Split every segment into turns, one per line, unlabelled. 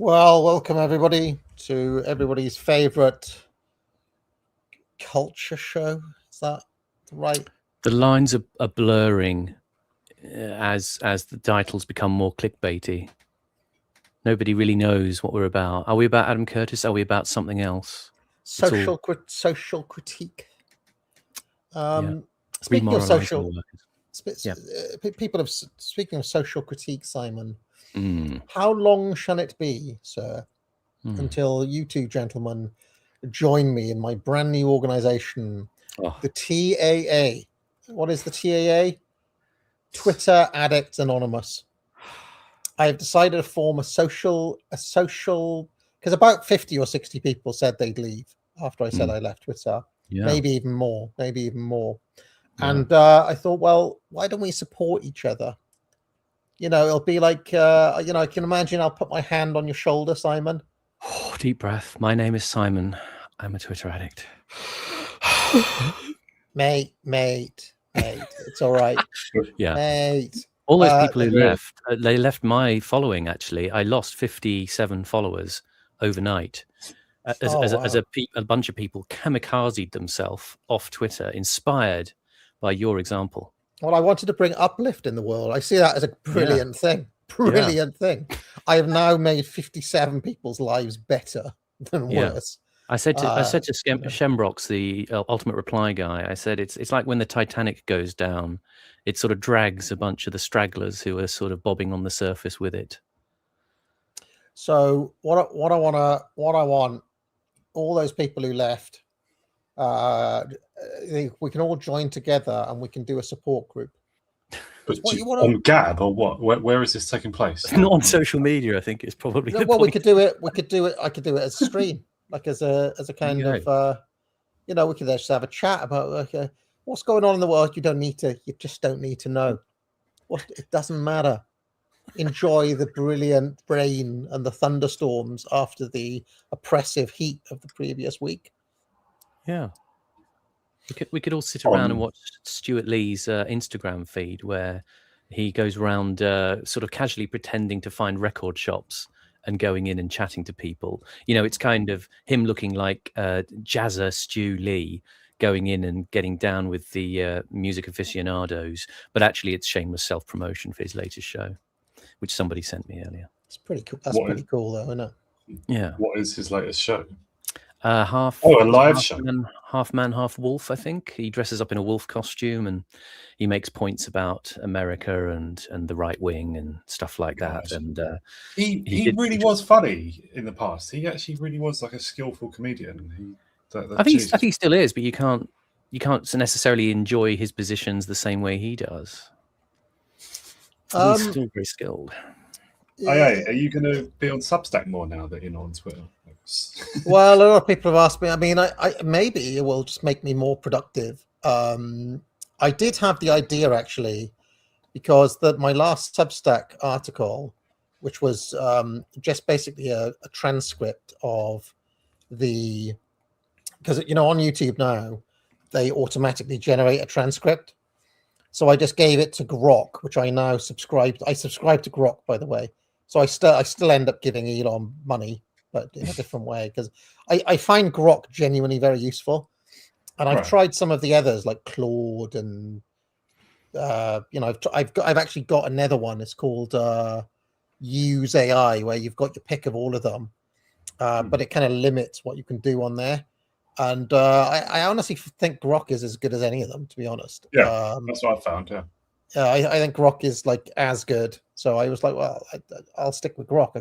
Well, welcome everybody to everybody's favorite culture show. Is that right?
The lines are blurring as the titles become more clickbaity. Nobody really knows what we're about. Are we about Adam Curtis? Are we about something else?
Social critique. Speaking of social, speaking of social critique, Simon, how long shall it be, sir, until you two gentlemen join me in my brand new organization, the TAA? What is the TAA? Twitter Addicts Anonymous. I have decided to form a social, because about 50 or 60 people said they'd leave after I said I left Twitter. Yeah. Maybe even more. Yeah. And I thought, well, why don't we support each other? You know, it'll be like, I can imagine I'll put my hand on your shoulder, Simon.
Oh, deep breath. My name is Simon. I'm a Twitter addict.
Mate, it's all right.
Yeah.
Mate.
All those people who left, they left my following, actually. I lost 57 followers overnight. As a bunch of people kamikazed themselves off Twitter, inspired by your example.
Well, I wanted to bring uplift in the world. I see that as a brilliant thing. Thing. I have now made 57 people's lives better than worse.
I said to Shembrox, the ultimate reply guy, I said it's like when the Titanic goes down, it sort of drags a bunch of the stragglers who are sort of bobbing on the surface with it.
So what I want, all those people who left, we can all join together and we can do a support group.
On Gab or what? Where is this taking place?
It's not on social media. I think it's probably.
No, well, we could do it. I could do it as a stream, like as a kind of, we could just have a chat about what's going on in the world. You just don't need to know. It doesn't matter. Enjoy the brilliant rain and the thunderstorms after the oppressive heat of the previous week.
Yeah. We could all sit around and watch Stuart Lee's Instagram feed where he goes around sort of casually pretending to find record shops and going in and chatting to people. You know, it's kind of him looking like Jazza Stu Lee going in and getting down with the music aficionados. But actually, it's shameless self-promotion for his latest show, which somebody sent me earlier.
It's pretty cool. That's pretty cool, though, isn't it?
Yeah.
What is his latest show?
A live show. Half man, half wolf, I think. He dresses up in a wolf costume and he makes points about America and the right wing and stuff like that. And
he really was funny in the past. He actually really was like a skillful comedian.
I think he still is, but you can't necessarily enjoy his positions the same way he does. He's still very skilled.
Yeah. Are you going to be on Substack more now that you're not on Twitter?
Well, a lot of people have asked me. I mean, I maybe it will just make me more productive. I did have the idea actually, because my last Substack article, which was just basically a transcript of because on YouTube now they automatically generate a transcript. So I just gave it to Grok, which I now subscribe. I subscribe to Grok, by the way. So I still end up giving Elon money, but in a different way, because I find Grok genuinely very useful. And I've tried some of the others like Claude and I've actually got another one. It's called Use AI, where you've got your pick of all of them, but it kind of limits what you can do on there. And I honestly think Grok is as good as any of them, to be honest.
Yeah, that's what I found. Yeah.
I think Grok is like as good. So I was like, well, I'll stick with Grok.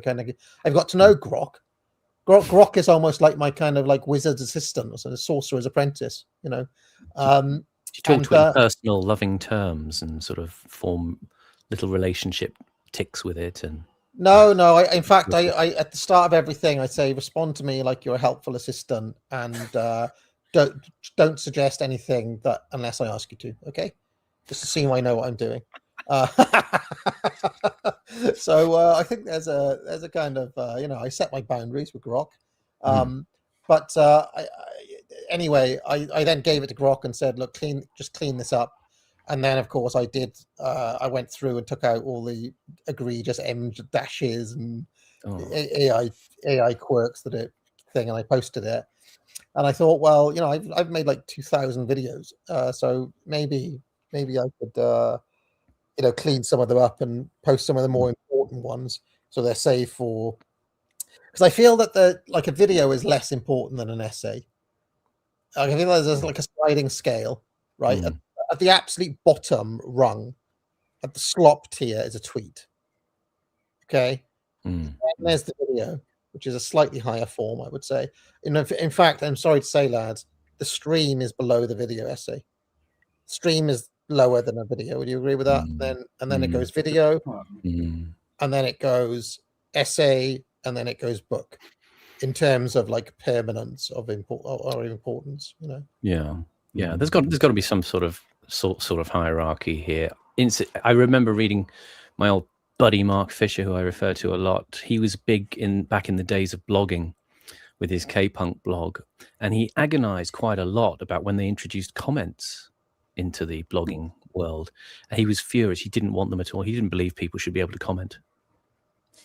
I've got to know Grok. Grok is almost like my kind of like wizard's assistant, or sort of sorcerer's apprentice, you know.
You talk to it in personal, loving terms and sort of form little relationship ticks with it. And
no, in fact, I at the start of everything, I say, respond to me like you're a helpful assistant, and don't suggest anything that unless I ask you to. Okay, just to see I know what I'm doing. So I think there's a kind of I set my boundaries with Grok, but anyway, I then gave it to Grok and said, look, just clean this up. And then, of course, I did. I went through and took out all the egregious M dashes and AI quirks and I posted it. And I thought, well, I've made like 2,000 videos, so maybe I could, clean some of them up and post some of the more important ones so they're safe for. Because I feel that a video is less important than an essay. I feel there's like a sliding scale, right? At the absolute bottom rung, at the slop tier, is a tweet. Okay, and there's the video, which is a slightly higher form, I would say. In fact, I'm sorry to say, lads, the stream is below the video essay. Stream is lower than a video. Would you agree with that? Then it goes video, and then it goes essay, and then it goes book. In terms of like permanence of importance,
Yeah. There's got to be some sort of hierarchy here. I remember reading my old buddy Mark Fisher, who I refer to a lot. He was big back in the days of blogging with his K-Punk blog, and he agonized quite a lot about when they introduced comments into the blogging world. And he was furious. He didn't want them at all. He didn't believe people should be able to comment.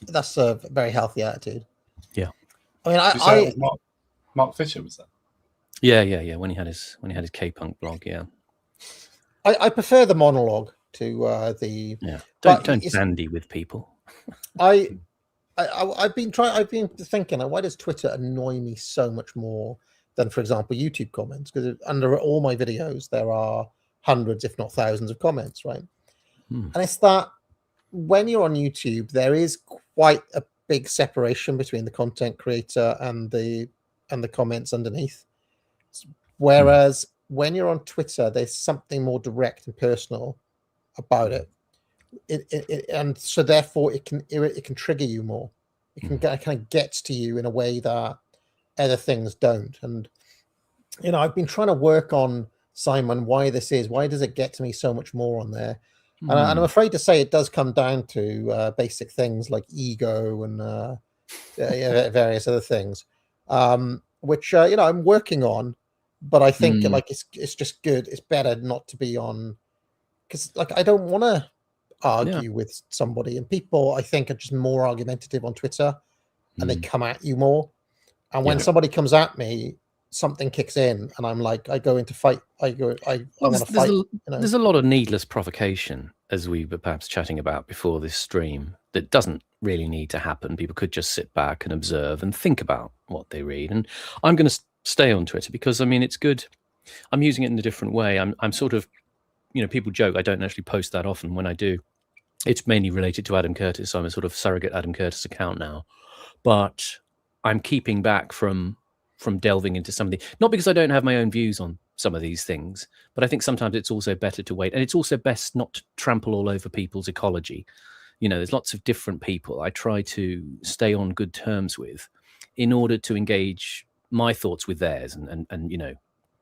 That's a very healthy attitude.
Yeah.
I mean,
Mark Fisher was that?
Yeah. When he had his K-Punk blog, yeah.
I prefer the monologue to the.
Yeah. Don't bandy with people.
I've been thinking, why does Twitter annoy me so much more than, for example, YouTube comments? Because under all my videos there are hundreds, if not thousands, of comments, right? And it's that when you're on YouTube, there is quite a big separation between the content creator and the comments underneath. Whereas when you're on Twitter, there's something more direct and personal about it. And so therefore it can trigger you more. It kind of gets to you in a way that other things don't. And I've been trying to work on, Simon, why this is. Why does it get to me so much more on there? And I'm afraid to say it does come down to basic things like ego and various other things, which I'm working on. But I think like it's just good. It's better not to be on, because like I don't want to argue with somebody, and people I think are just more argumentative on Twitter, and they come at you more. And when somebody comes at me, something kicks in, and I'm like, I go into fight. I want to fight.
There's a lot of needless provocation, as we were perhaps chatting about before this stream, that doesn't really need to happen. People could just sit back and observe and think about what they read. And I'm going to stay on Twitter because I mean it's good. I'm using it in a different way. I'm sort of, people joke I don't actually post that often. When I do, it's mainly related to Adam Curtis. So I'm a sort of surrogate Adam Curtis account now, but I'm keeping back from delving into some of the, not because I don't have my own views on some of these things, but I think sometimes it's also better to wait, and it's also best not to trample all over people's ecology. There's lots of different people I try to stay on good terms with in order to engage my thoughts with theirs and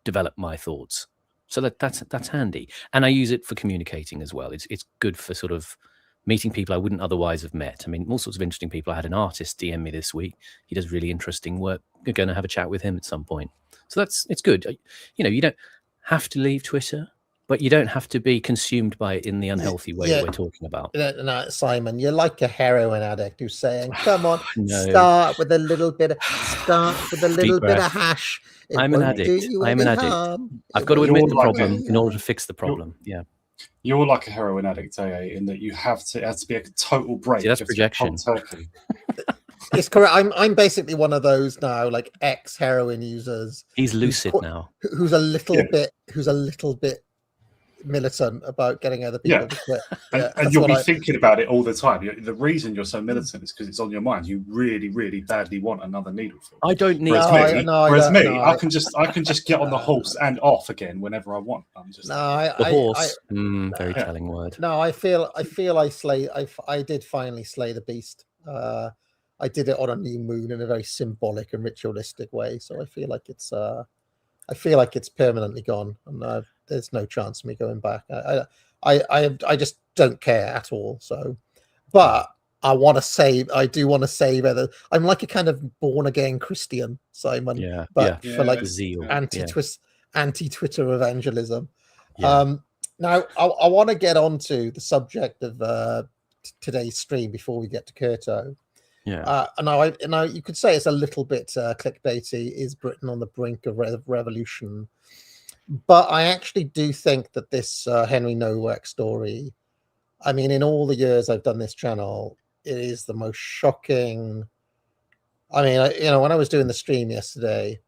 develop my thoughts. So that's handy, and I use it for communicating as well. It's good for sort of meeting people I wouldn't otherwise have met. I mean, all sorts of interesting people. I had an artist DM me this week. He does really interesting work. We're going to have a chat with him at some point. So it's good. You don't have to leave Twitter, but you don't have to be consumed by it in the unhealthy way that we're talking about.
No, Simon, you're like a heroin addict who's saying, "Come on, start with a little bit of hash."
I'm an addict. I've got to admit the problem in order to fix the problem. Yeah.
You're like a heroin addict, AA, in that it has to be a total break.
See, that's projection.
It's correct. I'm basically one of those now, like ex-heroin users.
He's lucid now.
Who's a little bit militant about getting other people to quit.
And you'll be thinking about it all the time. The reason you're so militant is because it's on your mind. You really, really badly want another needleful.
I don't need.
Whereas me, I can just get on the horse and off again whenever I want. I'm just
the horse. Very telling word.
No, I feel I did finally slay the beast. I did it on a new moon in a very symbolic and ritualistic way. So I feel like it's permanently gone, and there's no chance of me going back. I just don't care at all. So, but I want to save. I do want to save. I'm like a kind of born again Christian, Simon. For like
zeal,
anti-Twitter evangelism. Now I want to get on to the subject of today's stream before we get to Curto. Now you could say it's a little bit clickbaity. Is Britain on the brink of revolution? But I actually do think that this Henry Nowak story, I mean, in all the years I've done this channel, it is the most shocking. I mean, when I was doing the stream yesterday,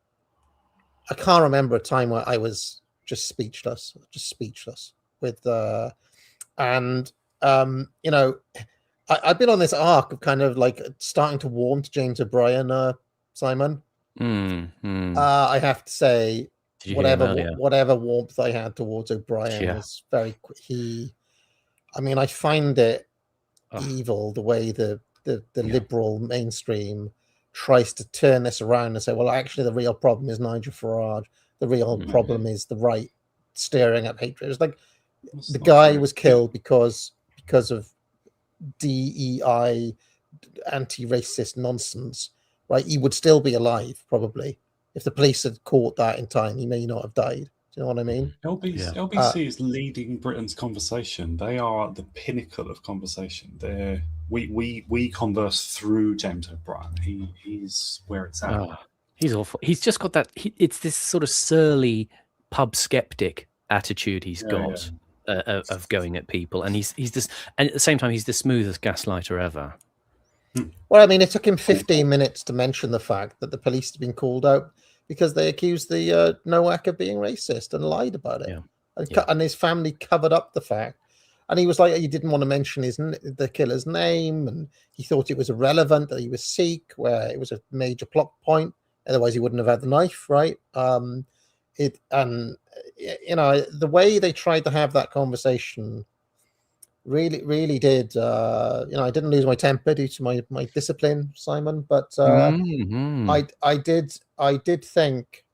I can't remember a time where I was just speechless with, I've been on this arc of kind of like starting to warm to James O'Brien, Simon. I have to say, whatever warmth I had towards O'Brien was very. I find it evil the way the liberal mainstream tries to turn this around and say, well, actually, the real problem is Nigel Farage. The real problem is the right stirring up hatred. It's like the guy was killed because of DEI anti-racist nonsense, right? He would still be alive probably if the police had caught that in time. He may not have died. Do you know what I mean?
LBC is leading Britain's conversation. They are the pinnacle of conversation. We converse through James O'Brien. He's where it's at.
He's awful. He's just got that. It's this sort of surly pub skeptic attitude he's got. Of going at people, and he's this, and at the same time he's the smoothest gaslighter ever.
Well, I mean, it took him 15 minutes to mention the fact that the police had been called out because they accused the Nowak of being racist and lied about it, and his family covered up the fact. And he was like, he didn't want to mention the killer's name, and he thought it was irrelevant that he was Sikh, where it was a major plot point. Otherwise, he wouldn't have had the knife, right? The way they tried to have that conversation really did. I didn't lose my temper due to my discipline, Simon, but I did think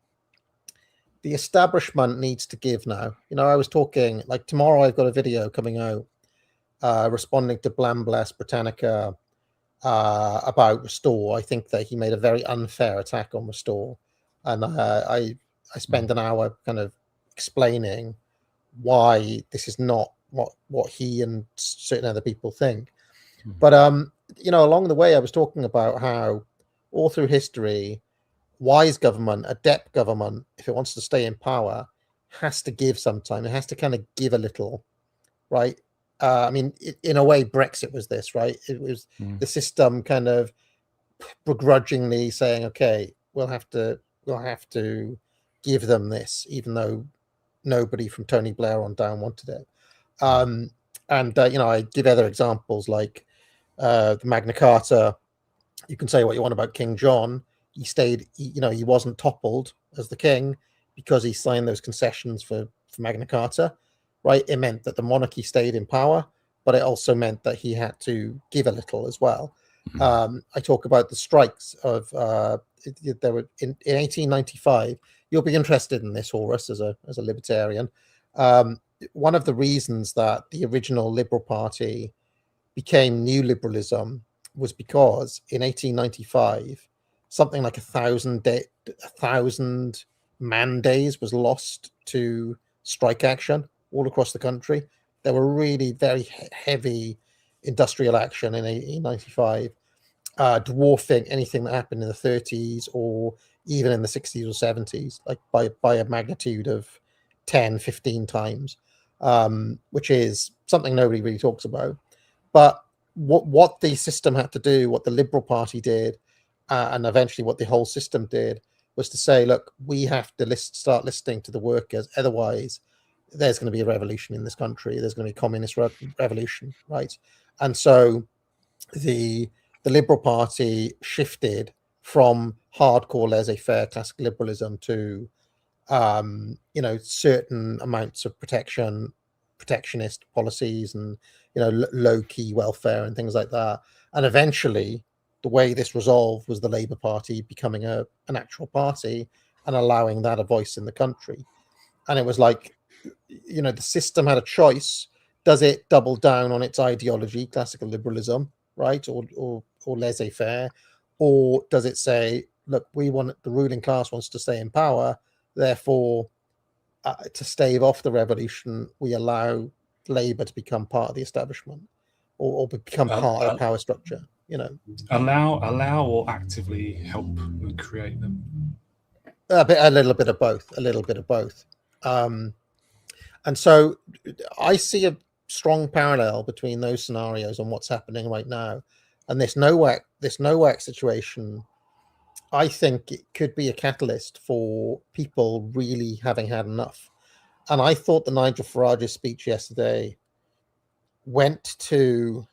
the establishment needs to give now. I was talking like tomorrow. I've got a video coming out responding to Blambless Britannica about Restore. I think that he made a very unfair attack on Restore, and I spend an hour kind of explaining why this is not what he and certain other people think. But along the way I was talking about how all through history, wise government, adept government, if it wants to stay in power, has to give sometime. It has to kind of give a little, right? In a way, Brexit was this, right? It was the system kind of begrudgingly saying, okay, we'll have to give them this, even though nobody from Tony Blair on down wanted it. I give other examples like the Magna Carta. You can say what you want about King John. He stayed, he wasn't toppled as the king because he signed those concessions for Magna Carta, right? It meant that the monarchy stayed in power, but it also meant that he had to give a little as well. I talk about the strikes of there were in 1895. You'll be interested in this, Horus, as a libertarian. One of the reasons that the original Liberal Party became New Liberalism was because in 1895, something like 1,000 man days was lost to strike action all across the country. There were really very heavy industrial action in 1895, dwarfing anything that happened in the 30s or even in the 60s or 70s, like by a magnitude of 10, 15 times, which is something nobody really talks about. But what the system had to do, what the Liberal Party did, and eventually what the whole system did, was to say, look, we have to start listening to the workers. Otherwise, there's going to be a revolution in this country. There's going to be a communist revolution, right? And so the Liberal Party shifted from hardcore laissez-faire classical liberalism to certain amounts of protectionist policies, and low-key welfare and things like that. And eventually, the way this resolved was the Labour Party becoming an actual party and allowing that a voice in the country. And it was like, the system had a choice. Does it double down on its ideology, classical liberalism, right, or laissez-faire, or does it say, look, the ruling class wants to stay in power, therefore, to stave off the revolution, we allow Labour to become part of the establishment, or become part of the power structure.
Allow or actively help and create them.
A little bit of both. And so I see a strong parallel between those scenarios and what's happening right now. And this NOAC situation, I think it could be a catalyst for people really having had enough. And I thought the Nigel Farage's speech yesterday went to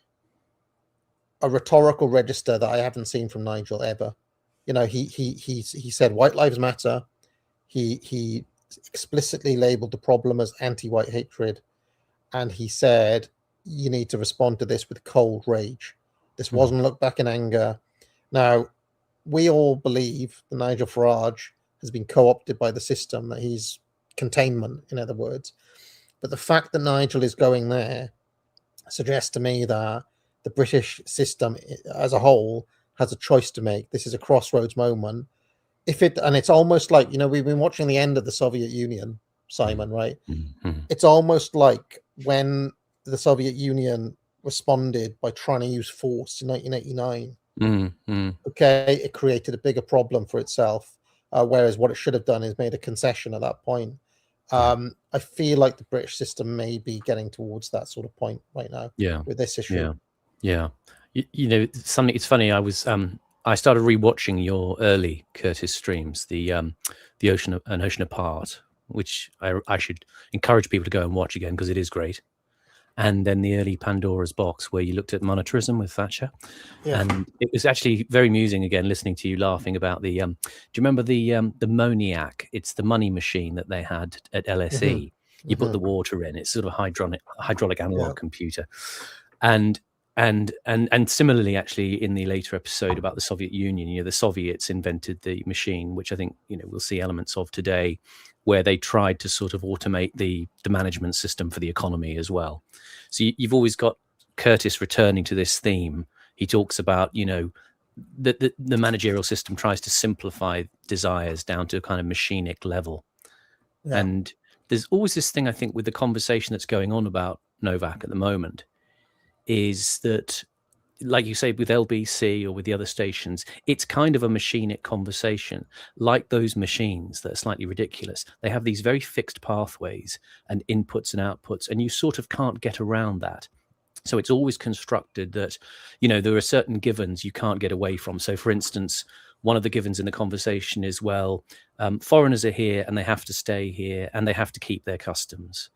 a rhetorical register that I haven't seen from Nigel ever. He said white lives matter. He explicitly labeled the problem as anti-white hatred, and he said you need to respond to this with cold rage. This wasn't look back in anger. Now, we all believe that Nigel Farage has been co-opted by the system, that he's containment, in other words. But the fact that Nigel is going there suggests to me that the British system as a whole has a choice to make. This is a crossroads moment. And it's almost like, we've been watching the end of the Soviet Union, Simon, right? Mm-hmm. It's almost like when the Soviet Union responded by trying to use force in 1989. Mm-hmm. Okay, it created a bigger problem for itself, whereas what it should have done is made a concession at that point. I feel like the British system may be getting towards that sort of point right now. With this issue.
Something. It's funny. I started rewatching your early Curtis streams, the Ocean Apart, which I should encourage people to go and watch again because it is great. And then the early Pandora's Box, where you looked at monetarism with Thatcher. And it was actually very amusing again, listening to you laughing about the, do you remember the Moniac? It's the money machine that they had at LSE. Mm-hmm. You put the water in, it's sort of a hydraulic analog computer. And similarly, actually, in the later episode about the Soviet Union, the Soviets invented the machine, which I think, we'll see elements of today, where they tried to sort of automate the management system for the economy as well. So you've always got Curtis returning to this theme. He talks about, the managerial system tries to simplify desires down to a kind of machinic level. Yeah. And there's always this thing, I think, with the conversation that's going on about Novak at the moment, is that, like you say, with LBC or with the other stations, it's kind of a machinic conversation, like those machines that are slightly ridiculous. They have these very fixed pathways and inputs and outputs, and you sort of can't get around that. So it's always constructed that, there are certain givens you can't get away from. So, for instance, one of the givens in the conversation is, foreigners are here and they have to stay here and they have to keep their customs.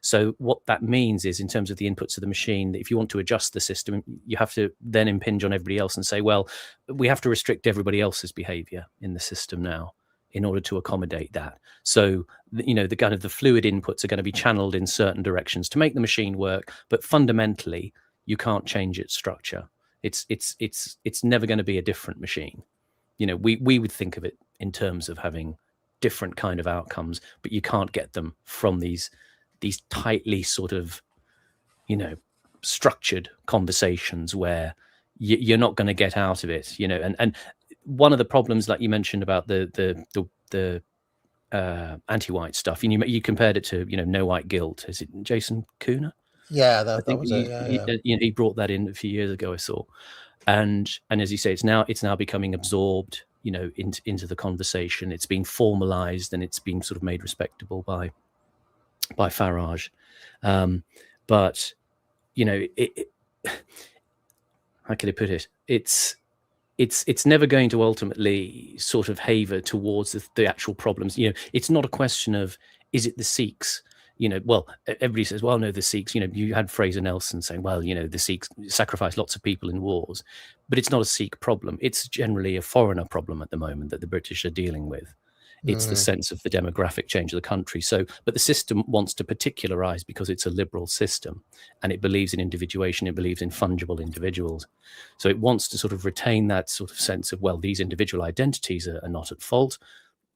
So what that means is, in terms of the inputs of the machine, that if you want to adjust the system, you have to then impinge on everybody else and say, well, we have to restrict everybody else's behavior in the system now in order to accommodate that. So, the kind of the fluid inputs are going to be channeled in certain directions to make the machine work. But fundamentally, you can't change its structure. It's never going to be a different machine. We would think of it in terms of having different kind of outcomes, but you can't get them from these tightly sort of, structured conversations where you're not going to get out of it, and one of the problems, like you mentioned about the anti-white stuff, you compared it to, no white guilt. Is it Jason Cooner?
Yeah, that was it.
He brought that in a few years ago, I saw, and as you say, it's now becoming absorbed, into the conversation. It's being formalized and it's being sort of made respectable by Farage. But how can I put it? It's never going to ultimately sort of haver towards the actual problems. It's not a question of is it the Sikhs? Well, everybody says, well, no, the Sikhs, you had Fraser Nelson saying, well, the Sikhs sacrifice lots of people in wars, but it's not a Sikh problem. It's generally a foreigner problem at the moment that the British are dealing with. It's the sense of the demographic change of the country. So, but the system wants to particularize because it's a liberal system and it believes in individuation. It believes in fungible individuals. So it wants to sort of retain that sort of sense of, well, these individual identities are not at fault,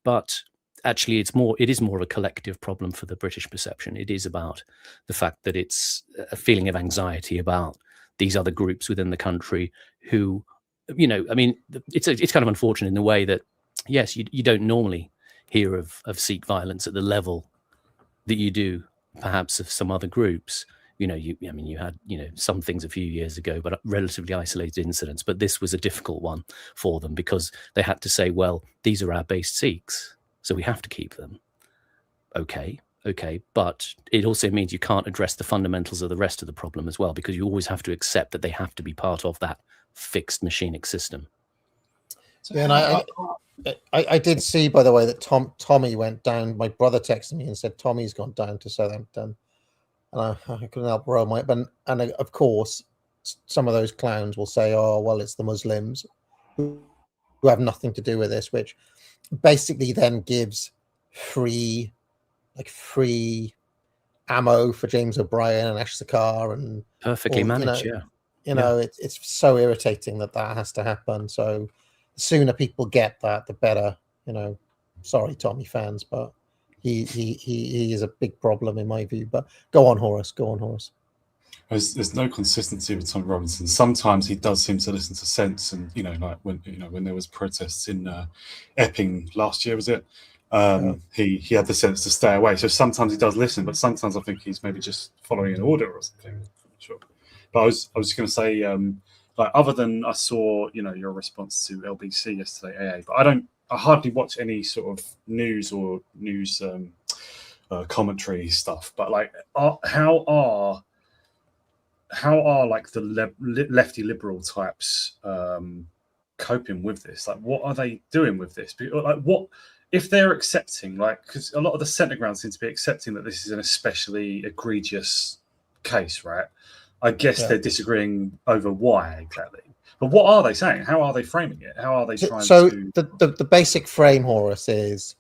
but actually it is more of a collective problem for the British perception. It is about the fact that it's a feeling of anxiety about these other groups within the country who, I mean, it's kind of unfortunate in the way that, yes, you don't normally hear of Sikh violence at the level that you do perhaps of some other groups. You had, some things a few years ago, but relatively isolated incidents. But this was a difficult one for them because they had to say, well, these are our base Sikhs, so we have to keep them. Okay. But it also means you can't address the fundamentals of the rest of the problem as well, because you always have to accept that they have to be part of that fixed machinic system.
So, yeah, and I did see, by the way, that Tommy went down. My brother texted me and said Tommy's gone down to Southampton, and I couldn't help roll my. But of course, some of those clowns will say, "Oh, well, it's the Muslims who have nothing to do with this," which basically then gives free ammo for James O'Brien and Ash Sakar and
perfectly managed.
It's so irritating that has to happen. So the sooner people get that, the better. Sorry, Tommy fans, but he is a big problem in my view. But go on, Horace.
There's no consistency with Tommy Robinson. Sometimes he does seem to listen to sense, and like when there was protests in Epping last year, was it? He had the sense to stay away. So sometimes he does listen, but sometimes I think he's maybe just following an order or something. I'm not sure. But I was just going to say, like, other than I saw your response to LBC yesterday, AA, but I hardly watch any sort of news or news commentary stuff. But like, how are like the lefty liberal types coping with this? Like, what are they doing with this? Like, what if they're accepting, like, because a lot of the centre ground seems to be accepting that this is an especially egregious case, right? I guess they're disagreeing over why exactly. But what are they saying? How are they framing it? How are they trying to...
So the basic frame, Horace, is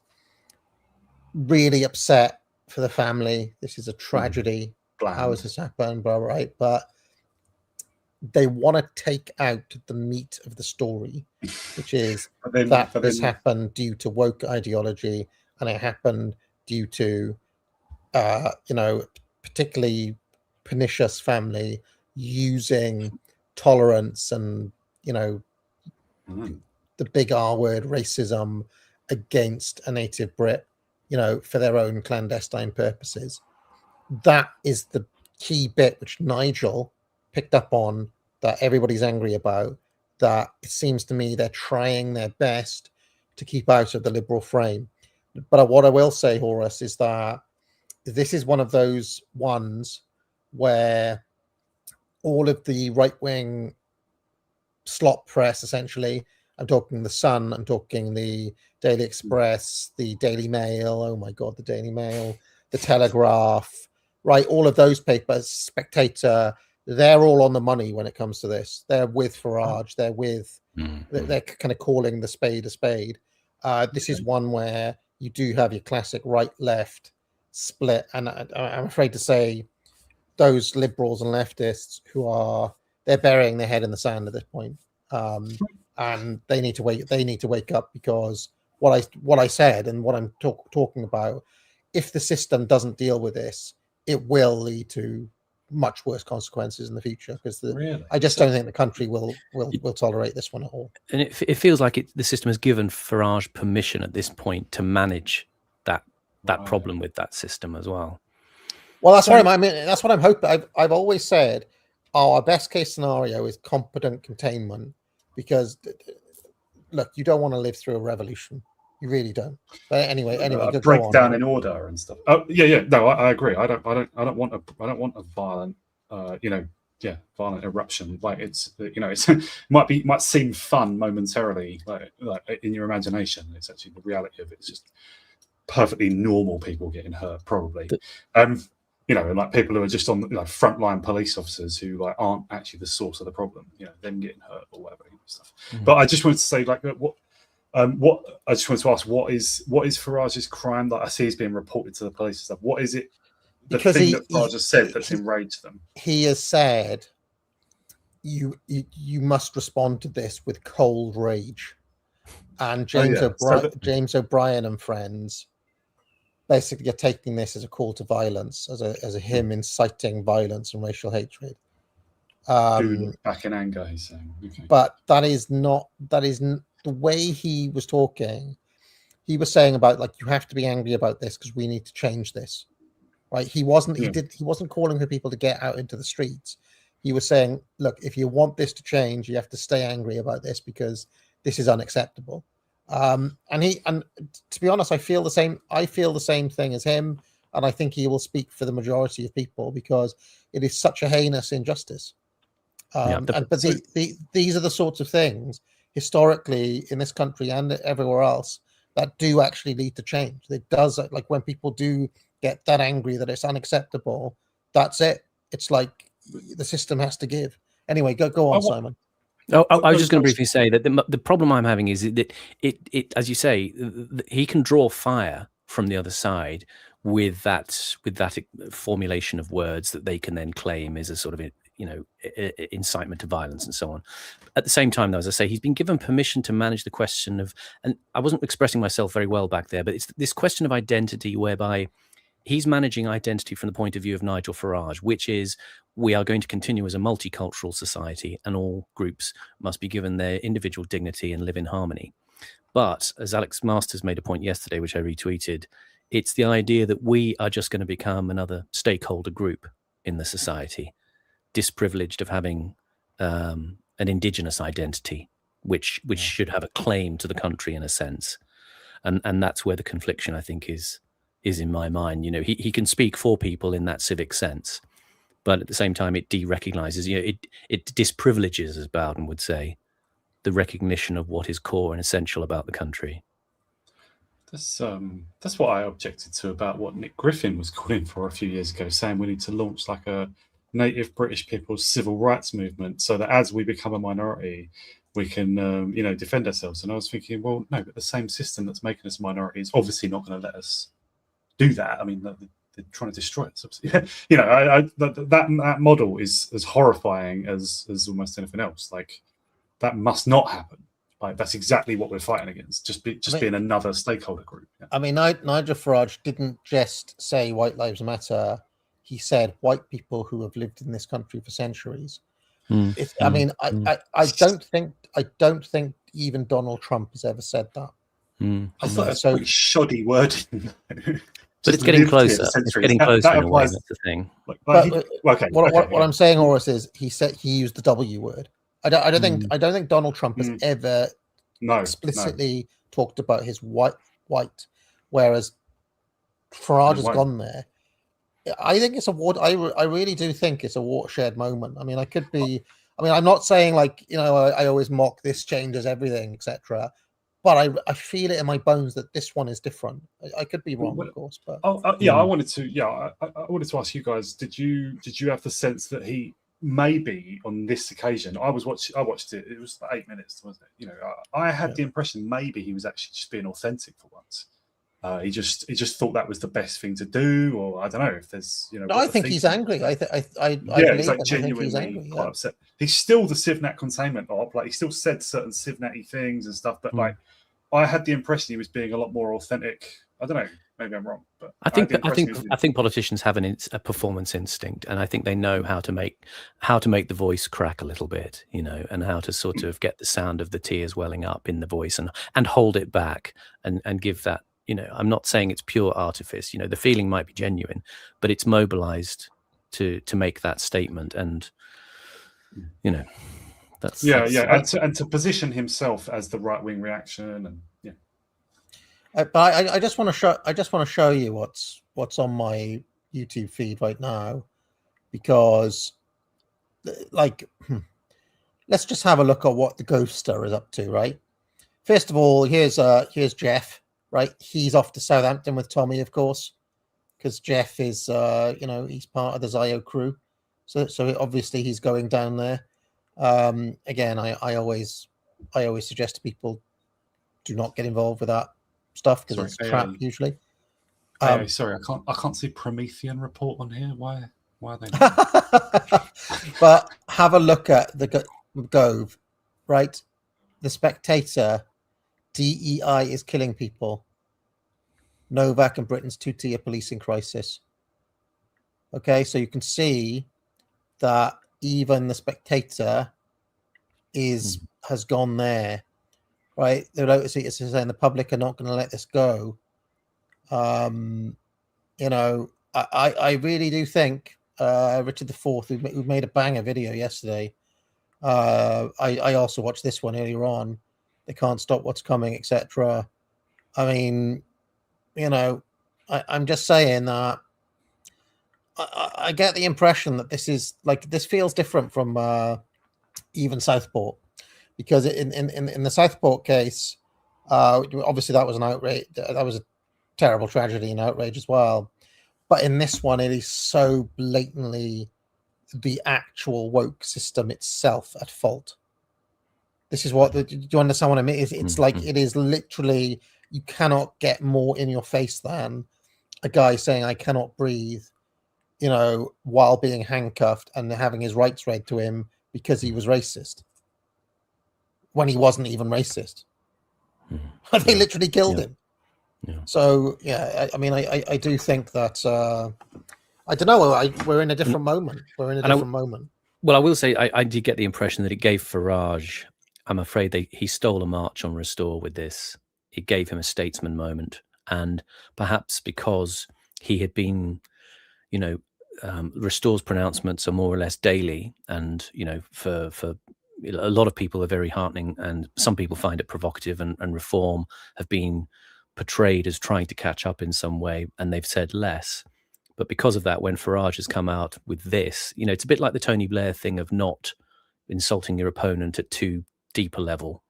really upset for the family. This is a tragedy. How has this happened? Blah, right? But they want to take out the meat of the story, which is that this happened due to woke ideology, and it happened due to, particularly pernicious family using tolerance and, the big R word, racism, against a native Brit, for their own clandestine purposes. That is the key bit which Nigel picked up on, that everybody's angry about, that it seems to me they're trying their best to keep out of the liberal frame. But what I will say, Horace, is that this is one of those ones where all of the right-wing slop press, essentially, I'm talking The Sun, I'm talking the Daily Express, the Daily Mail, oh my God, the Daily Mail, the Telegraph, right, all of those papers, Spectator, they're all on the money when it comes to this. They're with Farage. They're with, they're kind of calling the spade a spade. This is one where you do have your classic right-left split. And I'm afraid to say those liberals and leftists they're burying their head in the sand at this point. And they need to wake up, because what I said and what I'm talking about, if the system doesn't deal with this, it will lead to much worse consequences in the future, because I just don't think the country will tolerate this one at all.
And it feels like the system has given Farage permission at this point to manage that problem with that system as well.
Well, that's what that's what I'm hoping. I've always said our best case scenario is competent containment, because look, you don't want to live through a revolution. You really don't. But anyway,
breakdown in order and stuff. Oh, yeah. No, I agree. I don't want a violent, violent eruption. Like, it's it might seem fun momentarily, like in your imagination. It's actually the reality of it. It's just perfectly normal people getting hurt, probably. You know, and like people who are just on, you know, frontline police officers who like aren't actually the source of the problem, you know, them getting hurt or whatever, you know, stuff. But I just wanted to say, like, what I just wanted to ask, what is Farage's crime? Like, I see he's being reported to the police and stuff. What is it? The
because
thing that Farage has said that's enraged them.
He has said, you must respond to this with cold rage, and James O'Brien and friends basically are taking this as a call to violence, as a him inciting violence and racial hatred.
Back in anger, he's saying. Okay.
But that is the way he was talking. He was saying about, like, you have to be angry about this because we need to change this, right? He wasn't calling for people to get out into the streets. He was saying, look, if you want this to change, you have to stay angry about this because this is unacceptable. And to be honest, I feel the same thing as him, and I think he will speak for the majority of people because it is such a heinous injustice. These are the sorts of things historically in this country and everywhere else that do actually lead to change. It does, like, when people do get that angry that it's unacceptable, that's it. It's like the system has to give. Anyway, go on, Simon.
I was just going to briefly say that the problem I'm having is that it, as you say, he can draw fire from the other side with that formulation of words that they can then claim is a sort of, you know, incitement to violence and so on. At the same time, though, as I say, he's been given permission to manage the question of, and I wasn't expressing myself very well back there, but it's this question of identity whereby he's managing identity from the point of view of Nigel Farage, which is, we are going to continue as a multicultural society and all groups must be given their individual dignity and live in harmony. But as Alex Masters made a point yesterday, which I retweeted, it's the idea that we are just going to become another stakeholder group in the society, disprivileged of having an indigenous identity, which should have a claim to the country in a sense. And that's where the confliction, I think, is in my mind. You know, he can speak for people in that civic sense, but at the same time, it de-recognizes, you know, it disprivileges, as Bowden would say, the recognition of what is core and essential about the country.
That's what I objected to about what Nick Griffin was calling for a few years ago, saying we need to launch like a native British people's civil rights movement so that as we become a minority, we can, you know, defend ourselves. And I was thinking, well, no, but the same system that's making us a minority is obviously not going to let us do that. I mean, they're trying to destroy us. You know, that model is as horrifying as almost anything else. Like, that must not happen. Like, that's exactly what we're fighting against. Being another stakeholder group. Yeah.
I mean, Nigel Farage didn't just say white lives matter. He said white people who have lived in this country for centuries. I mean, I don't think even Donald Trump has ever said that.
I thought that's pretty shoddy wording.
But it's getting closer. It's getting closer in a way. That's the thing.
What I'm saying, Horace, is he said he used the W word. I don't think Donald Trump has ever explicitly talked about his white, whereas Farage has gone there. I think it's I really do think it's a watershed moment. I mean, I'm not saying, like, you know, I always mock this changes everything, etc. But I feel it in my bones that this one is different. I could be wrong, of course. But
I wanted to ask you guys: Did you have the sense that he maybe on this occasion? I watched it. It was like 8 minutes, wasn't it? You know, I had the impression maybe he was actually just being authentic for once. He just thought that was the best thing to do, or I don't know if there's, you know.
No, I think he's angry. I
he's like genuinely quite upset. He's still the Civnat containment op. Like, he still said certain Civnat-y things and stuff, but like, I had the impression he was being a lot more authentic. I don't know. Maybe I'm wrong, but
I think politicians have a performance instinct, and I think they know how to make the voice crack a little bit, you know, and how to sort of get the sound of the tears welling up in the voice and hold it back and give that. You know, I'm not saying it's pure artifice. You know, the feeling might be genuine, but it's mobilized to make that statement, and you know, that's
and to position himself as the right wing reaction, and
But I just want to show you what's on my YouTube feed right now, because, like, let's just have a look at what the Ghoster is up to, right? First of all, here's Jeff, right? He's off to Southampton with Tommy, of course, because Jeff is, he's part of the Zio crew. So obviously he's going down there. Again, I always suggest to people, do not get involved with that stuff because it's crap usually.
Sorry, I can't see Promethean report on here. Why are they?
But have a look at the Gove, right? The Spectator, DEI is killing people. Novak and Britain's two-tier policing crisis. Okay, so you can see that even the Spectator has gone there, right? They're saying the public are not going to let this go. I really do think Richard IV, who made a banger video yesterday. I also watched this one earlier on. They can't stop what's coming, etc. I mean, I'm just saying that I get the impression that this feels different from even Southport, because in the Southport case, obviously that was an outrage. That was a terrible tragedy and outrage as well. But in this one, it is so blatantly the actual woke system itself at fault. This is do you understand what I mean? It's like, it is literally, you cannot get more in your face than a guy saying, I cannot breathe, while being handcuffed and having his rights read to him because he was racist, when he wasn't even racist. They literally killed him. Yeah. So, I mean, I do think that, I don't know, we're in a different moment. Moment.
Well, I will say, I did get the impression that it gave Farage, I'm afraid he stole a march on Restore with this. It gave him a statesman moment. And perhaps because he had been, Restore's pronouncements are more or less daily. And, for a lot of people are very heartening, and some people find it provocative, and Reform have been portrayed as trying to catch up in some way, and they've said less. But because of that, when Farage has come out with this, it's a bit like the Tony Blair thing of not insulting your opponent at too deep a level.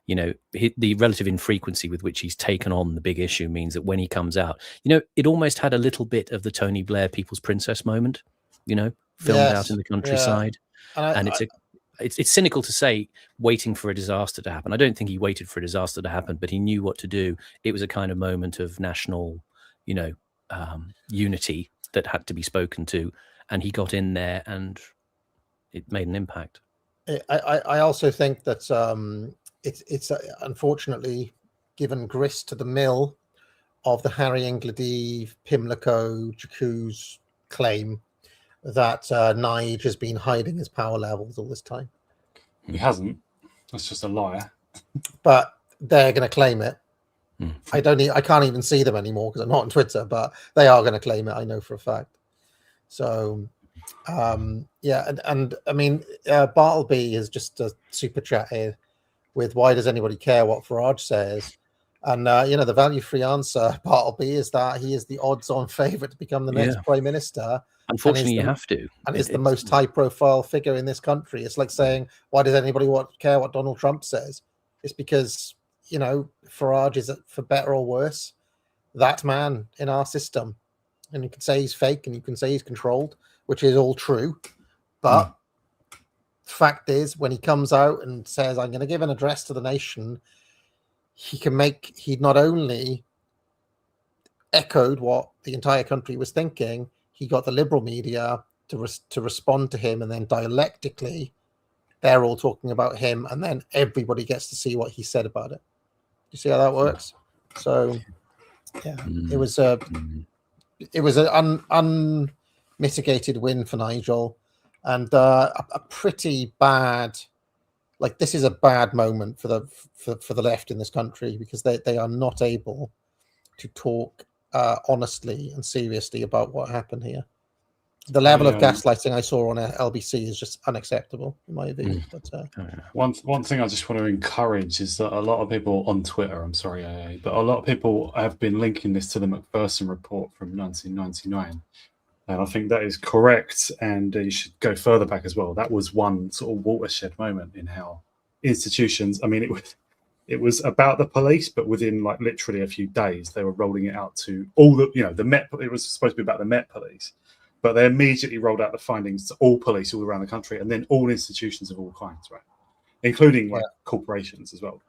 The relative infrequency with which he's taken on the big issue means that when he comes out, it almost had a little bit of the Tony Blair People's Princess moment, filmed out in the countryside. Yeah. And it's cynical to say waiting for a disaster to happen. I don't think he waited for a disaster to happen, but he knew what to do. It was a kind of moment of national, unity that had to be spoken to, and he got in there and it made an impact.
I also think that it's unfortunately given grist to the mill of the Harry Engledy, Pimlico, Jacuz claim that Nige has been hiding his power levels all this time.
He hasn't. That's just a liar.
But they're going to claim it. I can't even see them anymore because I'm not on Twitter, but they are going to claim it. I know for a fact. So, and I mean, Bartleby is just a super chat here with, why does anybody care what Farage says? And, the value-free answer, Bartleby, is that he is the odds-on favourite to become the next Prime Minister.
Unfortunately, you have to.
And it's the most high-profile figure in this country. It's like saying, why does anybody care what Donald Trump says? It's because, Farage is, for better or worse, that man in our system. And you can say he's fake and you can say he's controlled, which is all true. But the fact is, when he comes out and says, I'm going to give an address to the nation, he not only echoed what the entire country was thinking, he got the liberal media to respond to him, and then dialectically, they're all talking about him, and then everybody gets to see what he said about it. You see how that works? So, it was an unmitigated win for Nigel, and a pretty bad. Like, this is a bad moment for the left in this country, because they are not able to talk honestly and seriously about what happened here. The level of gaslighting I saw on LBC is just unacceptable, in my view. But
one thing I just want to encourage is that a lot of people on Twitter, I'm sorry, AA, but a lot of people have been linking this to the Macpherson report from 1999. And I think that is correct, and you should go further back as well. That was one sort of watershed moment in how institutions, I mean, it was about the police, but within like literally a few days, they were rolling it out to all the, the Met. It was supposed to be about the Met Police, but they immediately rolled out the findings to all police all around the country, and then all institutions of all kinds, right, including like corporations as well.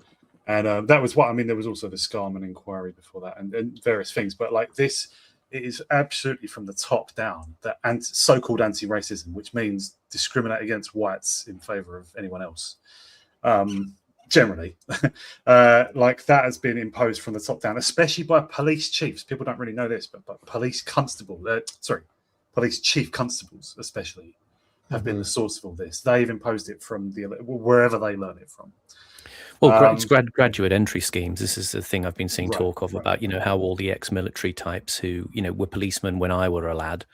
And that was what I mean. There was also the Scarman inquiry before that, and various things. But like this, it is absolutely from the top down that so-called anti-racism, which means discriminate against whites in favor of anyone else. Generally, like that has been imposed from the top down, especially by police chiefs. People don't really know this, but police chief constables especially have been the source of all this. They've imposed it from wherever they learn it from.
Well, it's graduate entry schemes. This is the thing I've been seeing talk of about, how all the ex-military types who, were policemen when I were a lad,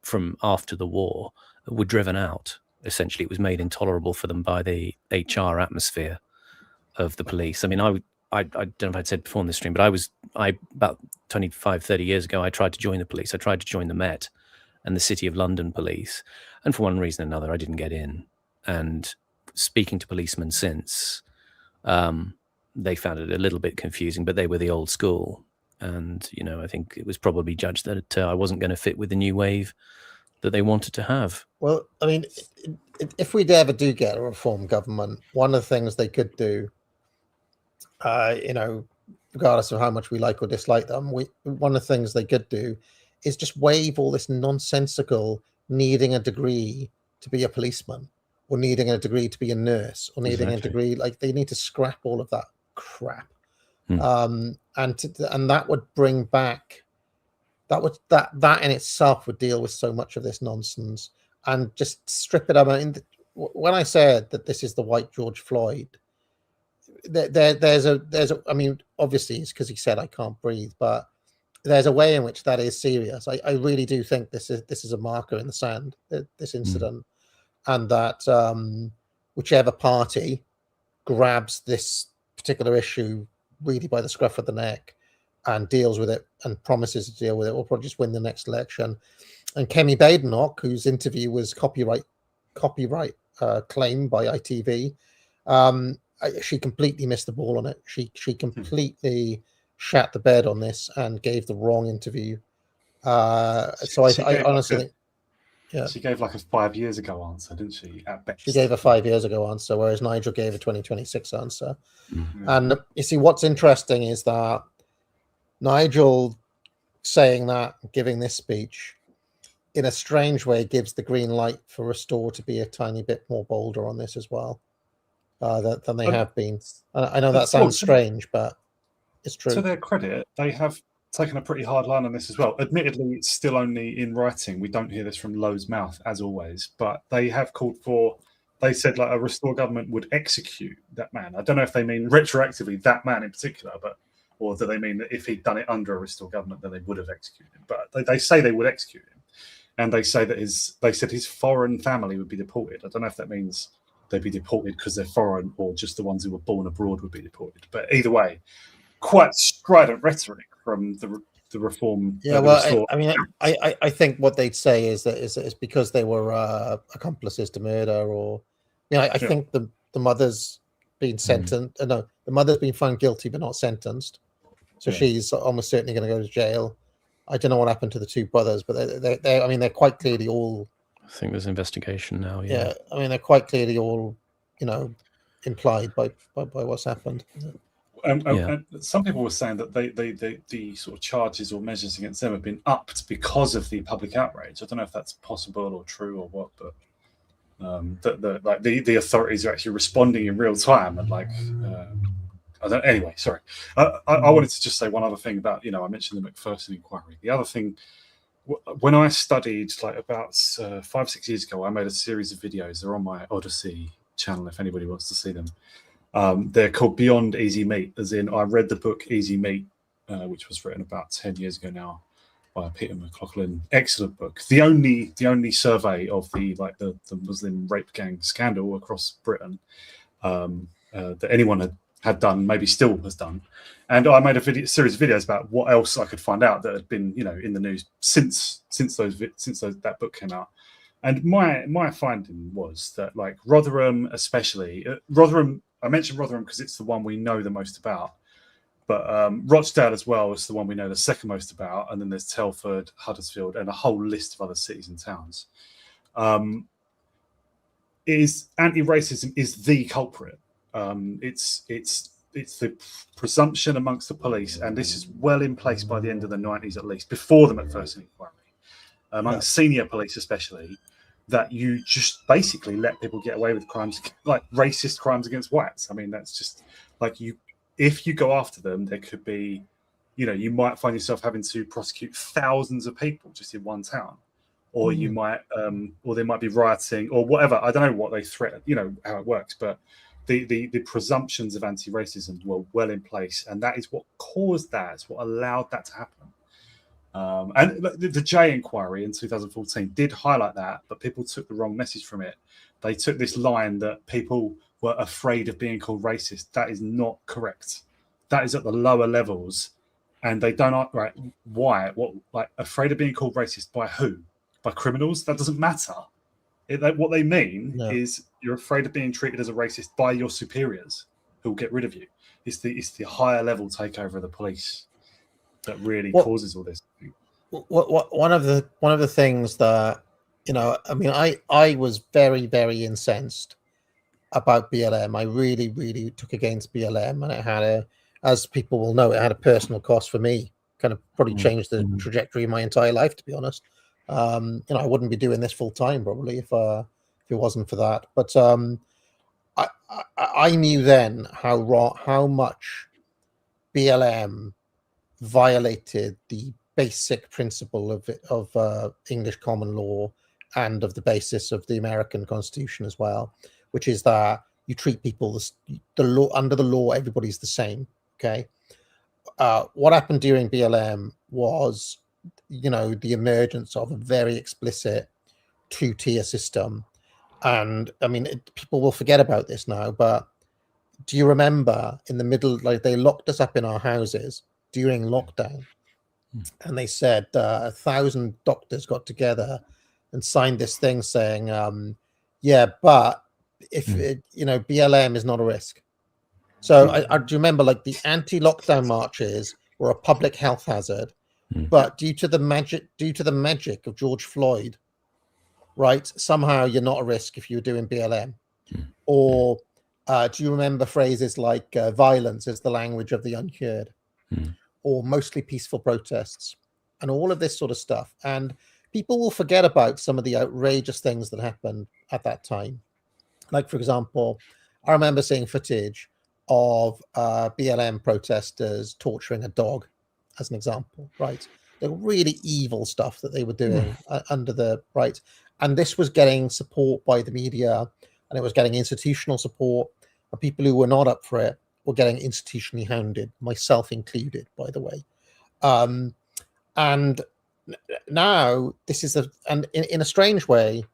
from after the war, were driven out. Essentially, it was made intolerable for them by the HR atmosphere of the police. I mean, I don't know if I'd said before in this stream, but about 25, 30 years ago, I tried to join the police. I tried to join the Met and the City of London police. And for one reason or another, I didn't get in. And speaking to policemen since, they found it a little bit confusing, but they were the old school. And, I think it was probably judged that I wasn't going to fit with the new wave that they wanted to have.
Well, I mean, if we ever do get a reform government, one of the things they could do, regardless of how much we like or dislike them, one of the things they could do is just waive all this nonsensical needing a degree to be a policeman, or needing a degree to be a nurse, or needing a degree. Like, they need to scrap all of that crap. And that would bring back that in itself would deal with so much of this nonsense and just strip it up. I mean, when I said that this is the white George Floyd, there's a I mean, obviously it's because he said I can't breathe, but there's a way in which that is serious. I really do think this is a marker in the sand, this incident, and that whichever party grabs this particular issue really by the scruff of the neck and deals with it and promises to deal with it, will probably just win the next election. And Kemi Badenoch, whose interview was copyright claimed by ITV, she completely missed the ball on it. She completely shat the bed on this and gave the wrong interview. So I honestly think,
she gave like a 5 years ago answer, didn't she? At best.
She gave a 5 years ago answer, whereas Nigel gave a 2026 answer. And you see, what's interesting is that Nigel saying that, giving this speech, in a strange way, gives the green light for Restore to be a tiny bit more bolder on this as well than they have been. I know that sounds strange, but it's true.
To their credit, they have taken a pretty hard line on this as well. Admittedly, it's still only in writing. We don't hear this from Lowe's mouth, as always, but they have called for, they said like a Restore government would execute that man. I don't know if they mean retroactively that man in particular, or do they mean that if he'd done it under a Restore government, then they would have executed him? But they say they would execute him. And they say that his foreign family would be deported. I don't know if that means they'd be deported because they're foreign, or just the ones who were born abroad would be deported. But either way, quite strident rhetoric from the reform.
Yeah, well, I mean, I think what they'd say is that it's because they were accomplices to murder, or I think the mother's been sentenced. No, the mother's been found guilty but not sentenced, so she's almost certainly going to go to jail. I don't know what happened to the two brothers, but they're quite clearly all.
I think there's investigation now.
Yeah, I mean, they're quite clearly all, implied by what's happened.
And some people were saying that the sort of charges or measures against them have been upped because of the public outrage. I don't know if that's possible or true or what, but the authorities are actually responding in real time and anyway, sorry. I wanted to just say one other thing about, I mentioned the McPherson inquiry. The other thing, when I studied about 5-6 years ago, I made a series of videos. They're on my Odyssey channel if anybody wants to see them. They're called Beyond Easy Meat, as in I read the book Easy Meat, which was written about 10 years ago now by Peter McLaughlin. Excellent book. The only survey of the Muslim rape gang scandal across Britain that anyone had done, maybe still has done. And I made a series of videos about what else I could find out that had been, in the news since that book came out. And my finding was that, Rotherham especially, Rotherham I mentioned Rotherham because it's the one we know the most about. But Rochdale as well is the one we know the second most about. And then there's Telford, Huddersfield, and a whole list of other cities and towns. Anti-racism is the culprit. It's the presumption amongst the police, and this is well in place by the end of the 90s, at least, before the Macpherson inquiry, amongst senior police especially, that you just basically let people get away with crimes, like racist crimes against whites. I mean, that's just like if you go after them, there could be, you might find yourself having to prosecute thousands of people just in one town. Or you might, or there might be rioting or whatever. I don't know what they threaten, how it works, but the presumptions of anti-racism were well in place, and that is what caused that. It's what allowed that to happen. And the Jay inquiry in 2014 did highlight that, but people took the wrong message from it. They took this line that people were afraid of being called racist. That is not correct. That is at the lower levels, and they don't right. Why? What? Like afraid of being called racist by who? By criminals? That doesn't matter. What they mean is you're afraid of being treated as a racist by your superiors, who will get rid of you. It's the higher level takeover of the police that really causes all this.
One of the things that I mean, I was very, very incensed about BLM. I really, really took against BLM, and it had as people will know, it had a personal cost for me. Kind of probably changed the trajectory of my entire life, to be honest. I wouldn't be doing this full time probably if it wasn't for that. But I knew then how much BLM violated the basic principle of English common law and of the basis of the American Constitution as well, which is that you treat people the law under the law. Everybody's the same. Okay. What happened during BLM was, the emergence of a very explicit two-tier system. And I mean, people will forget about this now, but do you remember in the middle, like they locked us up in our houses during lockdown, and they said 1,000 doctors got together and signed this thing saying, but if BLM is not a risk. So I do you remember, like, the anti-lockdown marches were a public health hazard, but due to the magic of George Floyd, right, somehow you're not a risk if you're doing BLM. Or do you remember phrases like violence is the language of the uncured, or mostly peaceful protests, and all of this sort of stuff? And people will forget about some of the outrageous things that happened at that time. Like, for example, I remember seeing footage of BLM protesters torturing a dog, as an example, right? The really evil stuff that they were doing under the right. And this was getting support by the media, and it was getting institutional support. And people who were not up for it were getting institutionally hounded, myself included, by the way. And now this is in a strange way,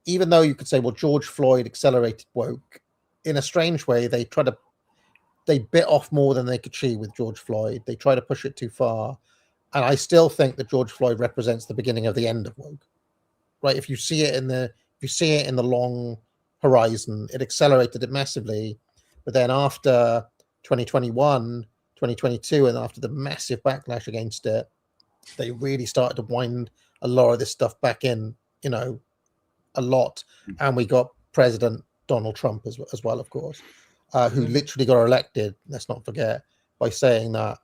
even though you could say, well, George Floyd accelerated woke, in a strange way, they bit off more than they could chew with George Floyd. They try to push it too far. And I still think that George Floyd represents the beginning of the end of woke, right? If you see it in the long horizon, it accelerated it massively. But then after 2021, 2022, and after the massive backlash against it, they really started to wind a lot of this stuff back in, a lot. And we got President Donald Trump as well, of course, who literally got elected, let's not forget, by saying that,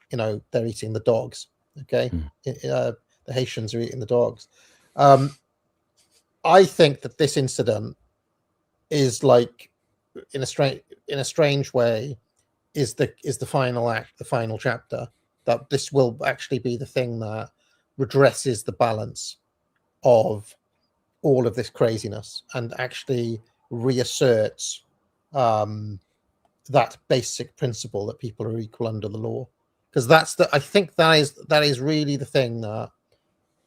they're eating the dogs. Okay. The Haitians are eating the dogs. I think that this incident is, like, in a strange way, is the final act, the final chapter, that this will actually be the thing that redresses the balance of all of this craziness and actually reasserts that basic principle that people are equal under the law. Because I think that is really the thing that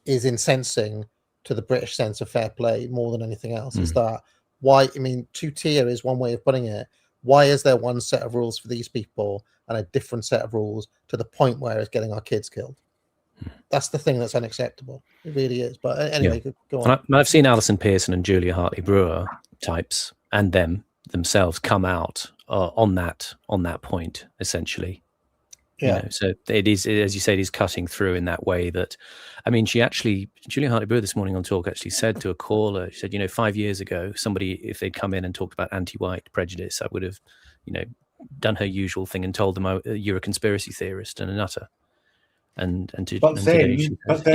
is incensing to the British sense of fair play more than anything else. Is that why? I mean, two-tier is one way of putting it. Why is there one set of rules for these people and a different set of rules to the point where it's getting our kids killed? That's the thing that's unacceptable. It really is. But anyway, go on.
I've seen Alison Pearson and Julia Hartley-Brewer types, and them themselves come out on that point, essentially.
Yeah.
So it is, as you say, it is cutting through in that way that, I mean, Julia Hartley-Brewer this morning on Talk actually said to a caller, she said, 5 years ago, somebody, if they'd come in and talked about anti-white prejudice, I would have, done her usual thing and told them, you're a conspiracy theorist and a nutter.
But then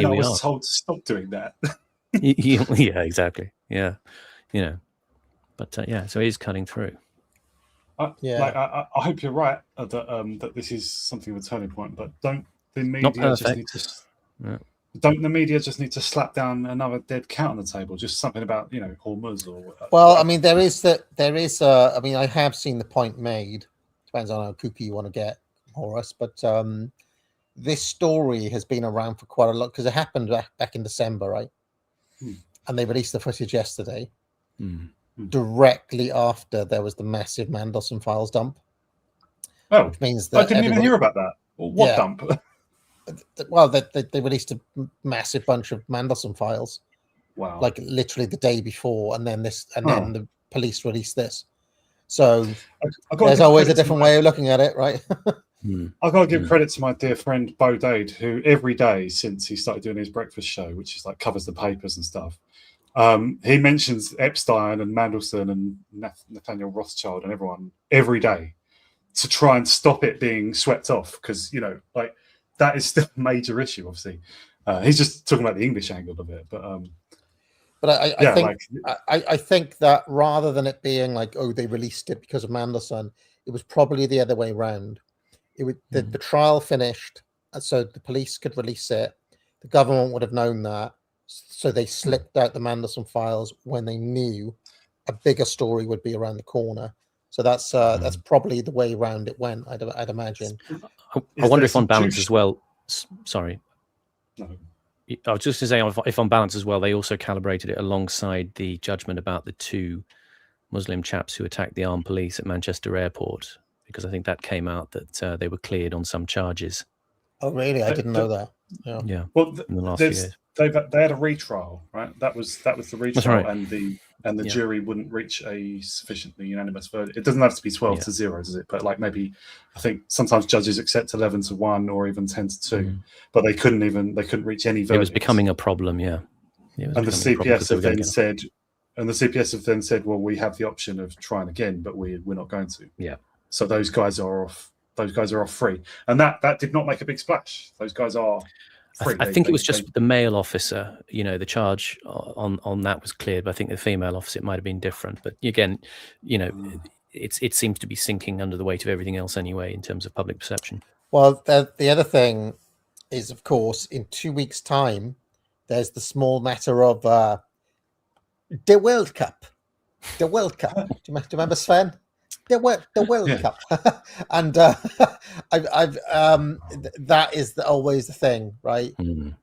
I was told to stop doing that.
Yeah, exactly. Yeah. But so it is cutting through.
I hope you're right that this is something of a turning point, but don't the media
Not perfect.
just need to don't the media just need to slap down another dead cat on the table? Just something about Hormuz or
well, I mean, there is I mean, I have seen the point made. Depends on how kooky you want to get, Horace, but this story has been around for quite a lot because it happened back in December, right? And they released the footage yesterday, directly after there was the massive Mandelson files dump.
Oh,
which means that
I didn't even hear about that. What dump?
Well, they released a massive bunch of Mandelson files.
Wow!
Like literally the day before, and then then the police released this. So there's always a different way of looking at it, right?
I've got to give credit to my dear friend Bo Dade, who every day since he started doing his breakfast show, which is like covers the papers and stuff, he mentions Epstein and Mandelson and Nathaniel Rothschild and everyone every day to try and stop it being swept off because like that is still a major issue. Obviously, he's just talking about the English angle of it, but
I think that rather than it being like, oh, they released it because of Mandelson, it was probably the other way around. The trial finished, and so the police could release it. The government would have known that, so they slipped out the Mandelson files when they knew a bigger story would be around the corner. So that's probably the way around it went. I'd imagine.
I wonder if on balance as well. Sorry.
No.
I was just going to say, if on balance as well, they also calibrated it alongside the judgment about the two Muslim chaps who attacked the armed police at Manchester Airport, because I think that came out that they were cleared on some charges.
Oh, really? I didn't know that.
Yeah.
Well,
in the last few years.
They had a retrial, right? That was the retrial, right. and the jury wouldn't reach a sufficiently unanimous verdict. It doesn't have to be 12-0, does it? But like maybe I think sometimes judges accept 11-1 or even 10-2, but they couldn't reach any verdict.
It was becoming a problem, and
the CPS have then said, well, we have the option of trying again, but we're not going to.
Yeah.
So those guys are off. Those guys are off free, and that did not make a big splash. Those guys are free.
I think it was just the male officer. The charge on that was cleared, but I think the female officer, it might have been different. But again, it seems to be sinking under the weight of everything else anyway in terms of public perception.
Well, the other thing is, of course, in 2 weeks' time, there's the small matter of the World Cup. The World Cup. Do you remember, Sven? The World Cup, and that is always the thing, right?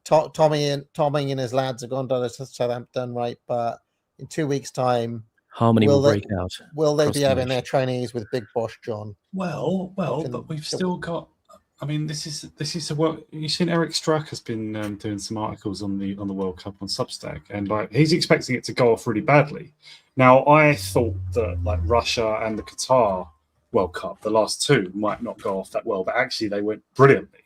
Tommy and his lads have gone down to Southampton, right? But in 2 weeks' time,
harmony will break out.
Will they be having their trainees with Big Boss John?
Well, but we've still got. I mean, this is a work. You've seen Eric Strack has been doing some articles on the World Cup on Substack, and like he's expecting it to go off really badly. Now, I thought that like Russia and the Qatar World Cup, the last two, might not go off that well, but actually they went brilliantly.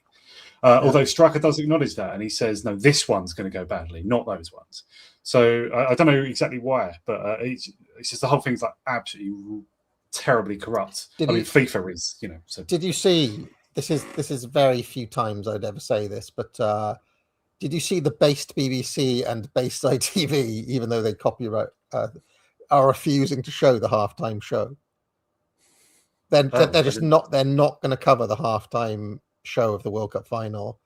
Although Stracker does acknowledge that, and he says, no, this one's going to go badly, not those ones. So I don't know exactly why, but it's just the whole thing's like absolutely terribly corrupt. FIFA is, So
did you see? This is very few times I'd ever say this, but did you see the based BBC and based ITV, even though they copyright, are refusing to show the halftime show? They're just not. They're not going to cover the halftime show of the World Cup final,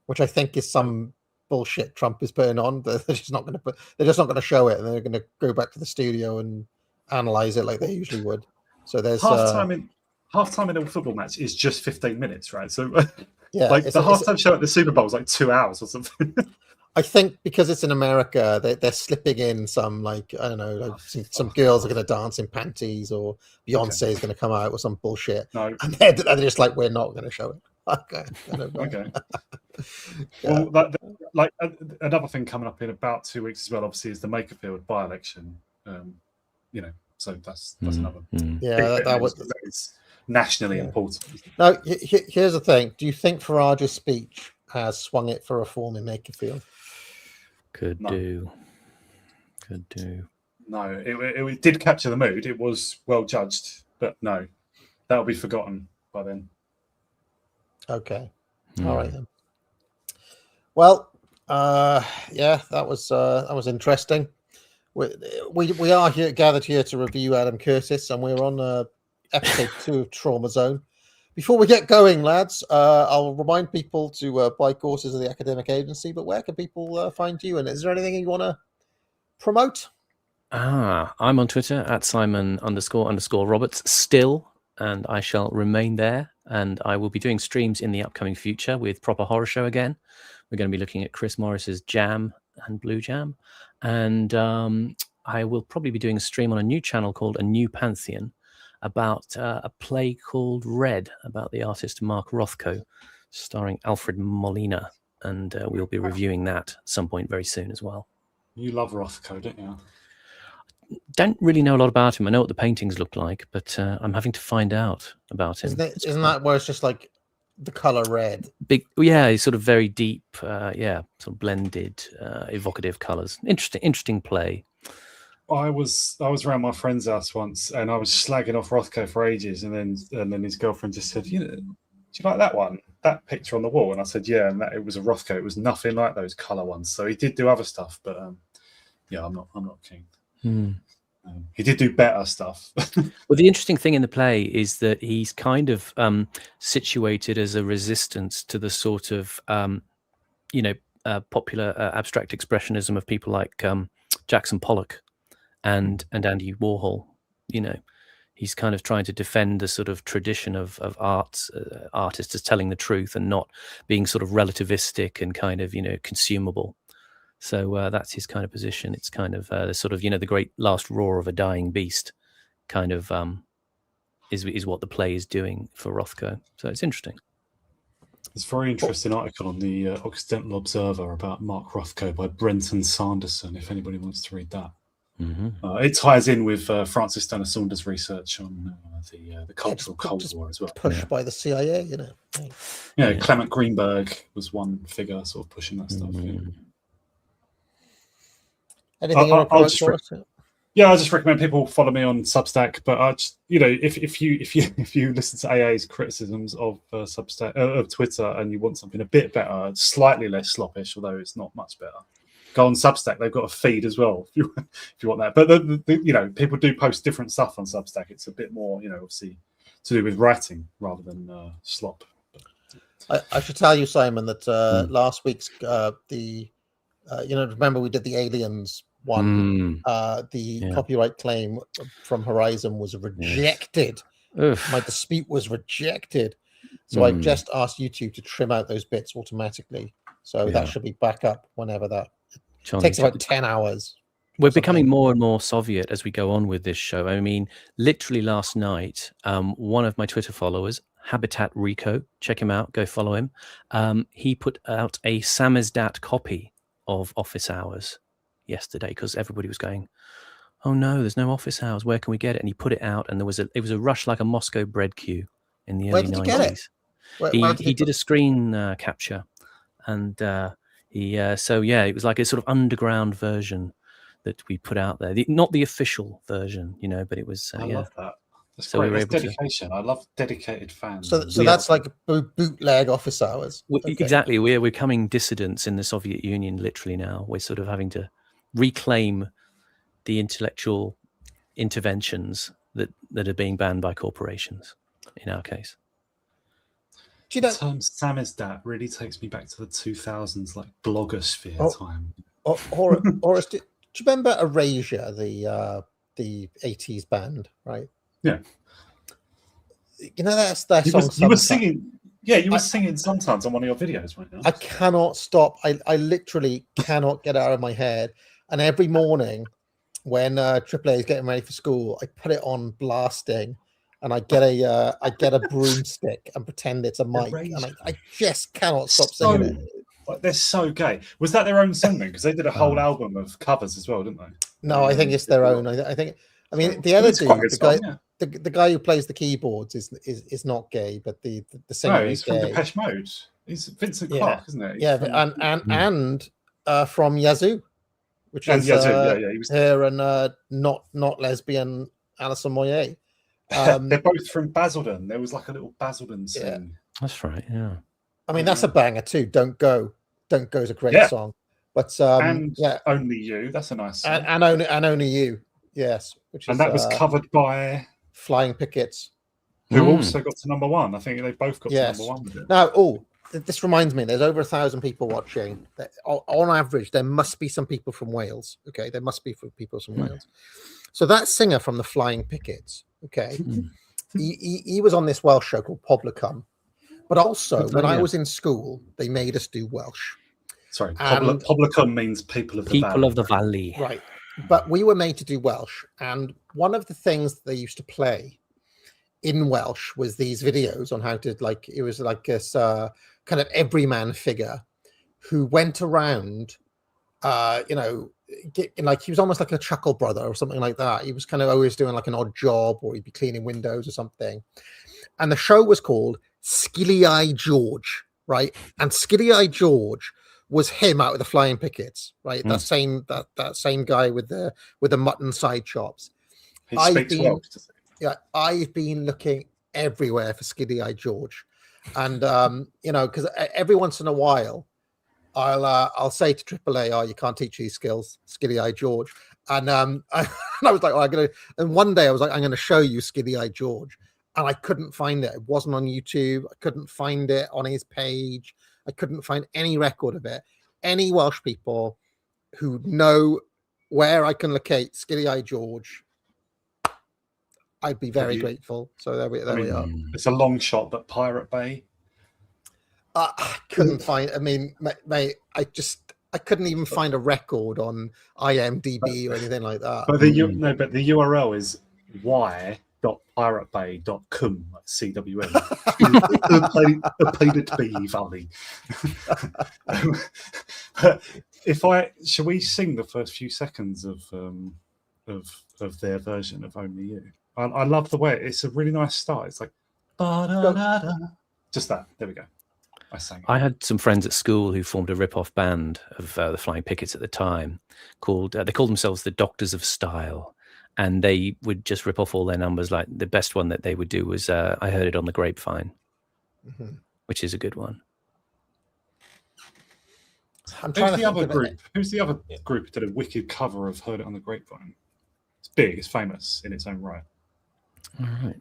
which I think is some bullshit Trump is putting on. They're just not going to They're just not going to show it, and they're going to go back to the studio and analyze it like they usually would. So there's
halftime in a football match is just 15 minutes, right? So the halftime show at the Super Bowl is like 2 hours or something.
I think because it's in America, they're slipping in some, like, I don't know, like some girls are going to dance in panties, or Beyonce is going to come out with some bullshit.
No.
And they're just like, we're not going to show it. Okay.
Okay. Well, like another thing coming up in about 2 weeks as well, obviously, is the Makerfield by-election. So that's another.
Yeah, that
is nationally important.
Now, here's the thing: do you think Farage's speech has swung it for reform in Makerfield?
Could do.
No, it did capture the mood. It was well judged, but no, that'll be forgotten by then.
Okay, all right then. Well, yeah, that was interesting. We are here gathered here to review Adam Curtis, and we're on episode 2 of Trauma Zone. Before we get going, lads, I'll remind people to buy courses of the academic agency. But where can people find you? And is there anything you want to promote?
I'm on Twitter at Simon__Roberts still, and I shall remain there. And I will be doing streams in the upcoming future with Proper Horror Show again. We're going to be looking at Chris Morris's Jam and Blue Jam. And I will probably be doing a stream on a new channel called A New Pantheon about a play called Red, about the artist Mark Rothko, starring Alfred Molina. And we'll be reviewing that at some point very soon as well.
You love Rothko, don't you?
Don't really know a lot about him. I know what the paintings look like, but I'm having to find out about him.
Isn't that where it's just like the color red?
Big, yeah, he's sort of very deep, sort of blended, evocative colors. Interesting play.
I was around my friend's house once, and I was slagging off Rothko for ages, and then his girlfriend just said, "Do you like that one? That picture on the wall?" And I said, "Yeah." And it was a Rothko. It was nothing like those color ones. So he did do other stuff, but yeah, I'm not keen. He did do better stuff.
Well, the interesting thing in the play is that he's kind of situated as a resistance to the sort of popular abstract expressionism of people like Jackson Pollock and Andy Warhol. He's kind of trying to defend the sort of tradition of artists as telling the truth and not being sort of relativistic and kind of consumable. So that's his kind of position. It's kind of the sort of the great last roar of a dying beast, kind of is what the play is doing for Rothko. So it's interesting.
There's a very interesting article on the Occidental Observer about Mark Rothko by Brenton Sanderson. If anybody wants to read that, it ties in with Francis Dana Saunders' research on the cultural Cold War as well.
Pushed by the CIA,
Yeah, Clement Greenberg was one figure sort of pushing that stuff.
Anything you want to promote for us?
Yeah, I just recommend people follow me on Substack. But I just, if you listen to AA's criticisms of Substack of Twitter and you want something a bit better, slightly less sloppish, although it's not much better, go on Substack. They've got a feed as well if you want that. But the people do post different stuff on Substack. It's a bit more, obviously to do with writing rather than slop.
I should tell you, Simon, that last week's remember we did the Aliens one. The copyright claim from Horizon was rejected. My dispute was rejected. So I've just asked YouTube to trim out those bits automatically. So that should be back up whenever that. It takes about 10 hours.
We're becoming more and more Soviet as we go on with this show. I mean, literally last night, one of my Twitter followers, Habitat Rico, check him out, go follow him. He put out a samizdat copy of Office Hours yesterday because everybody was going, "Oh no, there's no Office Hours. Where can we get it?" And he put it out, and it was a rush like a Moscow bread queue in the early 90s.
Where did you get it?
He did a screen capture, and it was like a sort of underground version that we put out there. Not the official version, but it was.
I love that. That's
so
great.
we were
It's dedication. I love dedicated fans.
So that's like bootleg Office Hours.
Exactly. We're becoming dissidents in the Soviet Union literally now. We're sort of having to reclaim the intellectual interventions that are being banned by corporations, in our case.
Do you know,
the term samizdat really takes me back to the 2000s, like blogosphere time.
Horace, do you remember Erasure, the 80s band, right?
Yeah.
That's their song.
You were singing. Yeah, you were singing sometimes on one of your videos right now.
I cannot stop. I literally cannot get it out of my head. And every morning when AAA is getting ready for school, I put it on blasting, and I get a broomstick and pretend it's a mic, and I just cannot stop singing it.
They're so gay. Was that their own song then? Because they did a whole album of covers as well, didn't they?
No, I think it's their own. I think I mean,
So,
the other
it's quite a
dude,
good
the guy,
song,
the guy who plays the keyboards is not gay, but the singer
he's
is
from
gay.
Depeche Mode. He's Vincent
Yeah.
Clarke, isn't it? He's
Yeah,
from...
and from Yazoo, which
And
is
Yazoo, he was...
her and not lesbian Alison Moyet.
They're both from Basildon. There was like a little Basildon scene.
Yeah. That's right. Yeah.
I mean, that's a banger too. Don't Go is a great song. But
and Only You, that's a nice song.
And Only You, yes.
And that was covered by
Flying Pickets,
who also got to #1. I think they both got to #1 with it.
Now, this reminds me, there's over 1,000 people watching. On average, there must be some people from Wales. Okay, there must be people from Wales. So that singer from the Flying Pickets, okay, he was on this Welsh show called Poblecum. But also, when I was in school, they made us do Welsh.
Sorry, Poblecum means people of the valley.
People of the valley.
Right. But we were made to do Welsh. And one of the things that they used to play in Welsh was these videos on how to, like, it was like this kind of everyman figure who went around, like he was almost like a chuckle brother or something like that. He was kind of always doing like an odd job, or he'd be cleaning windows or something. And the show was called Skilly Eye George, right? And Skilly Eye George was him out with the Flying Pickets, right? That same guy with the mutton side chops.
He speaks Welsh, does he?
Yeah, I've been looking everywhere for Skilly Eye George, and because every once in a while, I'll say to AAA, "Oh, you can't teach these skills, Skilly Eye George," and I was like, "Oh, I'm gonna." And one day I was like, "I'm gonna show you Skilly Eye George," and I couldn't find it. It wasn't on YouTube. I couldn't find it on his page. I couldn't find any record of it. Any Welsh people who know where I can locate Skilly Eye George, I'd be very grateful. So there we are.
It's a long shot, but Pirate Bay.
I couldn't find. I mean, mate, I couldn't even find a record on IMDb or anything like that.
But the URL is y.piratebay.com, CWM. A Pirate Bay Valley. Shall we sing the first few seconds of their version of Only You? I love the way it's a really nice start. It's like just that. There we go. I sang it.
I had some friends at school who formed a rip-off band of the Flying Pickets at the time, called they called themselves the Doctors of Style, and they would just rip off all their numbers. Like the best one that they would do was I Heard It on the Grapevine, which is a good one.
Who's the other group who did a wicked cover of Heard It on the Grapevine? It's big, it's famous in its own right.
All right.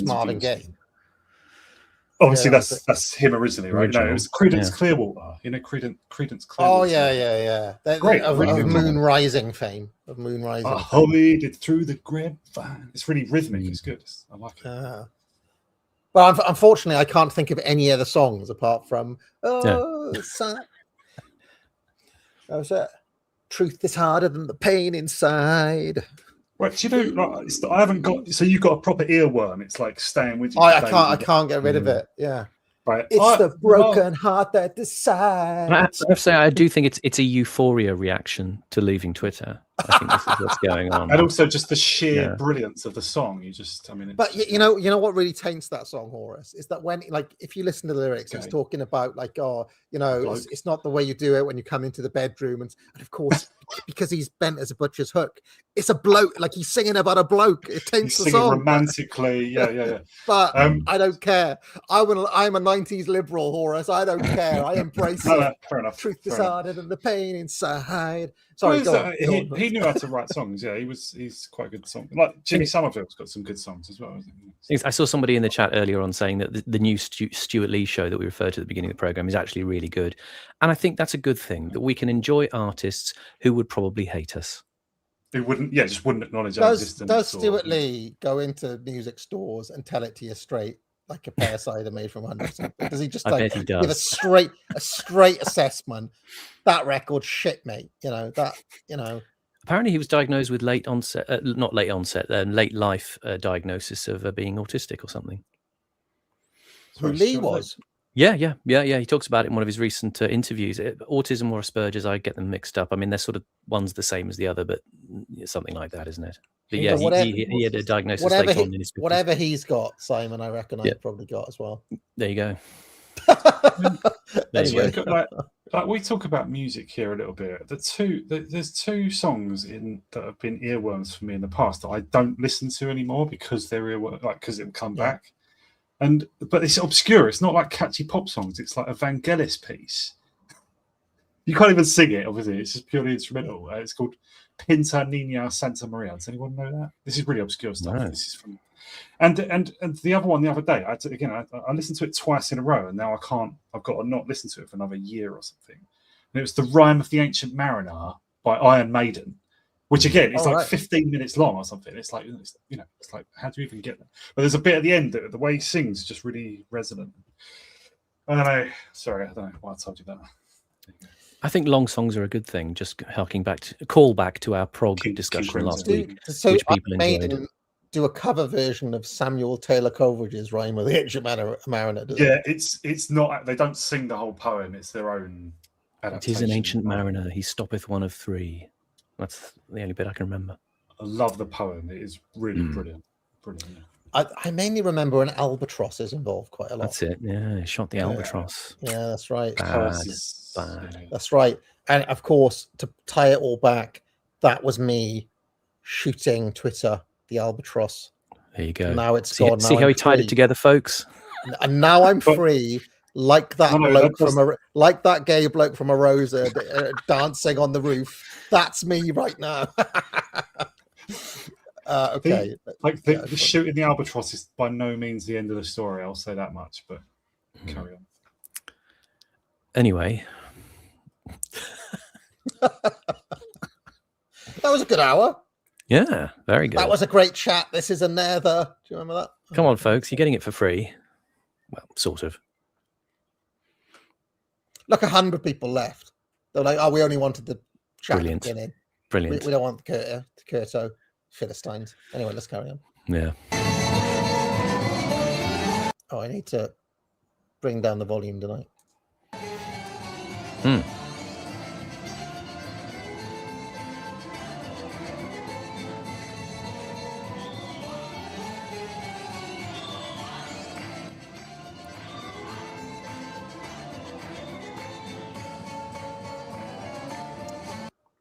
Marvin Gaye.
Obviously, that's him originally, right? No, it was Creedence Clearwater. Creedence Clearwater.
Oh yeah.
Great,
of Moon Rising fame. Of Moon Rising.
I hurried it through the grapevine. It's really rhythmic. It's good. I like it.
But unfortunately, I can't think of any other songs apart from son. That was it. Truth is harder than the pain inside.
Right, you know, I haven't got. So you've got a proper earworm. It's like staying with you.
I can't get rid of it. Yeah,
right.
It's the broken heart that decides.
I have to say, I do think it's a euphoria reaction to leaving Twitter. I think this is what's going on,
and also just the sheer brilliance of the song.
But you know what really taints that song, Horace, is that when, like, if you listen to the lyrics, it's talking about like, it's not the way you do it when you come into the bedroom, and of course, because he's bent as a butcher's hook, it's a bloke. Like he's singing about a bloke. It taints the song
romantically. Yeah.
But I don't care. I'm a '90s liberal, Horace. I don't care. I embrace it.
Fair enough.
Truth is harder than the pain inside. Sorry,
he knew how to write songs. Yeah, he's quite a good song. Like Jimmy Somerville's got some good songs as well.
I saw somebody in the chat earlier on saying that the new Stuart Lee show that we referred to at the beginning of the program is actually really good, and I think that's a good thing, that we can enjoy artists who would probably hate us.
Who just wouldn't acknowledge our existence.
Does Stuart Lee go into music stores and tell it to you straight, like a pear cider made from 100%? Does he just like give a straight assessment? That record shit, mate.
Apparently, he was diagnosed with late life diagnosis of being autistic or something.
Who Lee was?
Yeah. He talks about it in one of his recent interviews. Autism or Asperger's, I get them mixed up. I mean, they're sort of one's the same as the other, but something like that, isn't it? But yeah, he had a diagnosis later on in his 50s.
Whatever he's got, Simon, I reckon I've probably got as well.
There you go.
Anyway.
Like we talk about music here a little bit. There's two songs that have been earworms for me in the past that I don't listen to anymore because they're earworms, like because it will come back. But it's obscure. It's not like catchy pop songs. It's like a Vangelis piece. You can't even sing it. Obviously, it's just purely instrumental. It's called Pinta Niña Santa Maria. Does anyone know that? This is really obscure stuff. No. This is from. And the other one the other day, I listened to it twice in a row, and now I can't. I've got to not listen to it for another year or something. And it was the Rime of the Ancient Mariner by Iron Maiden, which again is 15 minutes long or something. It's like it's like how do you even get there? But there's a bit at the end that the way he sings is just really resonant. I don't know. Sorry, I don't know why I told you that.
I think long songs are a good thing. Just harking back to our prog discussion last week, which people enjoyed.
Do a cover version of Samuel Taylor Coleridge's Rime of the Ancient Mariner.
It's not. They don't sing the whole poem. It's their own adaptation.
It is an ancient mariner. He stoppeth one of three. That's the only bit I can remember.
I love the poem. It is really brilliant. Brilliant. Yeah.
I mainly remember an albatross is involved quite a lot.
That's it. Yeah, he shot the albatross.
Yeah, that's right.
Bad.
That's right. And of course, to tie it all back, that was me shooting Twitter. The albatross.
There you go.
Now it's gone.
See how he tied it together, folks.
And now I'm free, like that like that gay bloke from Arosa dancing on the roof. That's me right now. Okay.
The shooting the albatross is by no means the end of the story. I'll say that much. But carry on.
Anyway,
that was a good hour.
Yeah, very good.
That was a great chat. This is another. Do you remember that?
Come on, folks. You're getting it for free. Well, sort of.
Look, 100 people left. They're like, oh, we only wanted the chat.
Brilliant.
We don't want the Curto Philistines. Anyway, let's carry on.
Yeah.
Oh, I need to bring down the volume tonight.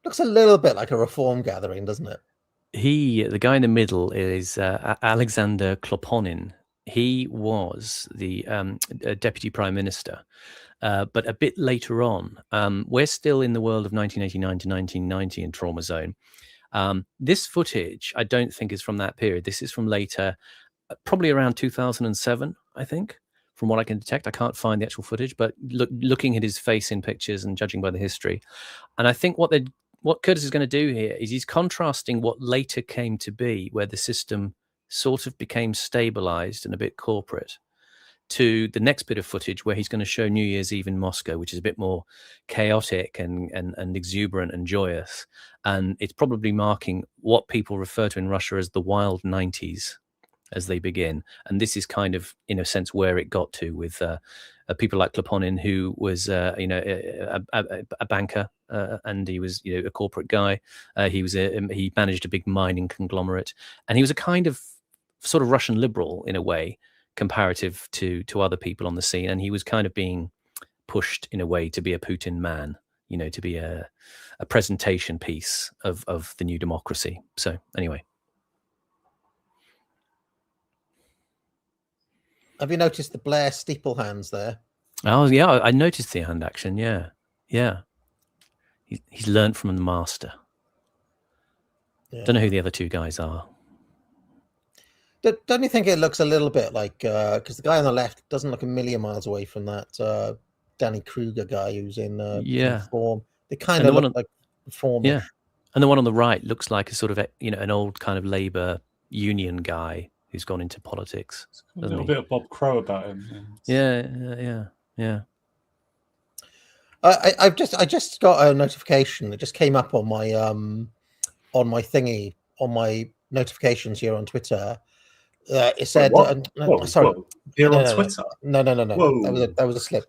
Looks a little bit like a reform gathering, doesn't it?
The guy in the middle is Alexander Kloponin. He was the deputy prime minister, but a bit later on. We're still in the world of 1989 to 1990 in Trauma Zone. This footage, I don't think is from that period. This is from later, probably around 2007, I think. From what I can detect, I can't find the actual footage, but looking at his face in pictures and judging by the history, and I think what Curtis is going to do here is he's contrasting what later came to be, where the system sort of became stabilized and a bit corporate, to the next bit of footage where he's going to show New Year's Eve in Moscow, which is a bit more chaotic and exuberant and joyous. And it's probably marking what people refer to in Russia as the wild 90s as they begin. And this is kind of, in a sense, where it got to with people like Kloponin, who was, a banker, and he was, a corporate guy. He managed a big mining conglomerate, and he was a kind of sort of Russian liberal in a way, comparative to other people on the scene. And he was kind of being pushed in a way to be a Putin man, to be a presentation piece of the new democracy. So anyway.
Have you noticed the Blair steeple hands there?
Oh, yeah, I noticed the hand action. Yeah. He's learned from the master. Yeah. Don't know who the other two guys are.
Don't you think it looks a little bit like, because the guy on the left doesn't look a million miles away from that Danny Kruger guy who's in form. They kind of look like form.
Yeah. And the one on the right looks like a sort of, an old kind of Labour union guy who's gone into politics.
A little bit of Bob Crow about him.
Yeah.
I just got a notification. It just came up on my thingy, on my notifications here on Twitter. It said, sorry,
here on Twitter.
No. That was a slip.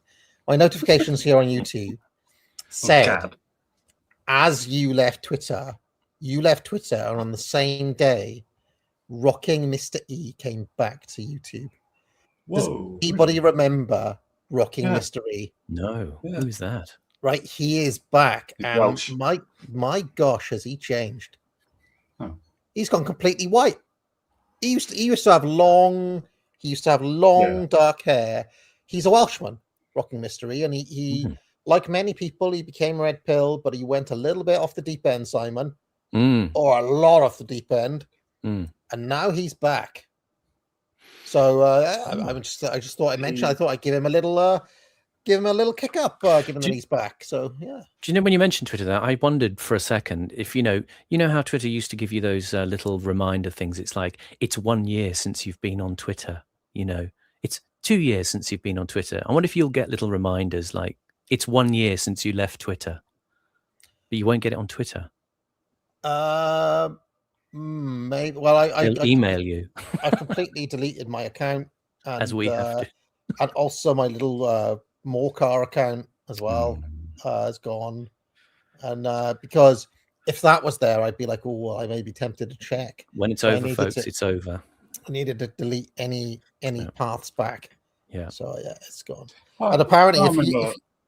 My notifications here on YouTube said, as you left Twitter, and on the same day, Rocking Mr. E came back to YouTube. Does anybody remember Rocking Mr. E?
No. Who's that?
Right, he is back, and my gosh, has he changed?
Oh.
He's gone completely white. He used to have long dark hair. He's a Welshman, Rocking Mr. E, and he like many people, he became red pill, but he went a little bit off the deep end, Simon, or a lot off the deep end, and now he's back. So I just thought I'd mention. I thought I'd give him a little kick up, given that he's back. So yeah.
Do you know, when you mentioned Twitter, that I wondered for a second if you know how Twitter used to give you those little reminder things. It's like, it's 1 year since you've been on Twitter. It's 2 years since you've been on Twitter. I wonder if you'll get little reminders like, it's 1 year since you left Twitter, but you won't get it on Twitter.
Maybe. Well,
They'll email you.
I completely deleted my account, and,
as we have to,
and also my little Morecar account as well is gone, and because if that was there, I'd be like, oh, well, I may be tempted to check.
When it's over, folks, it's over.
I needed to delete any paths back.
Yeah.
So yeah, it's gone. And apparently,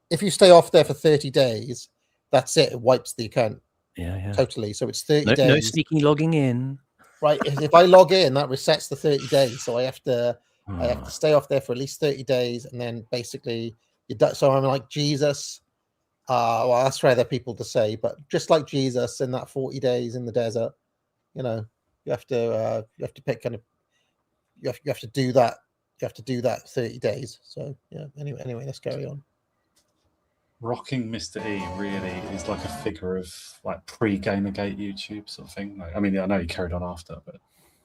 if you stay off there for 30 days, that's it. It wipes the account.
Yeah.
Totally. So it's 30 days.
No sneaking logging in.
Right. If I log in, that resets the 30 days. So I have to stay off there for at least 30 days, and then basically you're done. So I'm like Jesus. Well, that's for other people to say, but just like Jesus in that 40 days in the desert, you have to pick kind of. You have to do that. You have to do that 30 days. So yeah. Anyway, let's carry on.
Rocking Mr. E really is like a figure of like pre-Gamergate YouTube sort of thing. Like, I mean, I know he carried on after, but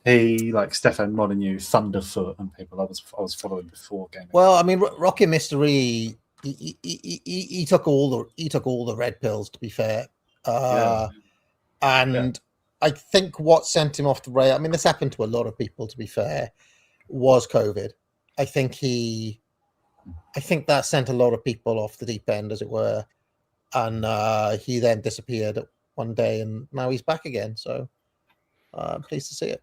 he, like Stefan Molyneux, Thunderfoot, and people I was following before Gamergate.
Well, I mean, Rocking Mr. E, he took all the red pills, to be fair, and I think what sent him off the rail. I mean, this happened to a lot of people, to be fair, was COVID. I think that sent a lot of people off the deep end, as it were, and he then disappeared one day, and now he's back again. So I'm pleased to see it.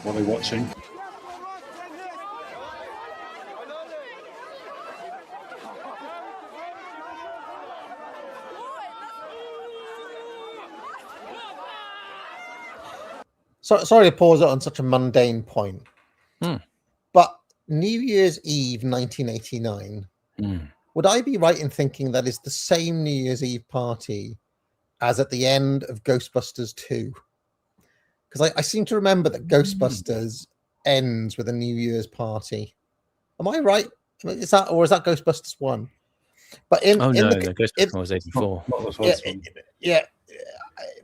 What are they watching?
So, sorry to pause it on such a mundane point, but New Year's Eve 1989, would I be right in thinking that is the same New Year's Eve party as at the end of Ghostbusters 2? Because I seem to remember that Ghostbusters ends with a New Year's party. Am I right? Is that Ghostbusters 1? But
Ghostbusters was 84.
Yeah.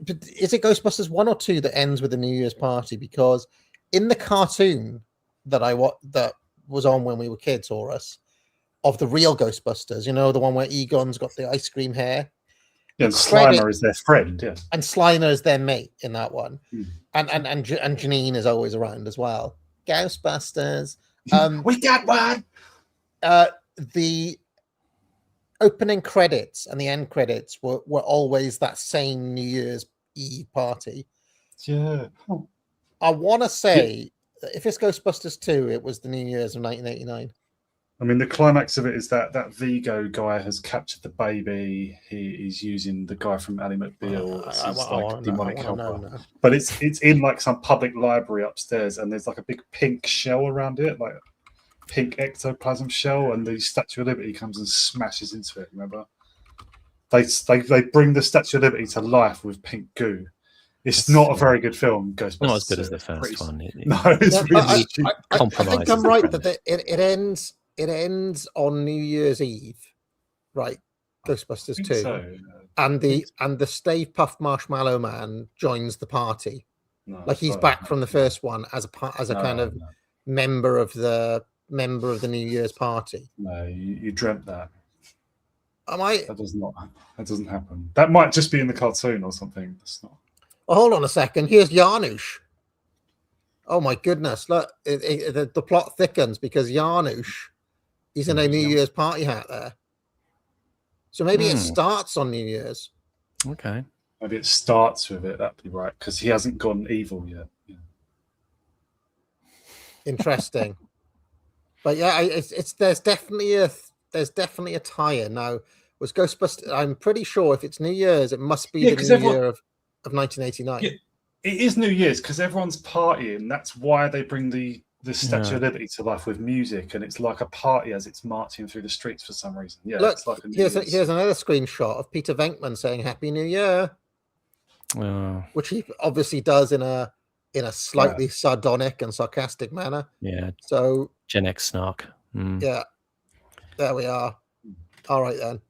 But is it Ghostbusters 1 or 2 that ends with a New Year's party? Because in the cartoon that that was on when we were kids, Horus, of the real Ghostbusters, the one where Egon's got the ice cream hair.
Yeah, and Slimer is their friend, yeah.
And Slimer is their mate in that one. And Janine is always around as well. Ghostbusters.
We got one!
The opening credits and the end credits were always that same New Year's Eve party.
Yeah.
I want to say that if it's Ghostbusters 2, it was the New Year's of 1989.
I mean, the climax of it is that Vigo guy has captured the baby. He's using the guy from Ally McBeal as demonic helper. But it's in like some public library upstairs, and there's like a big pink shell around it, like pink ectoplasm shell, and the Statue of Liberty comes and smashes into it. Remember, they bring the Statue of Liberty to life with pink goo. It's not a very good film, Ghostbusters.
Not as good as the first one.
No, it's really
compromised. I think I'm right that it ends on New Year's Eve, right? Ghostbusters 2,
so.
and the Stave Puft Marshmallow Man joins the party.
No,
like he's back from the first one as a kind of member of the New Year's party.
No, you dreamt that.
Am I?
That doesn't happen. That might just be in the cartoon or something. That's not.
Well, hold on a second. Here's Janusz. Oh my goodness! Look, the plot thickens because Janusz is in a New Year's party hat there. So maybe it starts on New Year's.
Okay.
Maybe it starts with it. That'd be right because he hasn't gone evil yet. Yeah.
Interesting. But yeah, there's definitely a tie-in now. Was Ghostbusters? I'm pretty sure if it's New Year's, it must be the New Year of 1989.
Yeah, it is New Year's because everyone's partying. That's why they bring the Statue of Liberty to life with music, and it's like a party as it's marching through the streets for some reason. Yeah,
look,
it's like
here's another screenshot of Peter Venkman saying Happy New Year, which he obviously does in a slightly sardonic and sarcastic manner.
Yeah.
So
Gen X snark.
Yeah, there we are. All right then.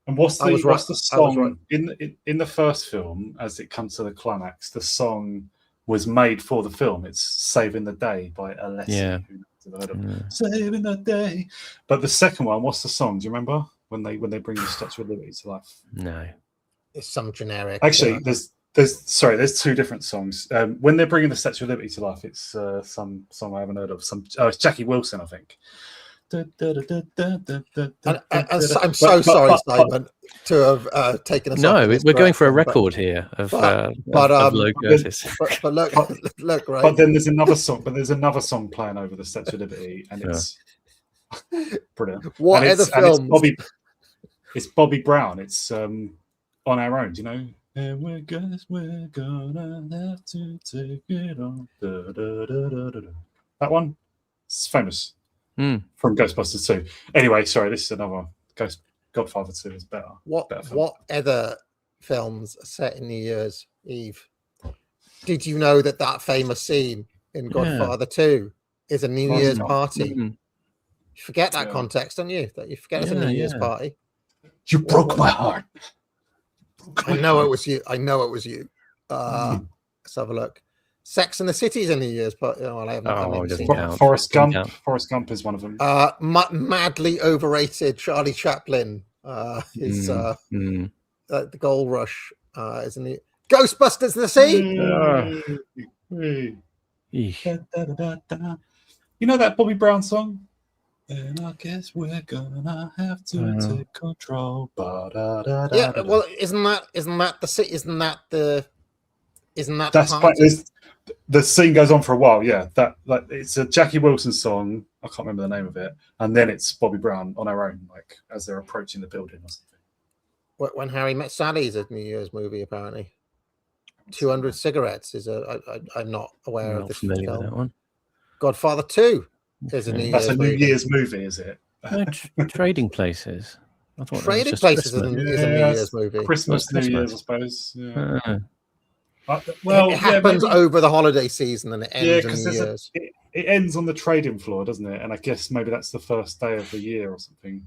And what's the song in the first film as it comes to the climax? The song was made for the film. It's "Saving the Day" by Alessi.
Yeah.
Saving the Day. But the second one, what's the song? Do you remember when they bring the Statue of Liberty to life?
No,
it's some generic.
Actually, there's two different songs. When they're bringing the Statue of Liberty to life, it's some song I haven't heard of. It's Jackie Wilson, I think.
I'm so sorry, Simon, to have taken us.
No, we're going for a record here of low Curtis.
But look, right.
But then there's another song. But there's another song playing over the Statue of Liberty, and it's brilliant.
What other films?
It's Bobby Brown. It's On Our Own. Do you know? And we're gonna have to take it on. That one. It's famous. From Ghostbusters 2. Anyway, sorry, this is another Godfather 2 is better.
What other films are set in New Year's Eve? Did you know that famous scene in Godfather 2 is a New Year's party? You forget that context, don't you? That you forget it's a New Year's party.
You broke my heart.
I know it was you. Let's have a look. Sex and the City's a New Year's party. Oh, I haven't seen it.
Forrest Gump. Forrest Gump is one of them.
Madly overrated Charlie Chaplin is the Gold Rush, isn't it? Ghostbusters the Sea.
You know that Bobby Brown song? And I guess we're gonna have to take control.
Yeah, well, isn't that the
part? The scene goes on for a while. Yeah, it's a Jackie Wilson song. I can't remember the name of it, and then it's Bobby Brown On Our Own, like as they're approaching the building or something.
When Harry Met Sally is a New Year's movie, apparently. 200 Cigarettes is I'm not aware of this
familiar with that one.
Godfather 2 is a New Year's movie.
That's a New Year's movie, is it?
No, Trading Places. I thought
Trading Places is a New Year's movie.
Christmas, New Year's, I suppose. Yeah.
It happens over the holiday season and it ends in New Year's.
It ends on the trading floor, doesn't it? And I guess maybe that's the first day of the year or something.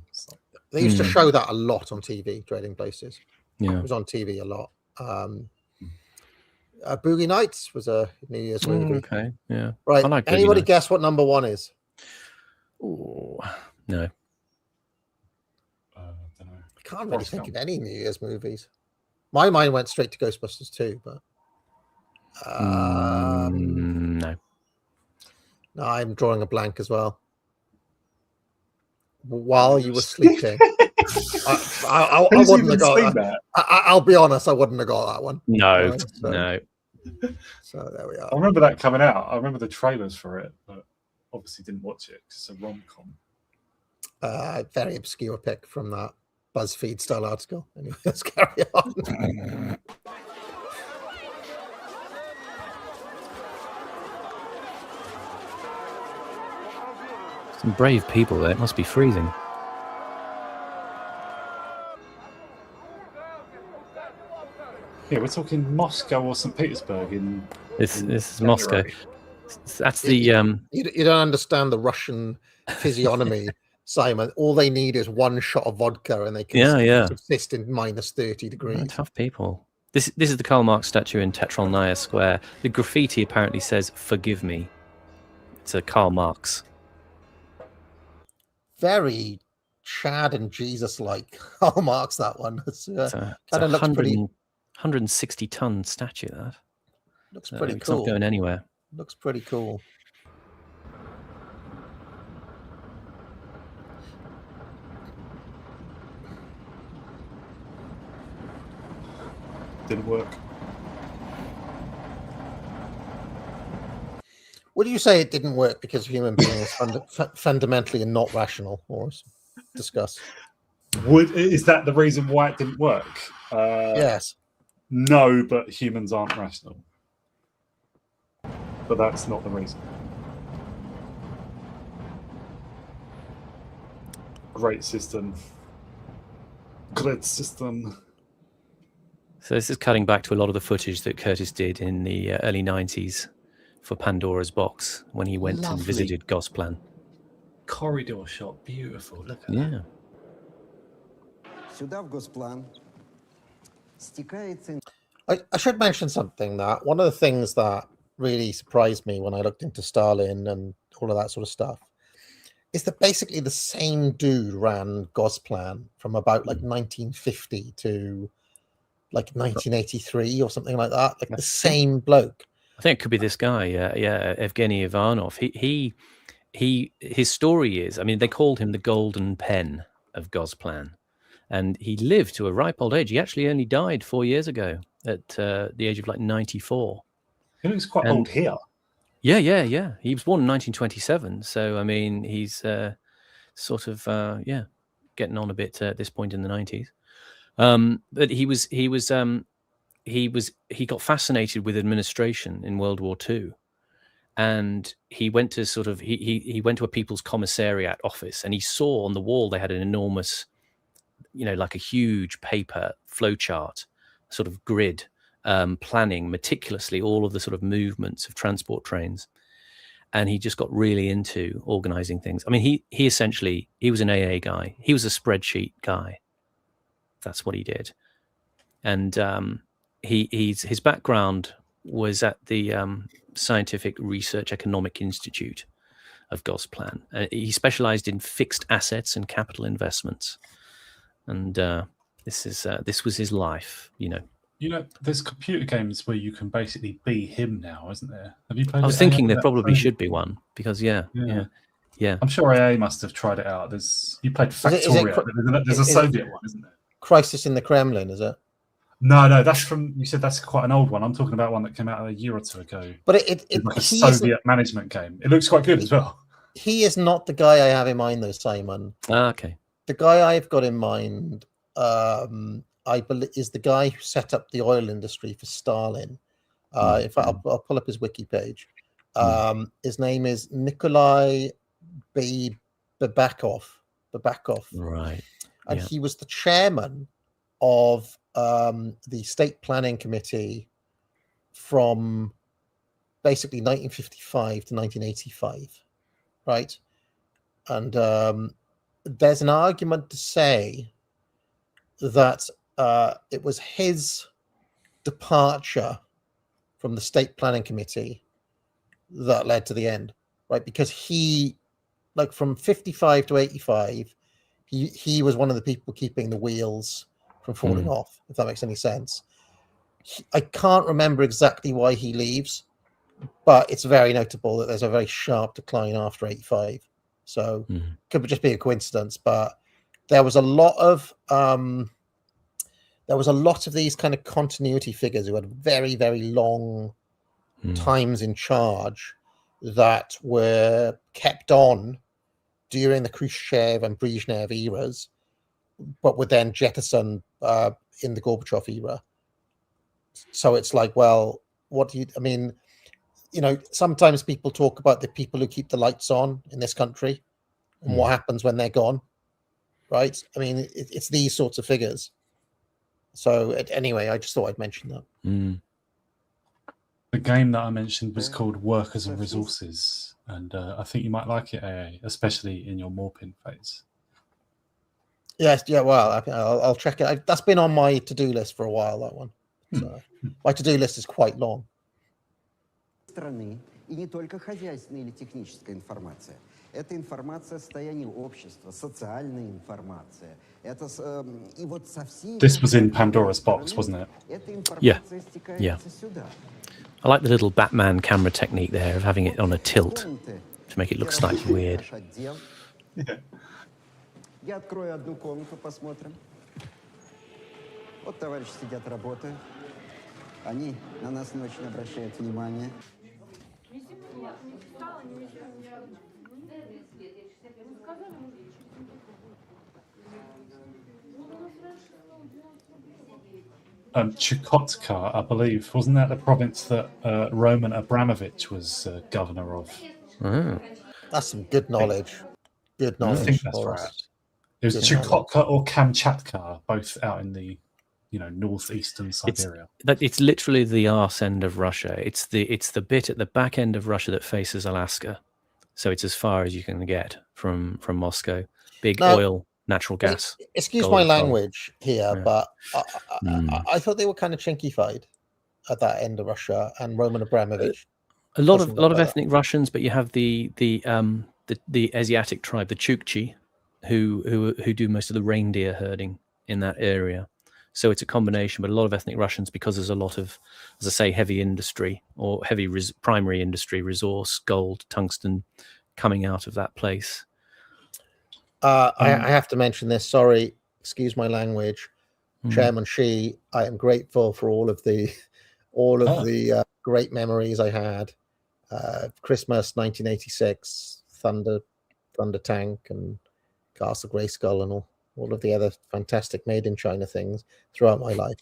They used to show that a lot on TV, Trading Places.
Yeah.
It was on TV a lot. Boogie Nights was a New Year's movie.
Okay, yeah.
Right.
I like
Anybody guess what number 1 is?
Oh, no.
I can't really think of any New Year's movies. My mind went straight to Ghostbusters 2, but
no.
No, I'm drawing a blank as well. While you were sleeping, I wouldn't have got that. I'll be honest, I wouldn't have got that one.
No,
no. So there we are.
I remember that coming out. I remember the trailers for it, but obviously didn't watch it because it's a rom-com.
Very obscure pick from that BuzzFeed style article. Anyway, let's carry on.
Some brave people there. It must be freezing.
Yeah, we're talking Moscow or St. Petersburg in.
This is Moscow. That's the.
You don't understand the Russian physiognomy, Simon. All they need is one shot of vodka, and they can subsist in -30 degrees.
Tough people. This is the Karl Marx statue in Tetralnaya Square. The graffiti apparently says "Forgive me." It's a Karl Marx.
Very Chad and Jesus-like Karl Marx, that one.
Kind of looks pretty. 160-ton statue. That
looks pretty cool.
It's not going anywhere.
Looks pretty cool.
Didn't work.
Would you say it didn't work because human beings fundamentally are not rational? Or discuss.
Is that the reason why it didn't work?
Yes.
No, but humans aren't rational. But that's not the reason. Great system. Great system.
So this is cutting back to a lot of the footage that Curtis did in the early 90s for Pandora's Box when he went and visited Gosplan.
Corridor shot, beautiful. Look at
that.
I should mention something, that one of the things that really surprised me when I looked into Stalin and all of that sort of stuff is that basically the same dude ran Gosplan from about like 1950 to like 1983 or something like that. Like the same bloke.
I think it could be this guy, Evgeny Ivanov. His story is, I mean, they called him the golden pen of Gosplan, and he lived to a ripe old age. He actually only died 4 years ago at the age of like 94.
He looks quite old here.
Yeah. He was born in 1927, so I mean, he's sort of getting on a bit at this point in the 90s. But he got fascinated with administration in World War II, and he went to he went to a People's Commissariat office, and he saw on the wall they had an enormous, like a huge paper flowchart, sort of grid, planning meticulously all of the sort of movements of transport trains. And he just got really into organizing things. I mean, he essentially was an AA guy. He was a spreadsheet guy. That's what he did. And his background was at the Scientific Research Economic Institute of Gosplan. He specialized in fixed assets and capital investments. And this was his life,
there's computer games where you can basically be him now, isn't there? Have you played?
I was thinking there probably should be one, because yeah.
I'm sure AA must have tried it out. You played Factorio. There's a Soviet one, isn't there?
Crisis in the Kremlin, is it?
No, that's from. You said that's quite an old one. I'm talking about one that came out a year or two ago.
But it's
like a Soviet management game. It looks quite good as well.
He is not the guy I have in mind, though, Simon.
Okay.
The guy I've got in mind, I believe, is the guy who set up the oil industry for Stalin. In fact, I'll pull up his wiki page. His name is Nikolai Babakov.
Right.
And he was the chairman of the State Planning Committee from basically 1955 to 1985, right? And there's an argument to say that it was his departure from the State Planning Committee that led to the end, right? Because he, like from 55 to 85, he was one of the people keeping the wheels from falling off, if that makes any sense. I can't remember exactly why he leaves, but it's very notable that there's a very sharp decline after 85. So could just be a coincidence, but there was a lot of these kind of continuity figures who had very, very long times in charge that were kept on during the Khrushchev and Brezhnev eras, but were then jettisoned in the Gorbachev era. So it's like, well, sometimes people talk about the people who keep the lights on in this country and what happens when they're gone, right? I mean, it's these sorts of figures. So anyway, I just thought I'd mention that.
The game that I mentioned was called Workers and Resources, and I think you might like it, AA, especially in your morphing phase.
Yes, yeah, well, I'll check it. That's been on my to-do list for a while, that one. So my to-do list is quite long.
Страны и не только хозяйственная или техническая информация. Это информация о состоянии общества, социальная информация. Это и вот со всей.
This was in Pandora's box, wasn't it?
Эта информация стекается сюда.
I like the little Batman camera technique there of having it on a tilt to make it look slightly weird.
Я открою одну комнату, посмотрим. Вот товарищи сидят, работают. Они на нас не очень обращают внимание.
Chukotka, I believe, wasn't that the province that Roman Abramovich was governor of?
Oh.
That's some good knowledge. Good knowledge.
I think that's right. It was Chukotka or Kamchatka, both out in the, northeastern Siberia.
It's literally the arse end of Russia. It's the bit at the back end of Russia that faces Alaska. So it's as far as you can get from Moscow. Big oil, natural gas.
Excuse my language here, but I thought they were kind of chinky-fied at that end of Russia, and Roman Abramovich.
A lot of ethnic Russians, but you have the Asiatic tribe, the Chukchi, who do most of the reindeer herding in that area. So it's a combination, but a lot of ethnic Russians, because there's a lot of, as I say, heavy industry or heavy primary industry, resource, gold, tungsten, coming out of that place.
I have to mention this. Sorry, excuse my language, Chairman Xi. I am grateful for all of the great memories I had. Christmas 1986, Thunder Tank, and Castle Grayskull, and all of the other fantastic made in China things throughout my life.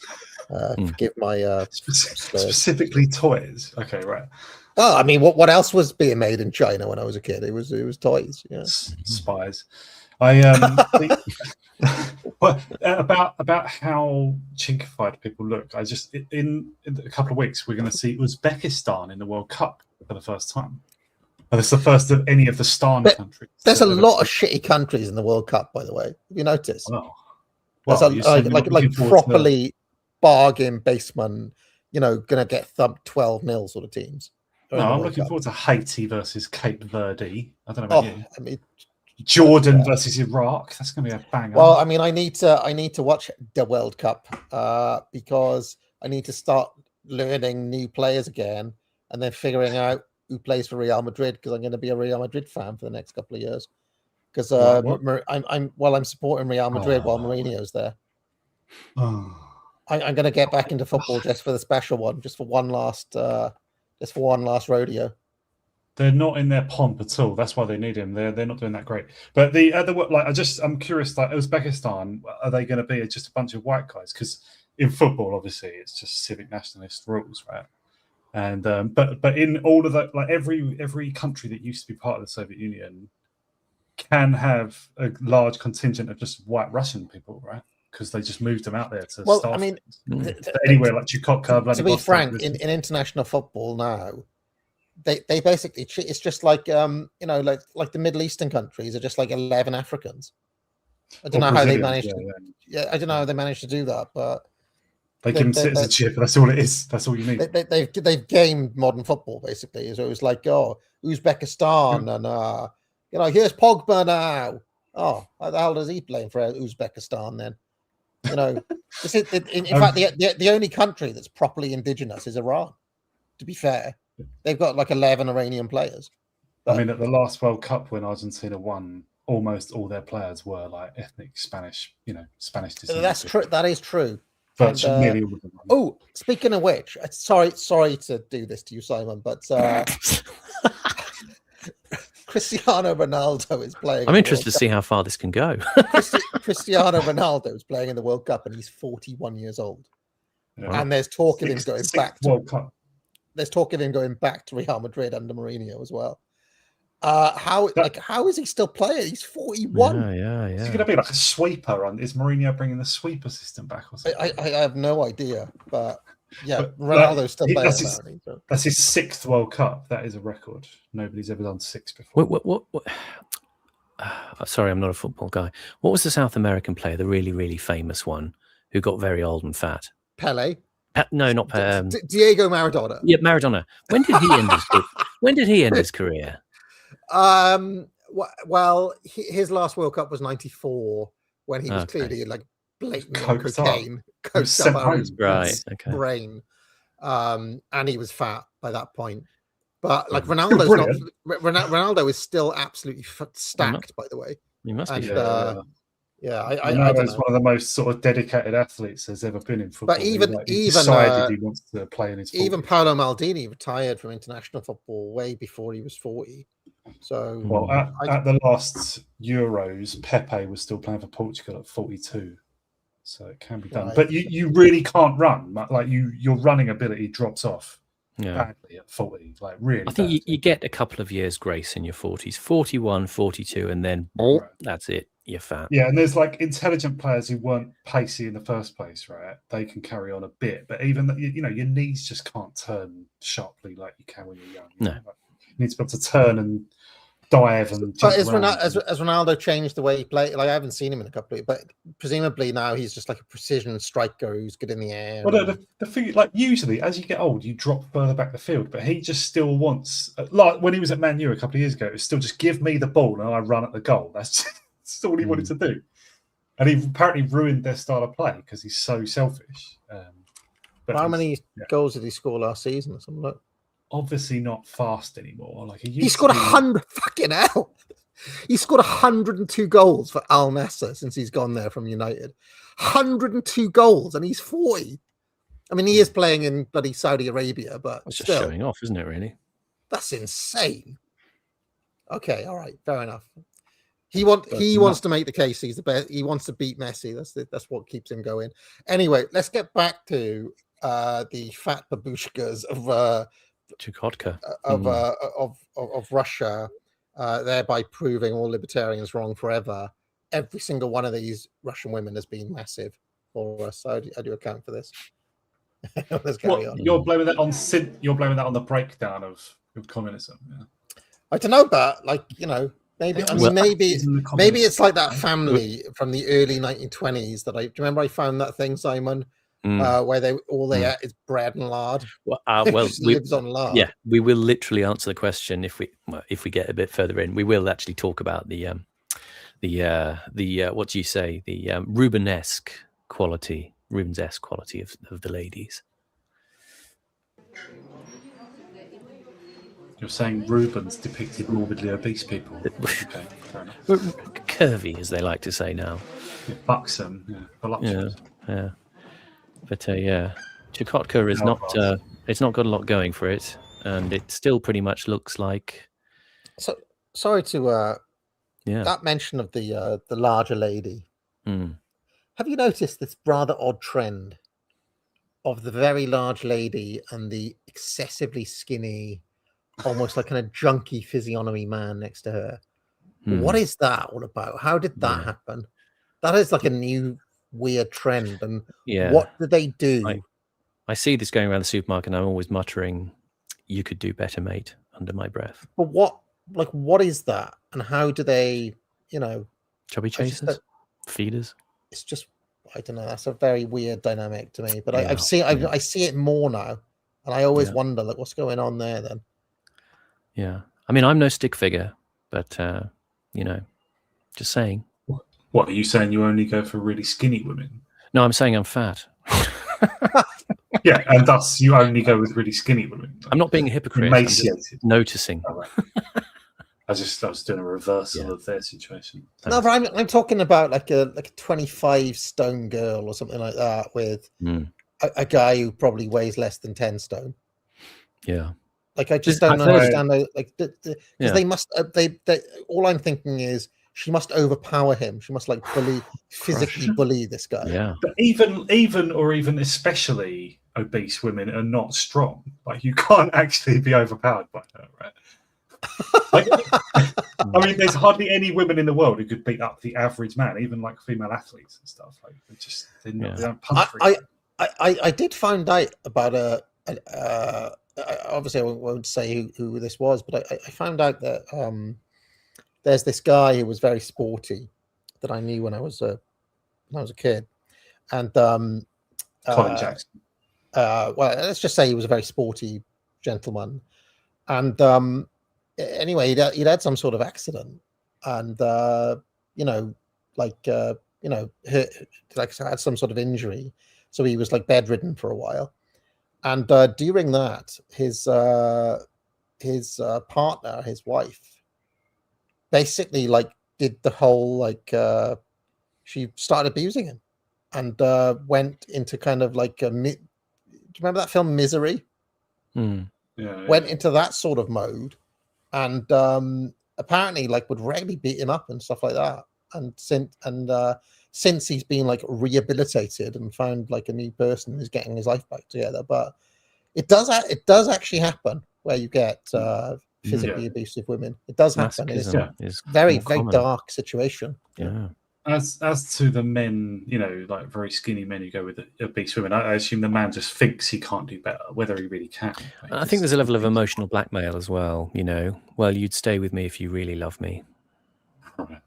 Forgive my
specifically toys. Okay, right.
Well, I mean, what else was being made in China when I was a kid? It was toys. Yeah,
spies. About how chinkified people look. I just in a couple of weeks we're going to see Uzbekistan in the World Cup for the first time. And it's the first of any of the Stan countries.
There's a lot of shitty countries in the World Cup, by the way. Have you noticed?
Well,
like properly bargain basement, gonna get thumped 12-0 sort of teams.
No, I'm looking forward to Haiti versus Cape Verde. I don't know about you.
I mean,
Jordan versus Iraq. That's going to be a banger.
Well, I mean, I need to watch the World Cup because I need to start learning new players again, and then figuring out who plays for Real Madrid, because I'm going to be a Real Madrid fan for the next couple of years. Because I'm supporting Real Madrid while Mourinho's there. I'm going to get back into football just for the special one, just for one last rodeo.
They're not in their pomp at all. That's why they need him. They're not doing that great. But the other, I'm curious. Like Uzbekistan, are they going to be just a bunch of white guys? Because in football, obviously, it's just civic nationalist rules, right? And but in all of that, like every country that used to be part of the Soviet Union can have a large contingent of just white Russian people, right? Because they just moved them out there to start.
I mean,
anywhere like Chukotka,
Vladivostok. To be frank, in international football now, they basically treat it's just like like the Middle Eastern countries are just like 11 Africans. I don't know how they managed. I don't know how they managed to do that, but
they give them citizenship. That's all it is. That's all you need.
They've gamed modern football basically. So it was like, Uzbekistan and here's Pogba now. Oh, how the hell does he play for Uzbekistan then? In fact, the only country that's properly indigenous is Iran. To be fair, they've got like 11 Iranian players.
But, I mean, at the last World Cup when Argentina won, almost all their players were like ethnic Spanish, Spanish descent.
That's true. That is true.
Nearly all of them.
Oh, speaking of which, sorry to do this to you, Simon, but Cristiano Ronaldo is playing.
I'm interested to see how far this can go.
Cristiano Ronaldo is playing in the World Cup, and he's 41 years old. Yeah. And the's talk of him going back to
World Cup.
There's talk of him going back to Real Madrid under Mourinho as well. How is he still playing? He's 41.
Yeah.
Is he going to be like a sweeper? Is Mourinho bringing the sweeper system back or something?
I have no idea, but Ronaldo's still playing.
That's his 6th World Cup. That is a record. Nobody's ever done 6 before.
What? Sorry, I'm not a football guy. What was the South American player, the really, really famous one, who got very old and fat?
Pele.
No, not
Diego Maradona.
Yeah, Maradona. When did he end his career?
Well, his last World Cup was '94 when he was clearly like blatant cocaine, coked up out of his brain, and he was fat by that point. But like Ronaldo is still absolutely stacked. By the way,
he must be.
Ronaldo's one of the most sort of dedicated athletes there's ever been in football.
But even
he decided he wants to play in his 40s.
Even Paolo Maldini retired from international football way before he was 40. So
at the last Euros, Pepe was still playing for Portugal at 42. So it can be done. But you really can't run. Like your running ability drops off badly at 40. Like really.
I think you get a couple of years grace in your 40s, 41, 42, and then that's it. You're fat.
Yeah, and there's like intelligent players who weren't pacey in the first place, right? They can carry on a bit, but even your knees just can't turn sharply like you can when you're young.
No,
you need to be able to turn and dive and.
But has Ronaldo changed the way he plays? Like I haven't seen him in a couple of years, but presumably now he's just like a precision striker who's good in the air.
Well, the thing, like usually as you get old, you drop further back the field, but he just still wants, like when he was at Man U a couple of years ago, it was still just give me the ball and I run at the goal. That's all he wanted to do, and he apparently ruined their style of play because he's so selfish.
But how many goals did he score last season or something? Like?
Obviously not fast anymore. Like
he scored 100. Fucking hell! He scored 102 goals for Al Nassr since he's gone there from United. 102 goals, and he's 40. I mean, he is playing in bloody Saudi Arabia, but
it's
still,
just showing off, isn't it? Really,
that's insane. Okay, all right, fair enough. He wants to make the case he's the best. He wants to beat Messi. That's what keeps him going. Anyway, let's get back to the fat babushkas of
Chukotka
of Russia, thereby proving all libertarians wrong forever. Every single one of these Russian women has been massive for us. So I do account for this. Let's carry on.
You're blaming that on You're blaming that on the breakdown of communism. Yeah.
I don't know, but like maybe maybe it's like that family from the early 1920s that do you remember I found that thing, Simon, where they ate is bread and lard.
Well,
lives on lard.
Yeah, we will literally answer the question if we get a bit further in. We will actually talk about the what do you say, the Rubenesque quality of the ladies.
You're saying Rubens depicted morbidly obese people. Okay, fair enough.
Curvy, as they like to say now.
Buxom, voluptuous.
Yeah. But Chukotka is not. It's not got a lot going for it, and it still pretty much looks like.
So sorry to that mention of the larger lady. Have you noticed this rather odd trend of the very large lady and the excessively skinny, almost like a junky physiognomy man next to her? What is that all about? How did that happen? That is like a new weird trend. And what do they do?
I see this going around the supermarket and I'm always muttering, "You could do better, mate," under my breath.
But what is that? And how do they,
chubby chasers, feeders?
It's just, I don't know. That's a very weird dynamic to me. But I see it more now, and I always wonder, like, what's going on there then?
Yeah, I mean, I'm no stick figure, but just saying.
What are you saying? You only go for really skinny women?
No, I'm saying I'm fat.
Yeah, and thus you only go with really skinny women.
I'm not being a hypocrite.
Emaciated.
I'm just noticing.
Oh, right. I was doing a reversal of their situation.
No, but I'm talking about like a 25 stone girl or something like that with a guy who probably weighs less than 10 stone.
Yeah.
Like I just don't understand. Because they must. They all I'm thinking is she must overpower him. She must physically bully this guy.
Yeah.
But even especially obese women are not strong. Like you can't actually be overpowered by her, right? I mean, there's hardly any women in the world who could beat up the average man, even like female athletes and stuff. Like they don't punch.
I did find out about obviously I won't say who this was, but I found out that there's this guy who was very sporty that I knew when I was a kid, and
Colin Jackson.
well, let's just say he was a very sporty gentleman, and anyway, he'd had some sort of accident, and like had some sort of injury, so he was like bedridden for a while, and during that, his partner, his wife, basically like did the whole like she started abusing him, and went into kind of like do you remember that film Misery? Went into that sort of mode, and apparently like would regularly beat him up and stuff like that. And since he's been like rehabilitated and found like a new person who's getting his life back together. But it does actually happen where you get physically abusive women. It does happen. It's a very dark situation.
Yeah.
As to the men, like very skinny men who go with obese women, I assume the man just thinks he can't do better, whether he really can.
I think there's a level of emotional blackmail as well. Well, you'd stay with me if you really love me.
Right.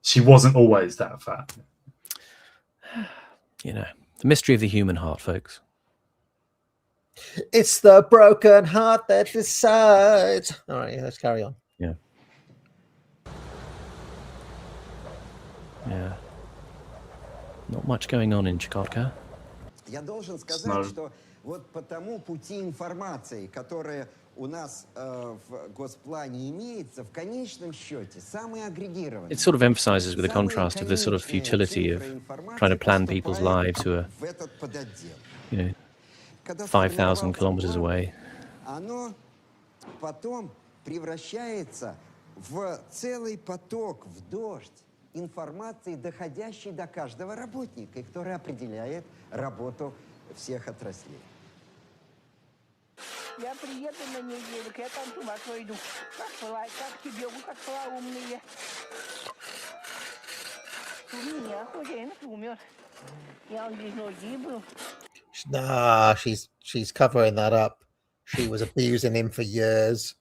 She wasn't always that fat.
The mystery of the human heart, folks.
It's the broken heart that decides. All right, let's carry on.
Yeah. Yeah. Not much going on in Chukotka.
Я должен сказать, что вот по тому пути информации, которые у нас в госплане имеется, в конечном счете самые агрегированные.
It sort of emphasizes with the contrast of the sort of futility of trying to plan people's lives who are, 5,000 kilometers away.
Оно потом превращается в целый поток, в дождь информации, доходящей до каждого работника, и который определяет работу всех отраслей.
Я приеду на неделю, я там с ума сойду. Как тебе, как умные. У меня хозяин умер. Я без ноги был.
Nah, she's covering that up. She was abusing him for years,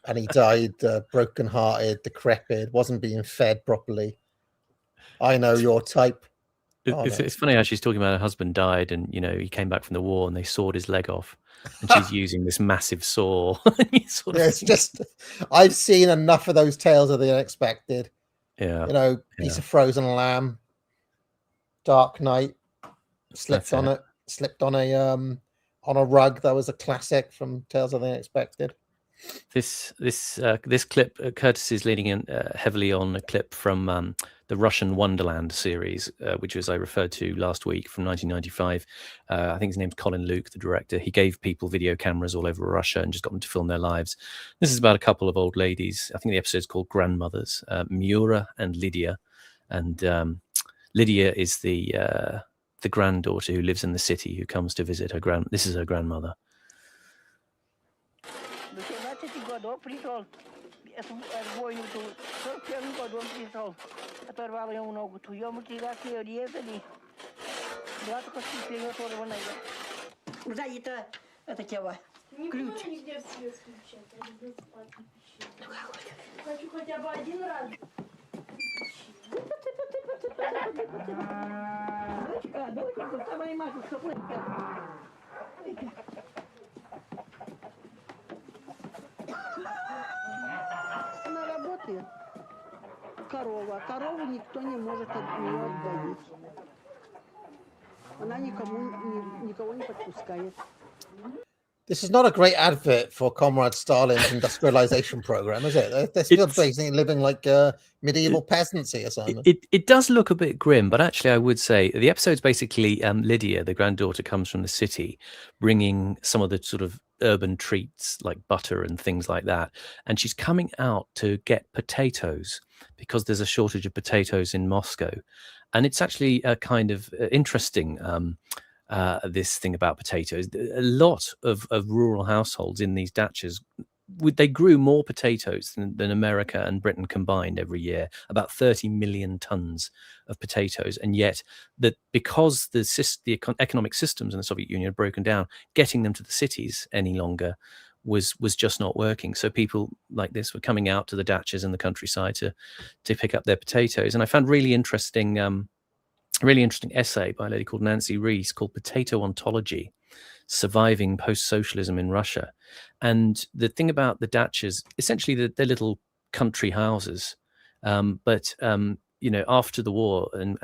and he died broken-hearted, decrepit, wasn't being fed properly. I know your type.
It's funny how she's talking about her husband died, and he came back from the war, and they sawed his leg off, and she's using this massive saw.
It's just, I've seen enough of those tales of the unexpected.
Yeah,
piece of frozen lamb, Dark Night, slipped on a rug. That was a classic from Tales of the Unexpected.
This clip, Curtis is leaning in heavily on a clip from the Russian Wonderland series, which, as I referred to last week, from 1995. I think his name's Colin Luke, the director. He gave people video cameras all over Russia and just got them to film their lives. This is about a couple of old ladies. I think the episode's called Grandmothers, Miura and Lydia. And Lydia is the granddaughter who lives in the city, who comes to visit her this is her grandmother.
Пришел, войну ту, 41 году он пришел, оторвал ему ногу, ту ему кигаки резали, 20 костей оторвано. Да, это кева, ключ. Нигде свет включать, я люблю спать не пищу. Хочу хотя бы один раз. Дочка, давай машу, чтобы она работает. Корову никто не может от нее отдавить. Она никого не подпускает.
This is not a great advert for Comrade Stalin's industrialization program, is it? They're still basically living like medieval peasants here, Simon.
It does look a bit grim, but actually I would say the episode's basically Lydia, the granddaughter, comes from the city, bringing some of the sort of urban treats like butter and things like that. And she's coming out to get potatoes because there's a shortage of potatoes in Moscow. And it's actually a kind of interesting this thing about potatoes. A lot of rural households in these dachas, they grew more potatoes than America and Britain combined every year, about 30 million tons of potatoes. And yet that because the economic systems in the Soviet Union had broken down, getting them to the cities any longer was just not working. So people like this were coming out to the dachas in the countryside to pick up their potatoes. And I found really interesting essay by a lady called Nancy Rees called Potato Ontology. surviving post-socialism in Russia. And the thing about the dachas, essentially they're little country houses, but after the war and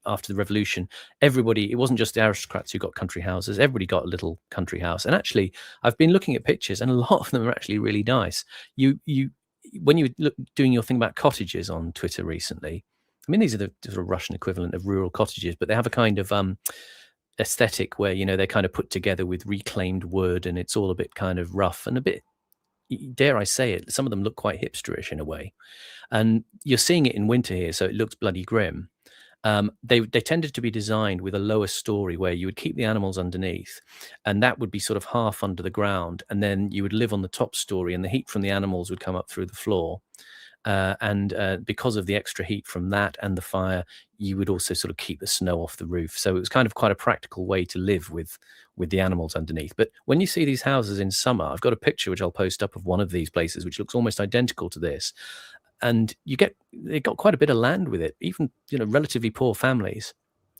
after the revolution, everybody, it wasn't just the aristocrats who got country houses, everybody got a little country house. And actually, I've been looking at pictures, and a lot of them are actually really nice. When you look doing your thing about cottages on Twitter recently, I mean, these are the sort of Russian equivalent of rural cottages, but they have a kind of aesthetic where, they're kind of put together with reclaimed wood, and it's all a bit kind of rough and a bit, dare I say it, some of them look quite hipsterish in a way. And you're seeing it in winter here, so it looks bloody grim. They tended to be designed with a lower story where you would keep the animals underneath, and that would be sort of half under the ground, and then you would live on the top story, and the heat from the animals would come up through the floor. And because of the extra heat from that and the fire, you would also sort of keep the snow off the roof. So it was kind of quite a practical way to live with the animals underneath. But when you see these houses in summer, I've got a picture which I'll post up of one of these places, which looks almost identical to this. And they got quite a bit of land with it, even, relatively poor families.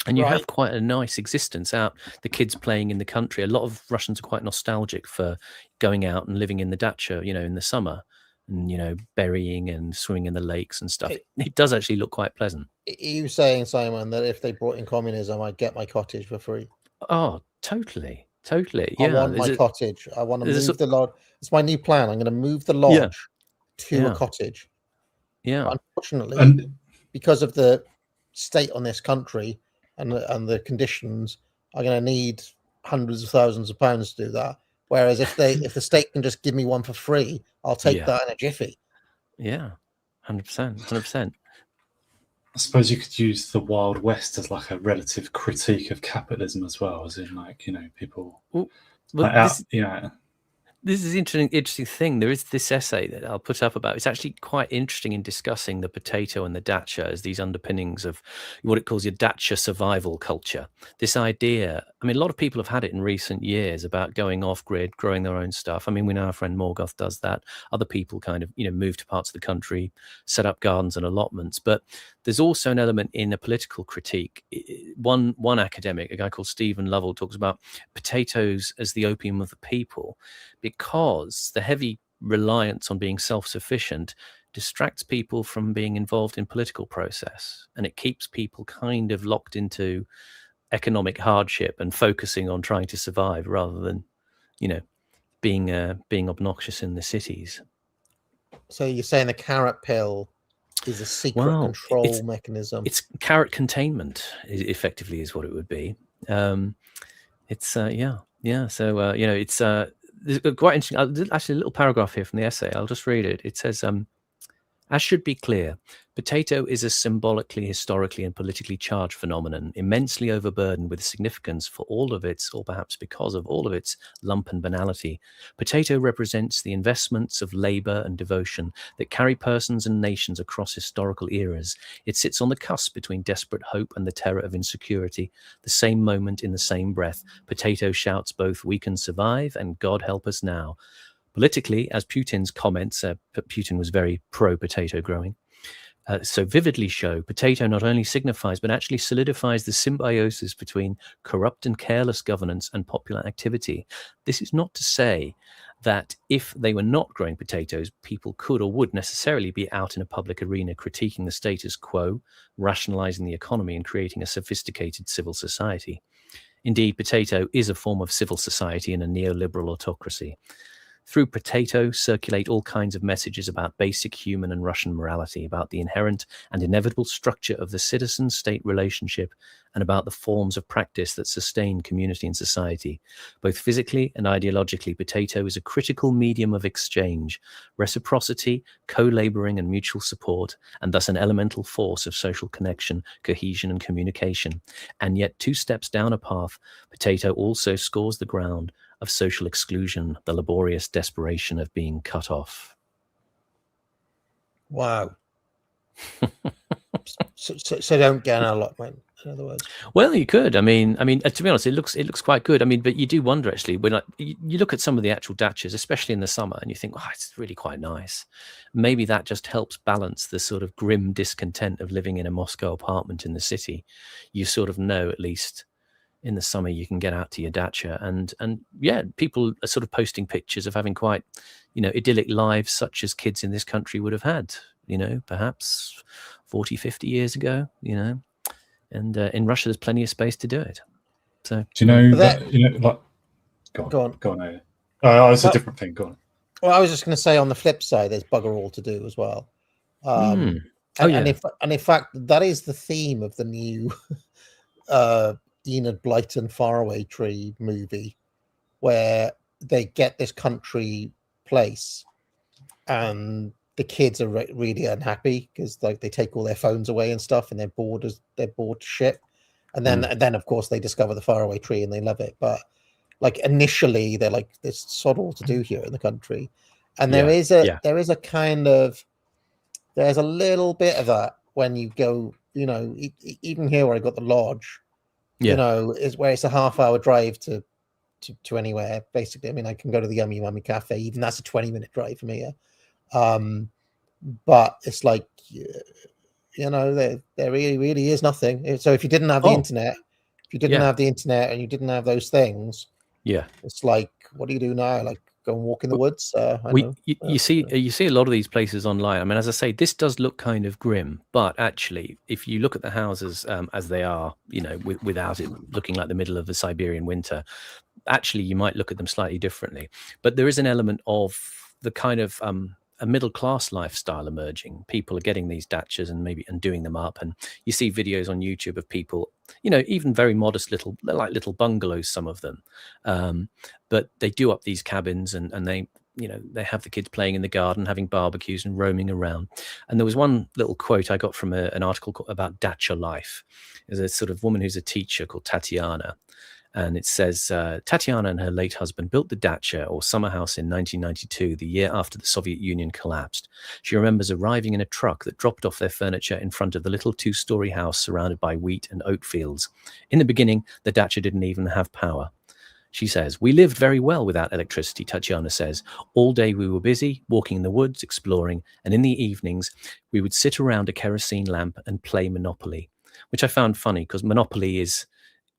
And you have quite a nice existence out, the kids playing in the country. A lot of Russians are quite nostalgic for going out and living in the dacha, in the summer. And berrying and swimming in the lakes and stuff. It does actually look quite pleasant.
Are you saying, Simon, that if they brought in communism, I'd get my cottage for free?
Oh, totally. Yeah,
I want my cottage. I want to move the lodge. It's my new plan. I'm going to move the lodge to a cottage.
Yeah.
But unfortunately, because of the state on this country and the conditions, I'm going to need hundreds of thousands of pounds to do that. Whereas if the state can just give me one for free, I'll take that in a jiffy.
Yeah, 100%.
I suppose you could use the Wild West as like a relative critique of capitalism as well, as in people.
This is interesting thing. There is this essay that I'll put up about. It's actually quite interesting in discussing the potato and the dacha as these underpinnings of what it calls your dacha survival culture. This idea, I mean, a lot of people have had it in recent years about going off grid, growing their own stuff. I mean, we know our friend Morgoth does that. Other people kind of, move to parts of the country, set up gardens and allotments. But there's also an element in a political critique. One academic, a guy called Stephen Lovell, talks about potatoes as the opium of the people, because the heavy reliance on being self-sufficient distracts people from being involved in political process, and it keeps people kind of locked into economic hardship and focusing on trying to survive rather than, being obnoxious in the cities.
So you're saying the carrot pill is a secret control mechanism? It's
carrot containment, effectively, is what it would be. So it's there's quite interesting. Actually, a little paragraph here from the essay. I'll just read it. It says, as should be clear, potato is a symbolically, historically, and politically charged phenomenon, immensely overburdened with significance for all of its, or perhaps because of all of its, lump and banality. Potato represents the investments of labor and devotion that carry persons and nations across historical eras. It sits on the cusp between desperate hope and the terror of insecurity. The same moment, in the same breath, potato shouts both, "We can survive," and "God help us now." Politically, as Putin's comments, Putin was very pro-potato growing, so vividly show, potato not only signifies but actually solidifies the symbiosis between corrupt and careless governance and popular activity. This is not to say that if they were not growing potatoes, people could or would necessarily be out in a public arena critiquing the status quo, rationalizing the economy, and creating a sophisticated civil society. Indeed, potato is a form of civil society in a neoliberal autocracy. Through potato circulate all kinds of messages about basic human and Russian morality, about the inherent and inevitable structure of the citizen-state relationship, and about the forms of practice that sustain community and society. Both physically and ideologically, potato is a critical medium of exchange, reciprocity, co-laboring and mutual support, and thus an elemental force of social connection, cohesion and communication. And yet, 2 steps down a path, potato also scores the ground of social exclusion, the laborious desperation of being cut off.
Wow. so don't get an allotment, in other words.
Well, you could. I mean, to be honest, it looks quite good. I mean, but you do wonder actually when you look at some of the actual dachas, especially in the summer, and you think, oh, it's really quite nice. Maybe that just helps balance the sort of grim discontent of living in a Moscow apartment in the city. You sort of know at least, in the summer you can get out to your dacha, and yeah, people are sort of posting pictures of having quite, you know, idyllic lives such as kids in this country would have had, you know, perhaps 40, 50 years ago, you know. And in Russia, there's plenty of space to do it. So,
do you know that, you know, like, go on. It's a different thing. Go on.
Well, I was just going to say, on the flip side, there's bugger all to do as well. And in fact, that is the theme of the new Enid Blyton Faraway Tree movie, where they get this country place and the kids are really unhappy because like they take all their phones away and stuff, and they're bored to shit. And then of course they discover the faraway tree and they love it. But like initially they're like, there's sod all to do here in the country. And there's a little bit of that when you go, you know, even here where I got the lodge, you know, is where it's a half-hour drive to anywhere basically. I mean, I can go to the Yummy Mummy Cafe, even that's a 20-minute drive from here. But it's like, you know, there really is nothing. So if you didn't have the internet, and you didn't have those things, it's like, what do you do now? Like, go and walk in the woods?
You see a lot of these places online. I mean, as I say, this does look kind of grim, but actually, if you look at the houses as they are, you know, without it looking like the middle of the Siberian winter, actually, you might look at them slightly differently. But there is an element of the kind of a middle-class lifestyle emerging. People are getting these dachas and doing them up. And you see videos on YouTube of people, you know, even very modest little bungalows, some of them. But they do up these cabins and they, you know, they have the kids playing in the garden, having barbecues and roaming around. And there was one little quote I got from an article about dacha life. There's a sort of woman who's a teacher called Tatiana. And it says, Tatiana and her late husband built the dacha, or summer house, in 1992, the year after the Soviet Union collapsed. She remembers arriving in a truck that dropped off their furniture in front of the little 2-story house surrounded by wheat and oat fields. In the beginning, the dacha didn't even have power. She says, we lived very well without electricity, Tatiana says. All day we were busy, walking in the woods, exploring, and in the evenings, we would sit around a kerosene lamp and play Monopoly, which I found funny because Monopoly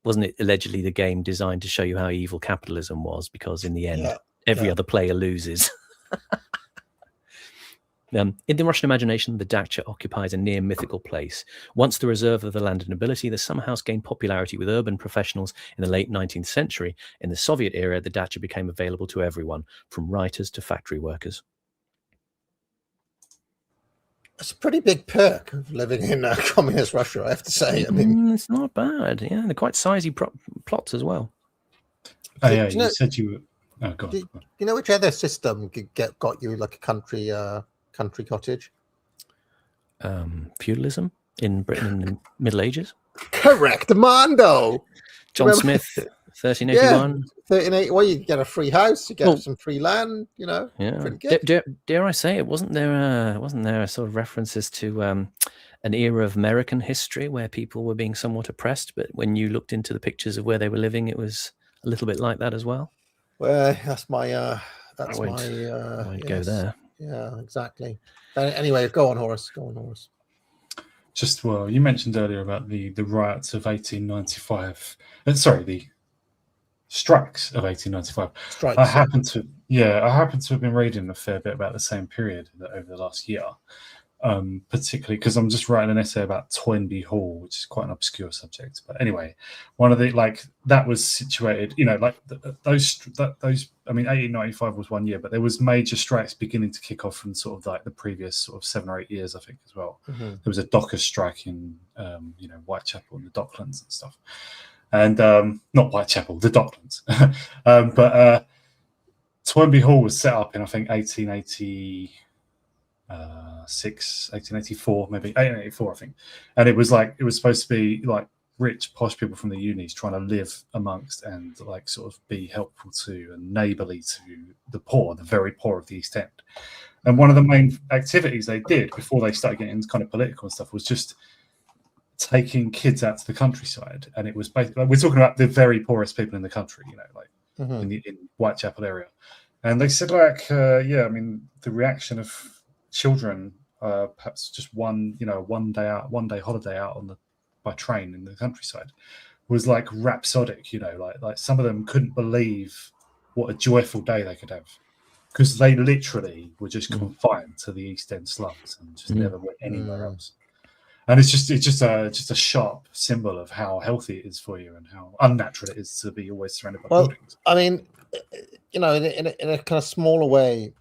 wasn't it allegedly the game designed to show you how evil capitalism was? Because in the end, every other player loses. In the Russian imagination, the dacha occupies a near mythical place. Once the reserve of the landed nobility, the summer house gained popularity with urban professionals in the late 19th century. In the Soviet era, the dacha became available to everyone, from writers to factory workers.
It's a pretty big perk of living in communist Russia, I have to say. I mean,
it's not bad. Yeah, they're quite sizey plots as well.
You said you were. Oh, God.
You know which other system got you like a country cottage?
Feudalism in Britain in the Middle Ages.
Correct, Mondo.
John Smith, 1381.
1380. Well, you get a free house, you get some free land. You know, pretty good.
Dare I say it? Wasn't there a sort of references to an era of American history where people were being somewhat oppressed, but when you looked into the pictures of where they were living, it was a little bit like that as well?
Well, that's my
go there.
Yeah, exactly. Anyway, go on, Horace.
Just, well, you mentioned earlier about the riots of 1895. The strikes of 1895. I happen to have been reading a fair bit about the same period over the last year, particularly because I'm just writing an essay about Toynbee Hall, which is quite an obscure subject. But anyway, one of the that was situated, you know, those. I mean, 1895 was 1 year, but there was major strikes beginning to kick off from sort of like the previous sort of 7 or 8 years, I think, as well. Mm-hmm. There was a dockers strike in, Whitechapel and the Docklands and stuff. And not Whitechapel, the Docklands. But Toynbee Hall was set up in, I think, 1884, maybe 1884, I think. And it was supposed to be like rich, posh people from the unis trying to live amongst and like sort of be helpful to and neighbourly to the poor, the very poor of the East End. And one of the main activities they did before they started getting into kind of political and stuff was just taking kids out to the countryside. And it was basically, we're talking about the very poorest people in the country, you know, like in Whitechapel area. And they said the reaction of children, perhaps just one day holiday out by train in the countryside was like rhapsodic. Like some of them couldn't believe what a joyful day they could have, because they literally were just confined to the East End slums and just never went anywhere else. And it's just a sharp symbol of how healthy it is for you and how unnatural it is to be always surrounded by buildings.
I mean, in a kind of smaller way,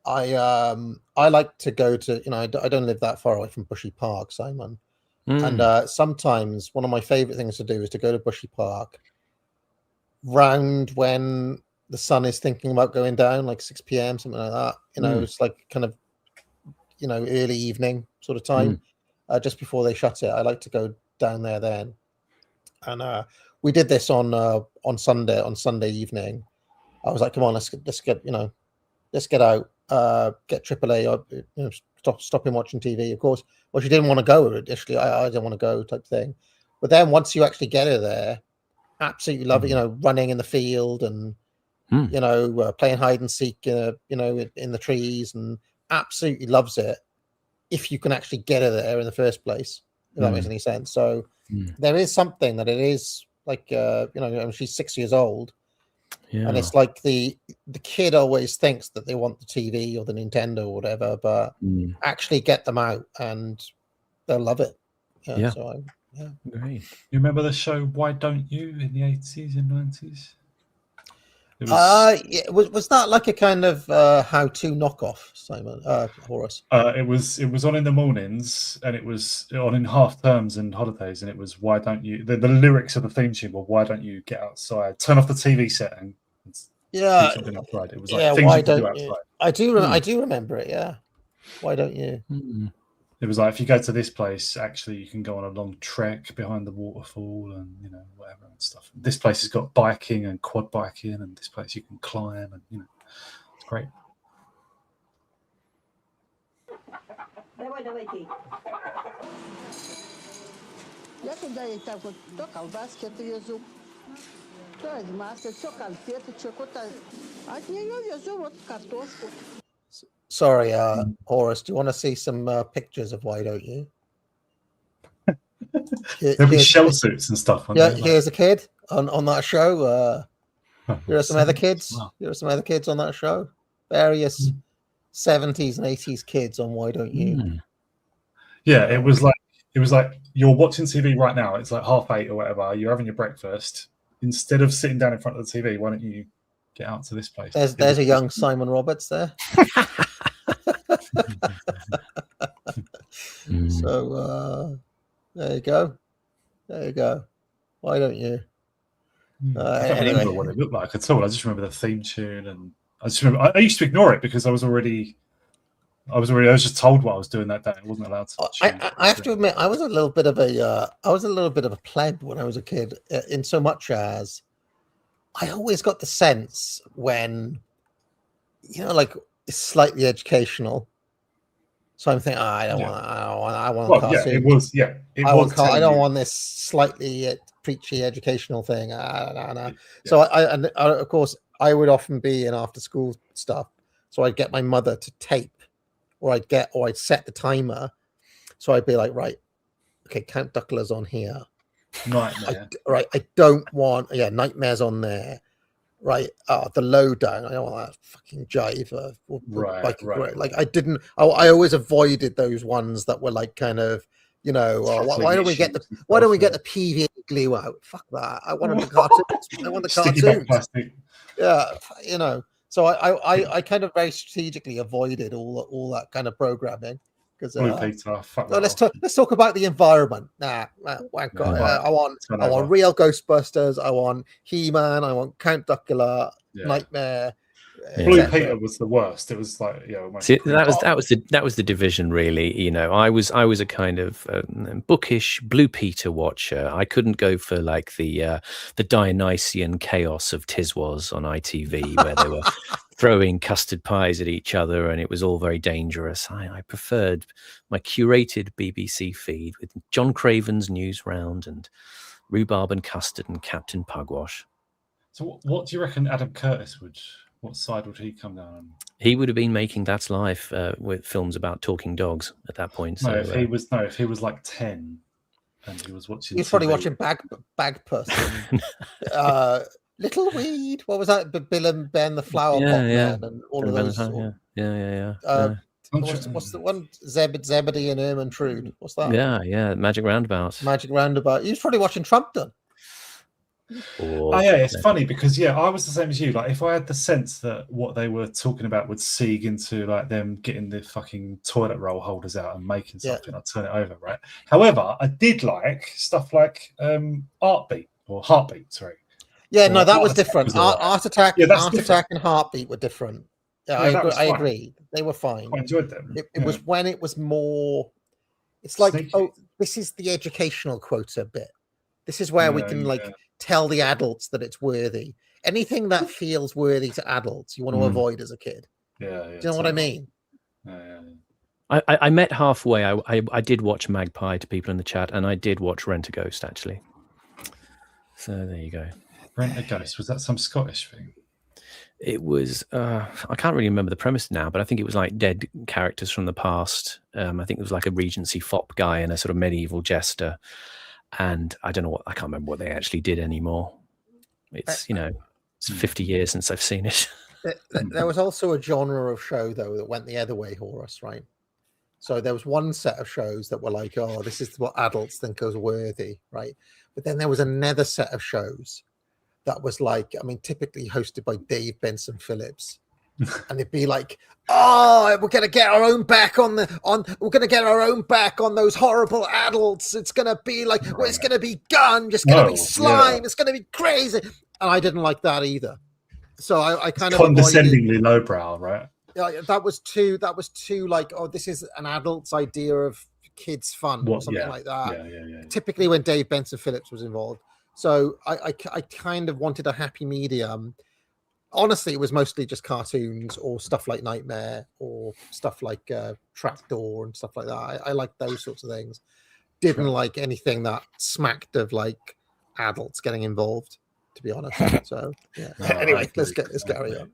I like to go to, I don't live that far away from Bushy Park, Simon. And sometimes one of my favorite things to do is to go to Bushy Park round when the sun is thinking about going down, like 6 p.m, something like that. It's like kind of, early evening sort of time, just before they shut it. I like to go down there then. And we did this on Sunday evening. I was like, come on, let's get out, get AAA, stopping watching TV. Of course, well, she didn't want to go initially. I didn't want to go, type thing. But then once you actually get her there, absolutely love it. Running in the field and playing hide and seek, in the trees, and absolutely loves it. If you can actually get her there in the first place, if that makes any sense. So there is something that it is like, she's 6 years old. Yeah. And it's like the kid always thinks that they want the TV or the Nintendo or whatever, but actually get them out and they'll love it. So
great.
You remember the show Why Don't You in the 80s and 90s?
Was that like a kind of how-to knockoff, Simon, Horace?
It was on in the mornings, and it was on in half terms and holidays, and it was Why Don't You? The lyrics of the theme tune were Why Don't You Get Outside? Turn off the TV set and do something outside. It was like things
why
you could do
don't
outside.
you? I do remember it. Yeah, why don't you?
It was like, if you go to this place, actually you can go on a long trek behind the waterfall and whatever and stuff. This place has got biking and quad biking, and this place you can climb, and it's great.
Я туда и так вот то колбаски отвезу, то из масла, то конфеты, что-то. От нее везу вот картошку.
Sorry, Horace, do you want to see some pictures of Why Don't You?
There'll be shell suits and stuff.
Here's a kid on that show. Here are some other kids. Wow. Here are some other kids on that show. Various 70s and 80s kids on Why Don't You?
Yeah, it was like you're watching TV right now. It's like 8:30 or whatever. You're having your breakfast. Instead of sitting down in front of the TV, why don't you get out to this place?
There's a young Simon Roberts there. So there you go. Why don't you?
I don't remember what it looked like at all. I just remember the theme tune, and I used to ignore it because I was just told what I was doing that day. I wasn't allowed to.
I have to admit, I was a little bit of a pleb when I was a kid, in so much as I always got the sense when, like, it's slightly educational. So I'm thinking, I want cartoon.
Yeah, it was. Yeah,
I don't want this slightly preachy educational thing. So I of course, I would often be in after school stuff. So I'd get my mother to tape, or I'd set the timer. So I'd be like, right, okay, Count Duckula's on here.
Nightmare.
I don't want, Nightmare's on there. Right, the lowdown. I don't want that fucking jive.
Right.
Like I always avoided those ones that were like kind of, why don't we get the PVA glue out? Fuck that. I wanted the cartoons. I want the cartoons. Yeah, So I kind of very strategically avoided all that kind of programming. Let's talk about the environment. I want real Ghostbusters. I want He-Man. I want Count Duckula. Nightmare.
Blue Peter was the worst. It was like,
See, that was the division, really. I was a kind of bookish Blue Peter watcher. I couldn't go for like the Dionysian chaos of Tiswas on ITV, where they were throwing custard pies at each other, and it was all very dangerous. I preferred my curated BBC feed with John Craven's News Round and Rhubarb and Custard and Captain Pugwash.
So what do you reckon Adam Curtis what side would he come down on?
He would have been making That's Life with films about talking dogs at that point.
No, if he was like 10. and he was watching.
He's probably watching Bagpuss and Little Weed. What was that? Bill and Ben, the Flower Pot Man, and all of those. What's the one? Zebedee and Ermintrude. What's that?
Yeah. Magic Roundabout.
Magic Roundabout. He was probably watching Trumpton.
It's funny because I was the same as you. Like, if I had the sense that what they were talking about would seeg into like them getting the fucking toilet roll holders out and making something, I'd turn it over, right? However, I did like stuff like Heartbeat.
Yeah, no, that was different. Art Attack and Heartbeat were different. Yeah, I agree. They were fine.
I enjoyed them.
It was when it was more. It's like, sneaky. This is the educational quota bit. This is where we can tell the adults that it's worthy. Anything that feels worthy to adults, you want to avoid as a kid.
Do
you know what I mean?
I met halfway. I did watch Magpie, to people in the chat, and I did watch Rent a Ghost, actually. So there you go.
Rent a Ghost, was that some Scottish thing?
It was, I can't really remember the premise now, but I think it was like dead characters from the past. I think it was like a Regency fop guy and a sort of medieval jester. And I don't know I can't remember what they actually did anymore. It's, it's 50 years since I've seen it.
There was also a genre of show, though, that went the other way, Horus, right? So there was one set of shows that were like, oh, this is what adults think is worthy, right? But then there was another set of shows that was like, typically hosted by Dave Benson Phillips. And it'd be like, oh, we're gonna get our own back on those horrible adults. It's gonna be like, it's gonna be gun, it's gonna be slime, it's gonna be crazy. And I didn't like that either. So I kind of
condescendingly lowbrow, right?
Yeah, that was too like, oh, this is an adult's idea of kids fun or something like that.
Yeah.
Typically when Dave Benson Phillips was involved. So I kind of wanted a happy medium. Honestly, it was mostly just cartoons or stuff like Nightmare or stuff like Trapdoor and stuff like that. I like those sorts of things. Didn't like anything that smacked of like adults getting involved, to be honest. So yeah. Anyway, let's carry on.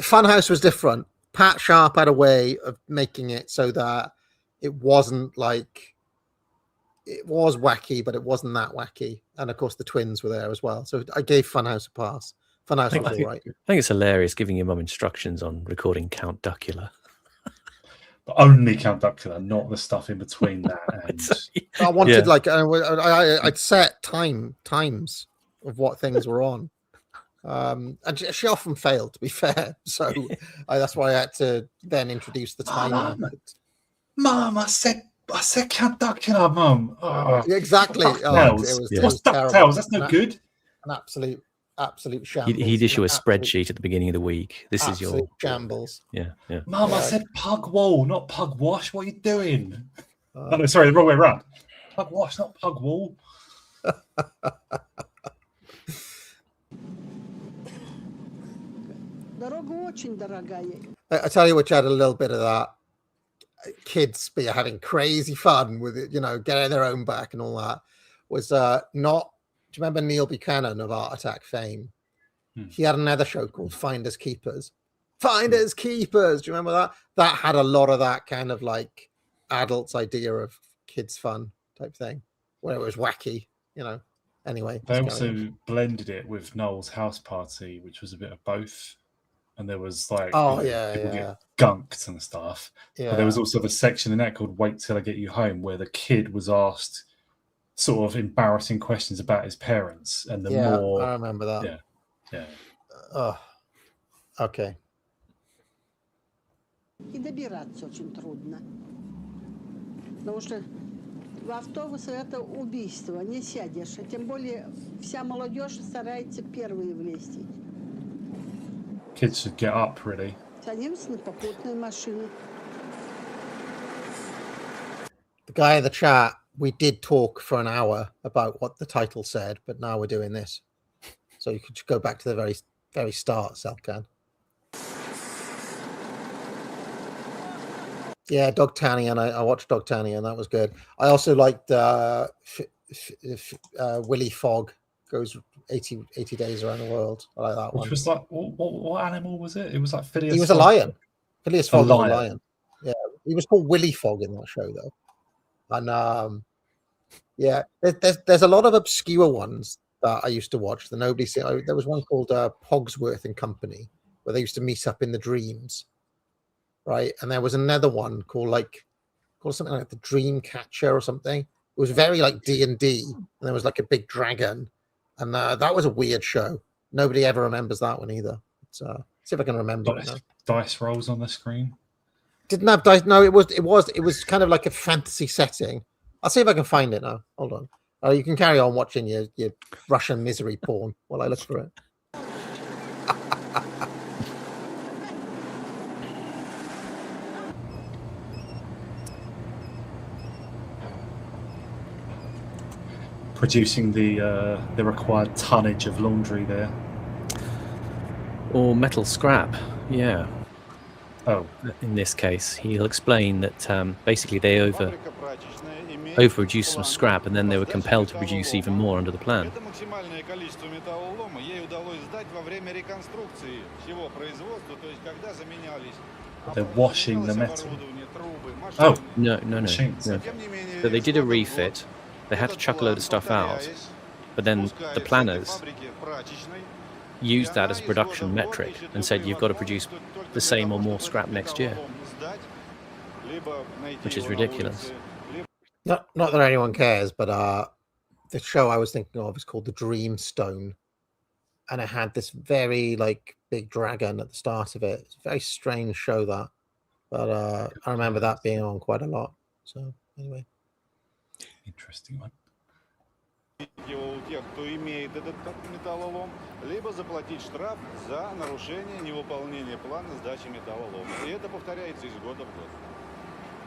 Funhouse was different. Pat Sharp had a way of making it so that it wasn't like, it was wacky, but it wasn't that wacky. And of course, the twins were there as well. So I gave Funhouse a pass. Funhouse was all right.
I think it's hilarious giving your mum instructions on recording Count Duckula.
But only Count Duckula, not the stuff in between that. And
I wanted I'd set times of what things were on. And she often failed, to be fair. So that's why I had to then introduce the timer.
Mum, I said Count Duckula, Mum. Oh,
exactly.
What's DuckTales? That's no good.
An absolute shambles.
He'd issue a spreadsheet at the beginning of the week. This is your
shambles.
Yeah.
Mum, I said pug wool, not pug wash. What are you doing? No, sorry, the wrong way around. Pug wash, not pug wool.
I tell you what, you had a little bit of that. Kids be having crazy fun with it, getting their own back and all that. Was not. Do you remember Neil Buchanan of Art Attack fame? He had another show called Finders Keepers. Finders Keepers. Do you remember that? That had a lot of that kind of like adults' idea of kids' fun type thing, where it was wacky. Anyway,
they also blended it with Noel's House Party, which was a bit of both. And there was like, people get gunked and stuff. Yeah. But there was also the section in that called Wait Till I Get You Home, where the kid was asked sort of embarrassing questions about his parents. And more.
I remember that.
Yeah.
Okay.
И добираться очень трудно. Потому что в автобусе это убийство, не сядешь. А тем более вся молодежь старается первые влезть.
Kids should get up, really.
The guy in the chat, we did talk for an hour about what the title said, but now we're doing this. So you could go back to the very, very start, Selkan. Yeah, Dogtanian. I watched Dogtanian. That was good. I also liked Willy Fogg goes 80 days around the world. I like that one.
Which was like, what animal was it? It was like Phileas.
He was a lion. Phileas Fogg was a lion. Yeah, He was called Willy Fogg in that show, though. And yeah, there's a lot of obscure ones that I used to watch. There was one called Pogsworth and Company, where they used to meet up in the dreams, right? And there was another one called something like the Dream Catcher or something. It was very like D&D, and there was like a big dragon, and that was a weird show. Nobody ever remembers that one either. See if I can remember it now.
Dice rolls on the screen.
Didn't have dice. No, it was kind of like a fantasy setting. I'll see if I can find it now. Hold on. You can carry on watching your Russian misery porn while I look for it.
Producing the required tonnage of laundry there.
Or metal scrap, yeah.
Oh.
In this case, he'll explain that basically they overproduced some scrap, and then they were compelled to produce even more under the plan.
They're washing the metal. Oh,
no. So they did a refit. They had to chuck a load of stuff out, but then the planners used that as a production metric and said you've got to produce the same or more scrap next year, which is ridiculous.
Not that anyone cares, but the show I was thinking of is called The Dreamstone, and it had this very big dragon at the start of it. It's a very strange show, that, but I remember that being on quite a lot. So anyway,
interesting one.
Тех, кто имеет этот металлолом, либо заплатить штраф за нарушение невыполнения плана сдачи металлолома. И это повторяется из года в год.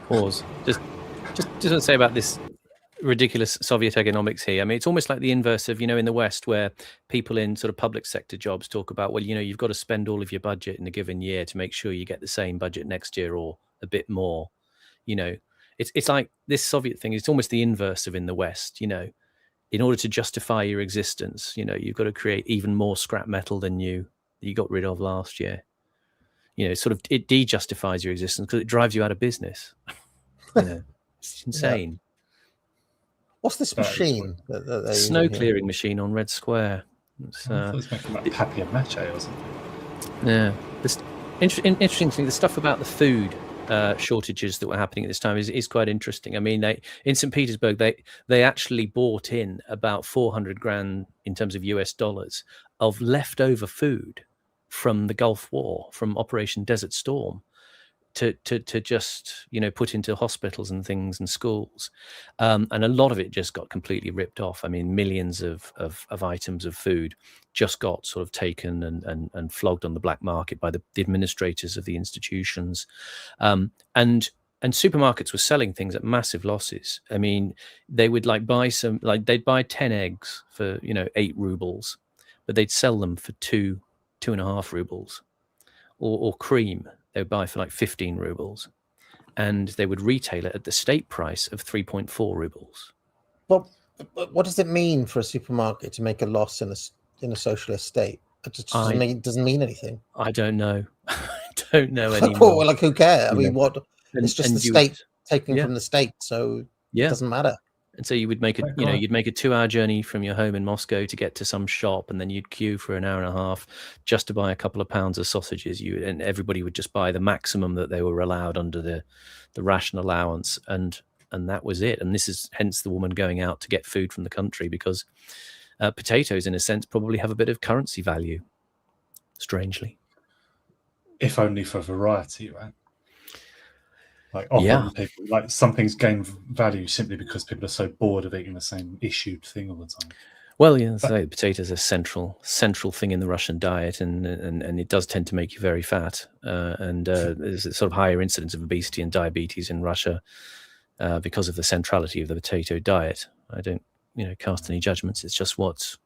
Pause. Just to say about this ridiculous Soviet economics here. I mean, it's almost like the inverse of, in the West, where people in sort of public sector jobs talk about, well, you've got to spend all of your budget in a given year to make sure you get the same budget next year or a bit more. It's like this Soviet thing. It's almost the inverse of in the West, In order to justify your existence, you've got to create even more scrap metal than you got rid of last year. It de-justifies your existence because it drives you out of business. It's insane.
Yeah. What's this machine?
Snow clearing machine on Red Square.
I thought it was making like papier mache or something.
Yeah. This interesting thing, the stuff about the food shortages that were happening at this time is quite interesting. I mean, in St. Petersburg, they actually bought in about 400 grand in terms of US dollars of leftover food from the Gulf War, from Operation Desert Storm, to just put into hospitals and things and schools, and a lot of it just got completely ripped off. I mean, millions of items of food just got sort of taken and flogged on the black market by the administrators of the institutions, and supermarkets were selling things at massive losses. I mean, they would they'd buy 10 eggs for 8 rubles, but they'd sell them for 2.5 rubles, or cream. They would buy for like 15 rubles, and they would retail it at the state price of 3.4 rubles.
But what does it mean for a supermarket to make a loss in a socialist state? It just doesn't mean anything.
I don't know. I don't know anymore.
Well, who cares? I mean, what? It's just the state taking from the state, so it doesn't matter.
And so you would make you'd make a 2-hour journey from your home in Moscow to get to some shop, and then you'd queue for an hour and a half just to buy a couple of pounds of sausages. And everybody would just buy the maximum that they were allowed under the ration allowance, and that was it. And this is hence the woman going out to get food from the country, because potatoes, in a sense, probably have a bit of currency value. Strangely,
if only for variety, right? Often people, some things gain value simply because people are so bored of eating the same issued thing all the time.
Well, potatoes are a central thing in the Russian diet, and it does tend to make you very fat. There's a sort of higher incidence of obesity and diabetes in Russia because of the centrality of the potato diet. I don't, cast any judgments. It's just what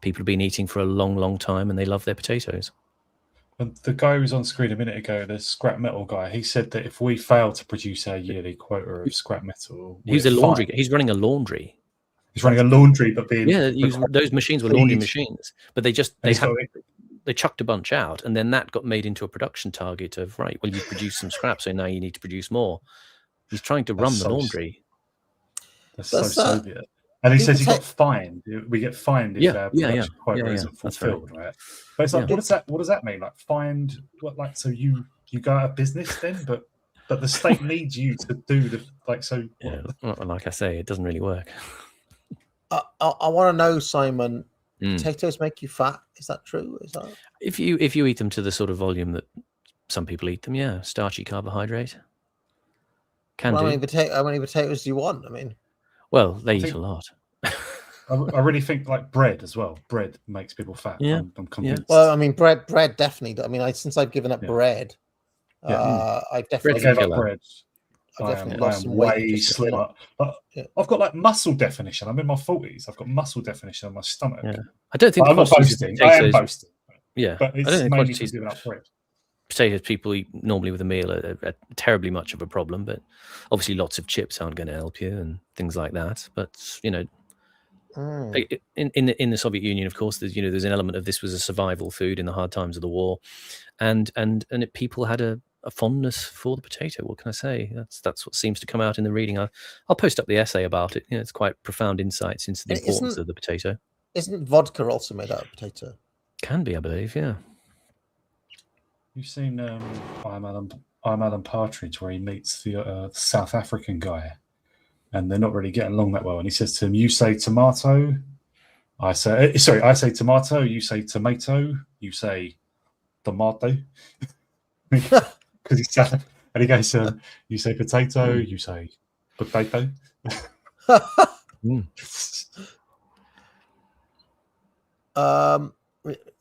people have been eating for a long, long time, and they love their potatoes.
And the guy who was on screen a minute ago, the scrap metal guy, he said that if we fail to produce our yearly quota of scrap metal,
he's a laundry. He's running a laundry.
He's running a laundry, but those
machines were laundry machines, but they they chucked a bunch out, and then that got made into a production target of, right, well, you produced some scrap, so now you need to produce more. He's trying to run the laundry.
That's so Soviet. And he says he got fined. We get fined if our production quota isn't fulfilled, right? But it's like, what does that mean? Like fined? What, like, so you go out of business then? But the state needs you to do the, like, so.
Yeah, well, like I say, it doesn't really work.
I want to know, Simon. Potatoes make you fat. Is that true? Is that
if you eat them to the sort of volume that some people eat them? Yeah, starchy carbohydrate.
How many potatoes do you want? I mean,
well, they eat a lot.
I really think like bread as well. Bread makes people fat.
Yeah,
I'm convinced.
Well, I mean, bread definitely. I mean, since I've given up bread, I've definitely
gave up bread.
I am
lost some way slimmer. I've got like muscle definition. I'm in my 40s. I've got muscle definition on my stomach.
Yeah. I don't think
I'm not boasting. I am boasting.
Yeah,
but it's mainly from giving up bread.
Potatoes people eat normally with a meal are terribly much of a problem, but obviously lots of chips aren't going to help you and things like that. But in the Soviet Union, of course, there's an element of this was a survival food in the hard times of the war, and people had a fondness for the potato. What can I say? That's what seems to come out in the reading. I'll post up the essay about it. It's quite profound insights into the importance of the potato.
Isn't vodka also made out of potato?
Can be, I believe. Yeah.
You've seen I'm Alan Partridge, where he meets the South African guy, and they're not really getting along that well. And he says to him, "You say tomato, I say tomato. You say tomato. You say tomato." Because he's South, and he goes, "You say potato. You say potato."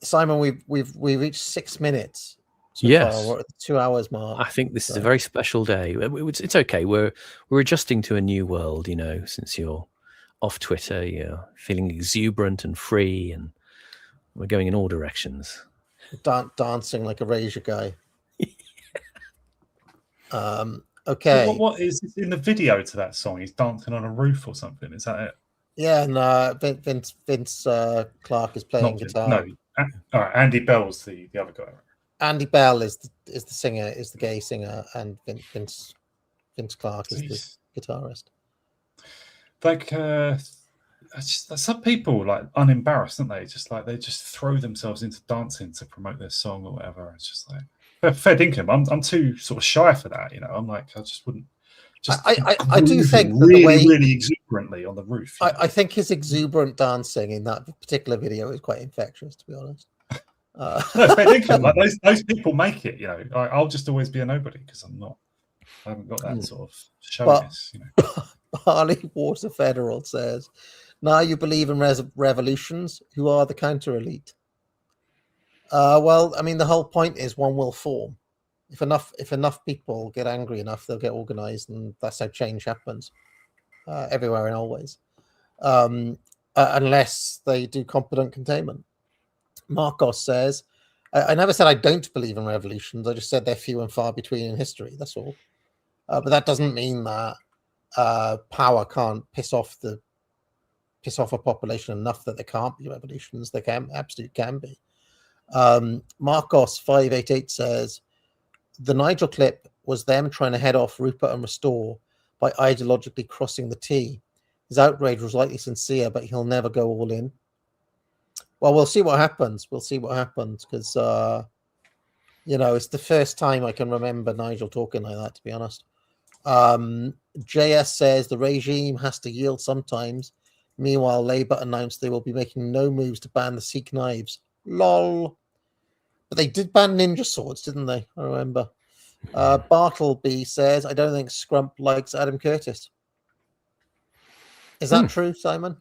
Simon, we've reached 6 minutes.
Yes,
we're at the 2 hours mark.
I think this is a very special day. It's okay. We're adjusting to a new world, since you're off Twitter, you're feeling exuberant and free, and we're going in all directions.
Dancing like a Razor guy. Okay.
What is in the video to that song? He's dancing on a roof or something. Is that it?
Yeah, no. Vince Clarke is playing guitar.
No, all right. Andy Bell's the other guy.
Andy Bell is the singer, is the gay singer, and Vince Clarke is the guitarist.
Like, some people like unembarrassed, aren't they? Just like they just throw themselves into dancing to promote their song or whatever. It's just like fair dinkum. I'm too sort of shy for that, I'm like, I just wouldn't.
I do think
really exuberantly on the roof.
I think his exuberant dancing in that particular video is quite infectious, to be honest.
No, fair dinkum. Like those people make it. I'll just always be a nobody because I haven't got that sort of showness.
Barley Water Federal says, "Now you believe in revolutions. Who are the counter elite?" Well, I mean, the whole point is one will form. If enough people get angry enough, they'll get organized, and that's how change happens everywhere and always, unless they do competent containment. Marcos says, I never said I don't believe in revolutions. I just said they're few and far between in history. That's all. But that doesn't mean that power can't piss off a population enough that there can't be revolutions. There absolutely can be. Marcos 588 says, the Nigel clip was them trying to head off Rupert and Restore by ideologically crossing the T. His outrage was likely sincere, but he'll never go all in. Well, we'll see what happens. Because, it's the first time I can remember Nigel talking like that, to be honest. JS says the regime has to yield sometimes. Meanwhile, Labour announced they will be making no moves to ban the Sikh knives. Lol. But they did ban ninja swords, didn't they? I remember. Bartleby says, I don't think Scrump likes Adam Curtis. Is that true, Simon?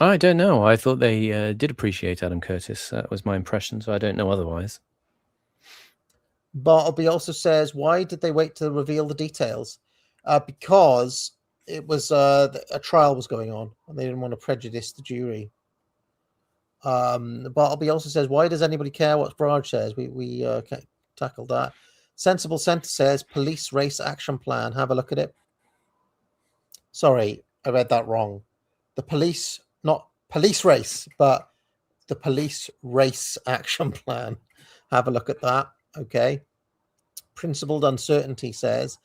I don't know. I thought they did appreciate Adam Curtis. That was my impression, so I don't know otherwise.
Bartleby also says, why did they wait to reveal the details? Because it was a trial was going on, and they didn't want to prejudice the jury. Bartleby also says, why does anybody care what Braj says? We tackled that. Sensible Centre says, police race action plan. Have a look at it. Sorry, I read that wrong. The police, not police race, but the police race action plan. Have a look at that. Okay. Principled uncertainty says,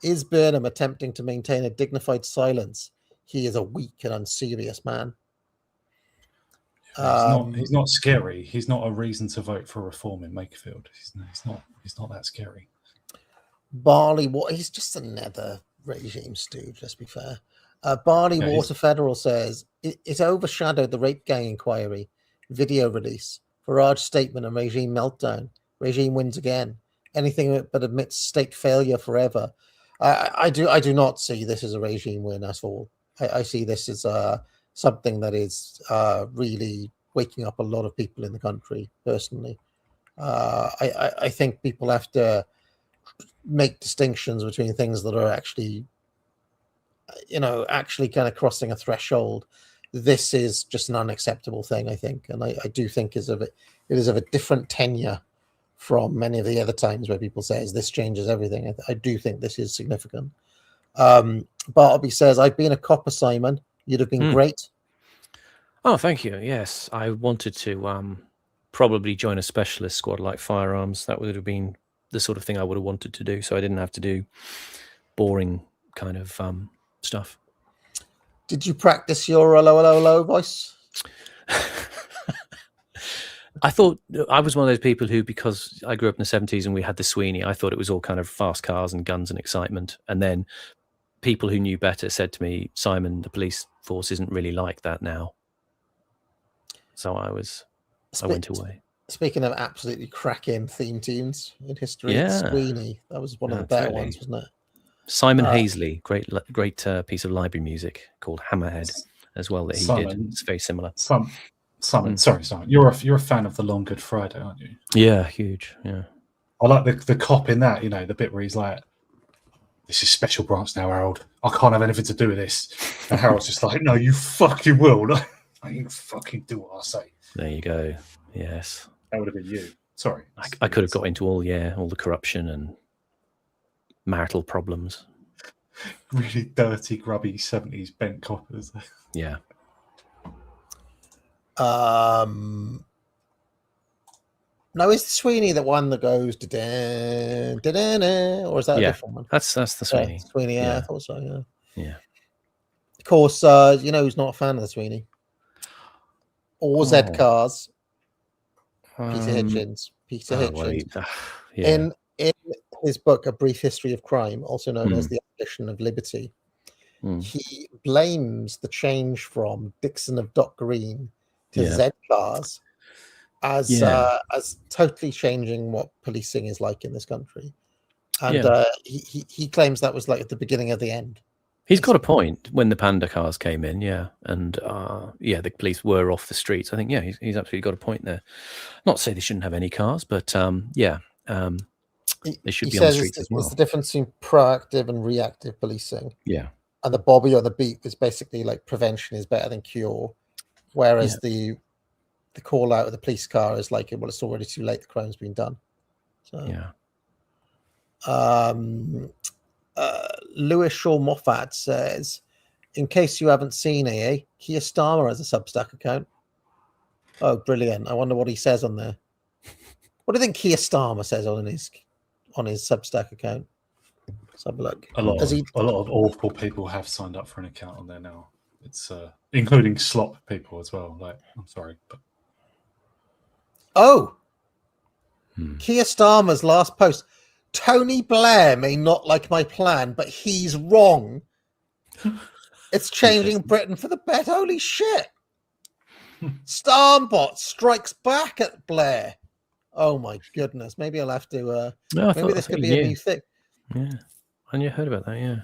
is Burnham attempting to maintain a dignified silence? He is a weak and unserious man.
He's not scary. He's not a reason to vote for reform in Makerfield. He's not that scary.
Barley, he's just another regime stooge, let's be fair. Barley Water Federal says, it overshadowed the rape gang inquiry, video release, Farage statement and regime meltdown. Regime wins again. Anything but admits state failure forever. I do not see this as a regime win at all. I see this as something that is really waking up a lot of people in the country, personally. I think people have to make distinctions between things that are actually kind of crossing a threshold. This is just an unacceptable thing, I think. And I do think it is of a different tenure from many of the other times where people say, this changes everything. I do think this is significant. Bartleby says, I've been a copper, Simon. You'd have been great.
Oh, thank you. Yes, I wanted to probably join a specialist squad like firearms. That would have been the sort of thing I would have wanted to do, so I didn't have to do boring kind of stuff.
Did you practice your low voice?
I thought I was one of those people who, because I grew up in the 70s and we had the Sweeney, I thought it was all kind of fast cars and guns and excitement. And then people who knew better said to me, Simon, the police force isn't really like that now. So I went away.
Speaking of absolutely cracking theme tunes in history,
yeah.
Sweeney, that was one of the better ones, wasn't it?
Simon Hazley, great piece of library music called Hammerhead as well that he did. It's very similar.
Simon, sorry, you're a fan of The Long Good Friday, aren't you?
Yeah, huge. Yeah,
I like the cop in that. The bit where he's like, "This is special branch now, Harold. I can't have anything to do with this." And Harold's just like, "No, you fucking will. You fucking do what I say."
There you go. Yes,
that would have been you. Sorry,
I could have got into all the corruption and marital problems.
Really dirty, grubby 70s bent coppers.
Yeah.
No, is the Sweeney the one that goes or is that a different one?
That's the Sweeney.
Sweeney, I thought so.
Yeah.
Of course, who's not a fan of the Sweeney? Or Zed Cars. Peter Hitchens. In his book, A Brief History of Crime, also known as The Abolition of Liberty, he blames the change from Dixon of Dock Green to Zed Cars as totally changing what policing is like in this country. And he claims that was like at the beginning of the end.
He's got a point when the Panda cars came in, and the police were off the streets. I think, he's absolutely got a point there. Not to say they shouldn't have any cars, but they should be on the streets as well.
It's the difference between proactive and reactive policing.
Yeah.
And the Bobby on the beat was basically like prevention is better than cure, whereas the call out of the police car is like, well, it's already too late. The crime's been done. So Lewis Shaw Moffat says, in case you haven't seen Keir Starmer has a Substack account. Oh, brilliant. I wonder what he says on there. What do you think Keir Starmer says on his Substack account? Let's have a look.
A lot of awful people have signed up for an account on there now. It's including slop people as well. Like, I'm sorry, but
Keir Starmer's last post. Tony Blair may not like my plan, but he's wrong. It's changing Britain for the better. Holy shit. Starmbot strikes back at Blair. Oh my goodness. Maybe I'll have to maybe this could be a new thing.
Yeah. And you heard about that, yeah.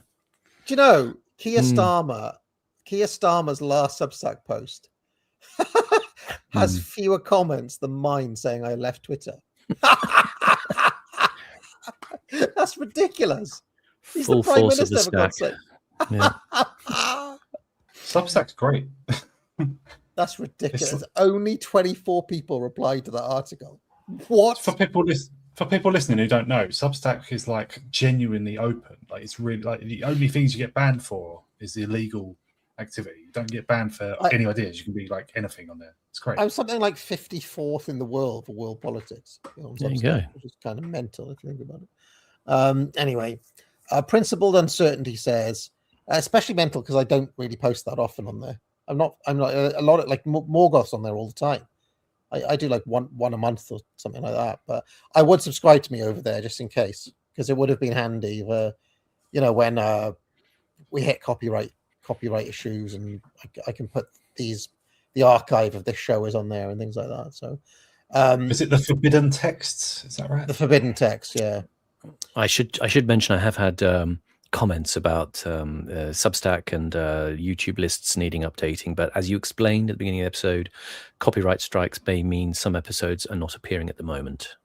Do you know Keir Starmer's last Substack post has fewer comments than mine saying I left Twitter. That's ridiculous. He's
Full
the Prime
force
Minister,
of the stack. Yeah.
Substack's great.
That's ridiculous. Only 24 people replied to that article. What?
For people listening who don't know, Substack is like genuinely open. Like, it's really like the only things you get banned for is the illegal activity. You don't get banned for any ideas. You can be like anything on there. It's great.
I'm something like 54th in the world for world politics.
There you go.
Which is kind of mental if you think about it. Anyway, Principled Uncertainty says, especially mental because I don't really post that often on there. I'm not a lot of like Morgoth's on there all the time. I do like one a month or something like that, but I would subscribe to me over there just in case, because it would have been handy when we hit copyright issues, and I can put the archive of this show is on there and things like that. So
is it the forbidden texts? Is that right?
The forbidden text, yeah.
I should mention I have had comments about Substack and YouTube lists needing updating, but as you explained at the beginning of the episode, copyright strikes may mean some episodes are not appearing at the moment.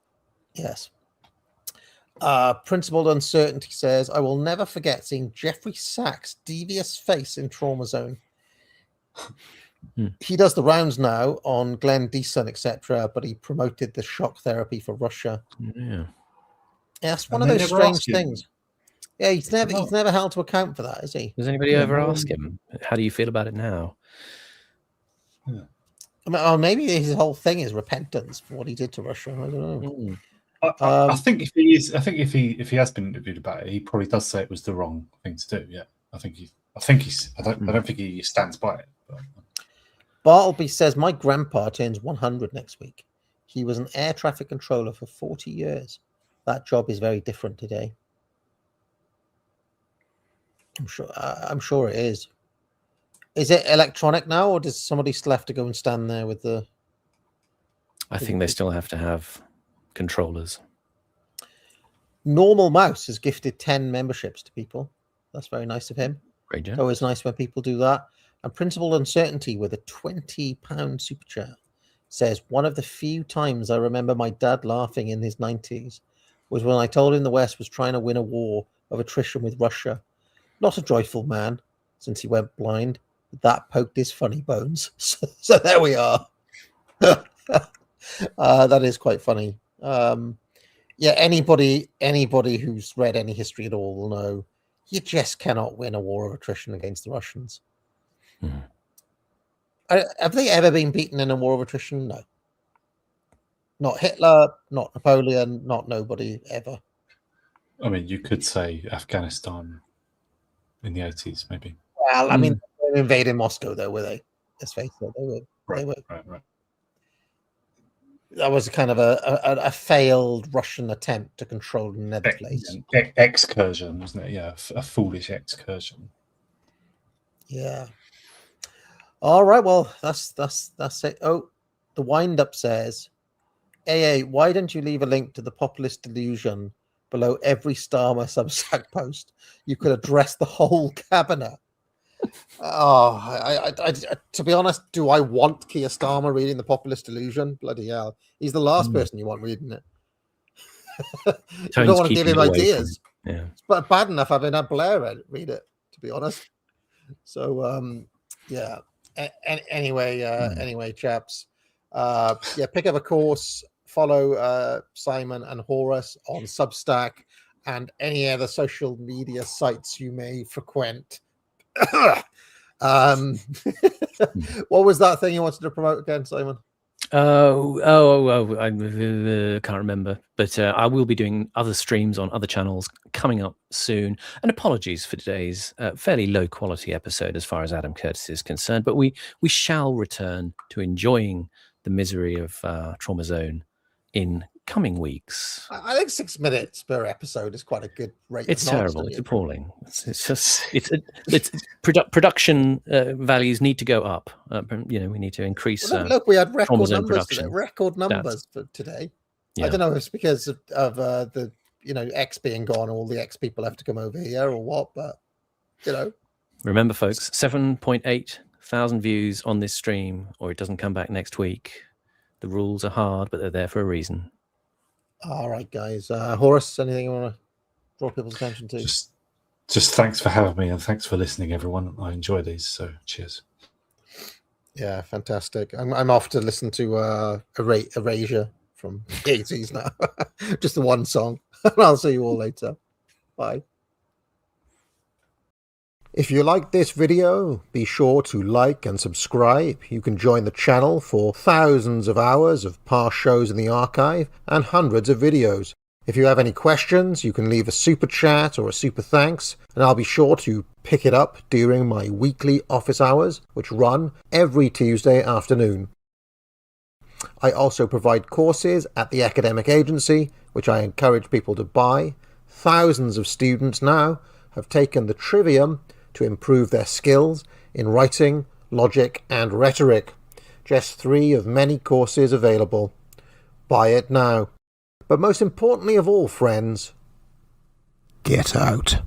Yes. Principled Uncertainty says, I will never forget seeing Jeffrey Sachs' devious face in Trauma Zone. He does the rounds now on Glenn Deason, etc., but he promoted the shock therapy for Russia.
Yeah,
that's one of those strange things. Yeah, he's never held to account for that, is he?
Does anybody ever ask him, how do you feel about it now?
Yeah. I mean, maybe his whole thing is repentance for what he did to Russia. I don't know.
I think if he has been interviewed about it, he probably does say it was the wrong thing to do. Yeah, I don't think he stands by it. But.
Bartleby says my grandpa turns 100 next week. He was an air traffic controller for 40 years. That job is very different today. I'm sure it is. Is it electronic now, or does somebody still have to go and stand there with the?
I think they still have to have controllers.
Normal Mouse has gifted 10 memberships to people. That's very nice of him.
Great job.
It's always nice when people do that. And Principled Uncertainty with a £20 super chat says, one of the few times I remember my dad laughing in his 90s was when I told him the West was trying to win a war of attrition with Russia. Not a joyful man, since he went blind. But that poked his funny bones. So there we are. That is quite funny. Yeah, anybody who's read any history at all will know you just cannot win a war of attrition against the Russians. Have they ever been beaten in a war of attrition? No. Not Hitler, not Napoleon, not nobody ever.
I mean, you could say Afghanistan in the 80s, maybe.
Well, I mean, they were invading Moscow, though, were they? Let's face it, they were.
Right.
That was kind of a failed Russian attempt to control another place.
Excursion, wasn't it? Yeah, a foolish excursion.
Yeah. All right. Well, that's it. Oh, the wind up says, AA, why don't you leave a link to the populist delusion below every Starmer Substack post? You could address the whole cabinet. Oh, I to be honest, do I want Keir Starmer reading the populist delusion? Bloody hell, he's the last person you want reading it. You don't want to give him ideas.
Yeah,
it's bad enough having had Blair read it, to be honest. So yeah. Anyway, chaps. Pick up a course. Follow Simon and Horace on Substack and any other social media sites you may frequent. What was that thing you wanted to promote again, Simon?
I can't remember, but I will be doing other streams on other channels coming up soon. And apologies for today's fairly low quality episode as far as Adam Curtis is concerned, but we shall return to enjoying the misery of Trauma Zone in coming weeks.
I think 6 minutes per episode is quite a good rate.
It's terrible. It's appalling. It's production values need to go up. We need to increase.
Look, we had record numbers for today. Yeah. I don't know if it's because of the X being gone, all the X people have to come over here or what, but
remember, folks, 7.8 thousand views on this stream, or it doesn't come back next week. The rules are hard, but they're there for a reason.
All right, guys. Horace, anything you want to draw people's attention to?
Just thanks for having me and thanks for listening, everyone. I enjoy these, so cheers.
Yeah, fantastic. I'm off to listen to Erasure from the 80s now. Just the one song. I'll see you all later. Bye. If you like this video, be sure to like and subscribe. You can join the channel for thousands of hours of past shows in the archive and hundreds of videos. If you have any questions, you can leave a super chat or a super thanks, and I'll be sure to pick it up during my weekly office hours, which run every Tuesday afternoon. I also provide courses at the academic agency, which I encourage people to buy. Thousands of students now have taken the Trivium to improve their skills in writing, logic and rhetoric. Just 3 of many courses available. Buy it now. But most importantly of all, friends, get out.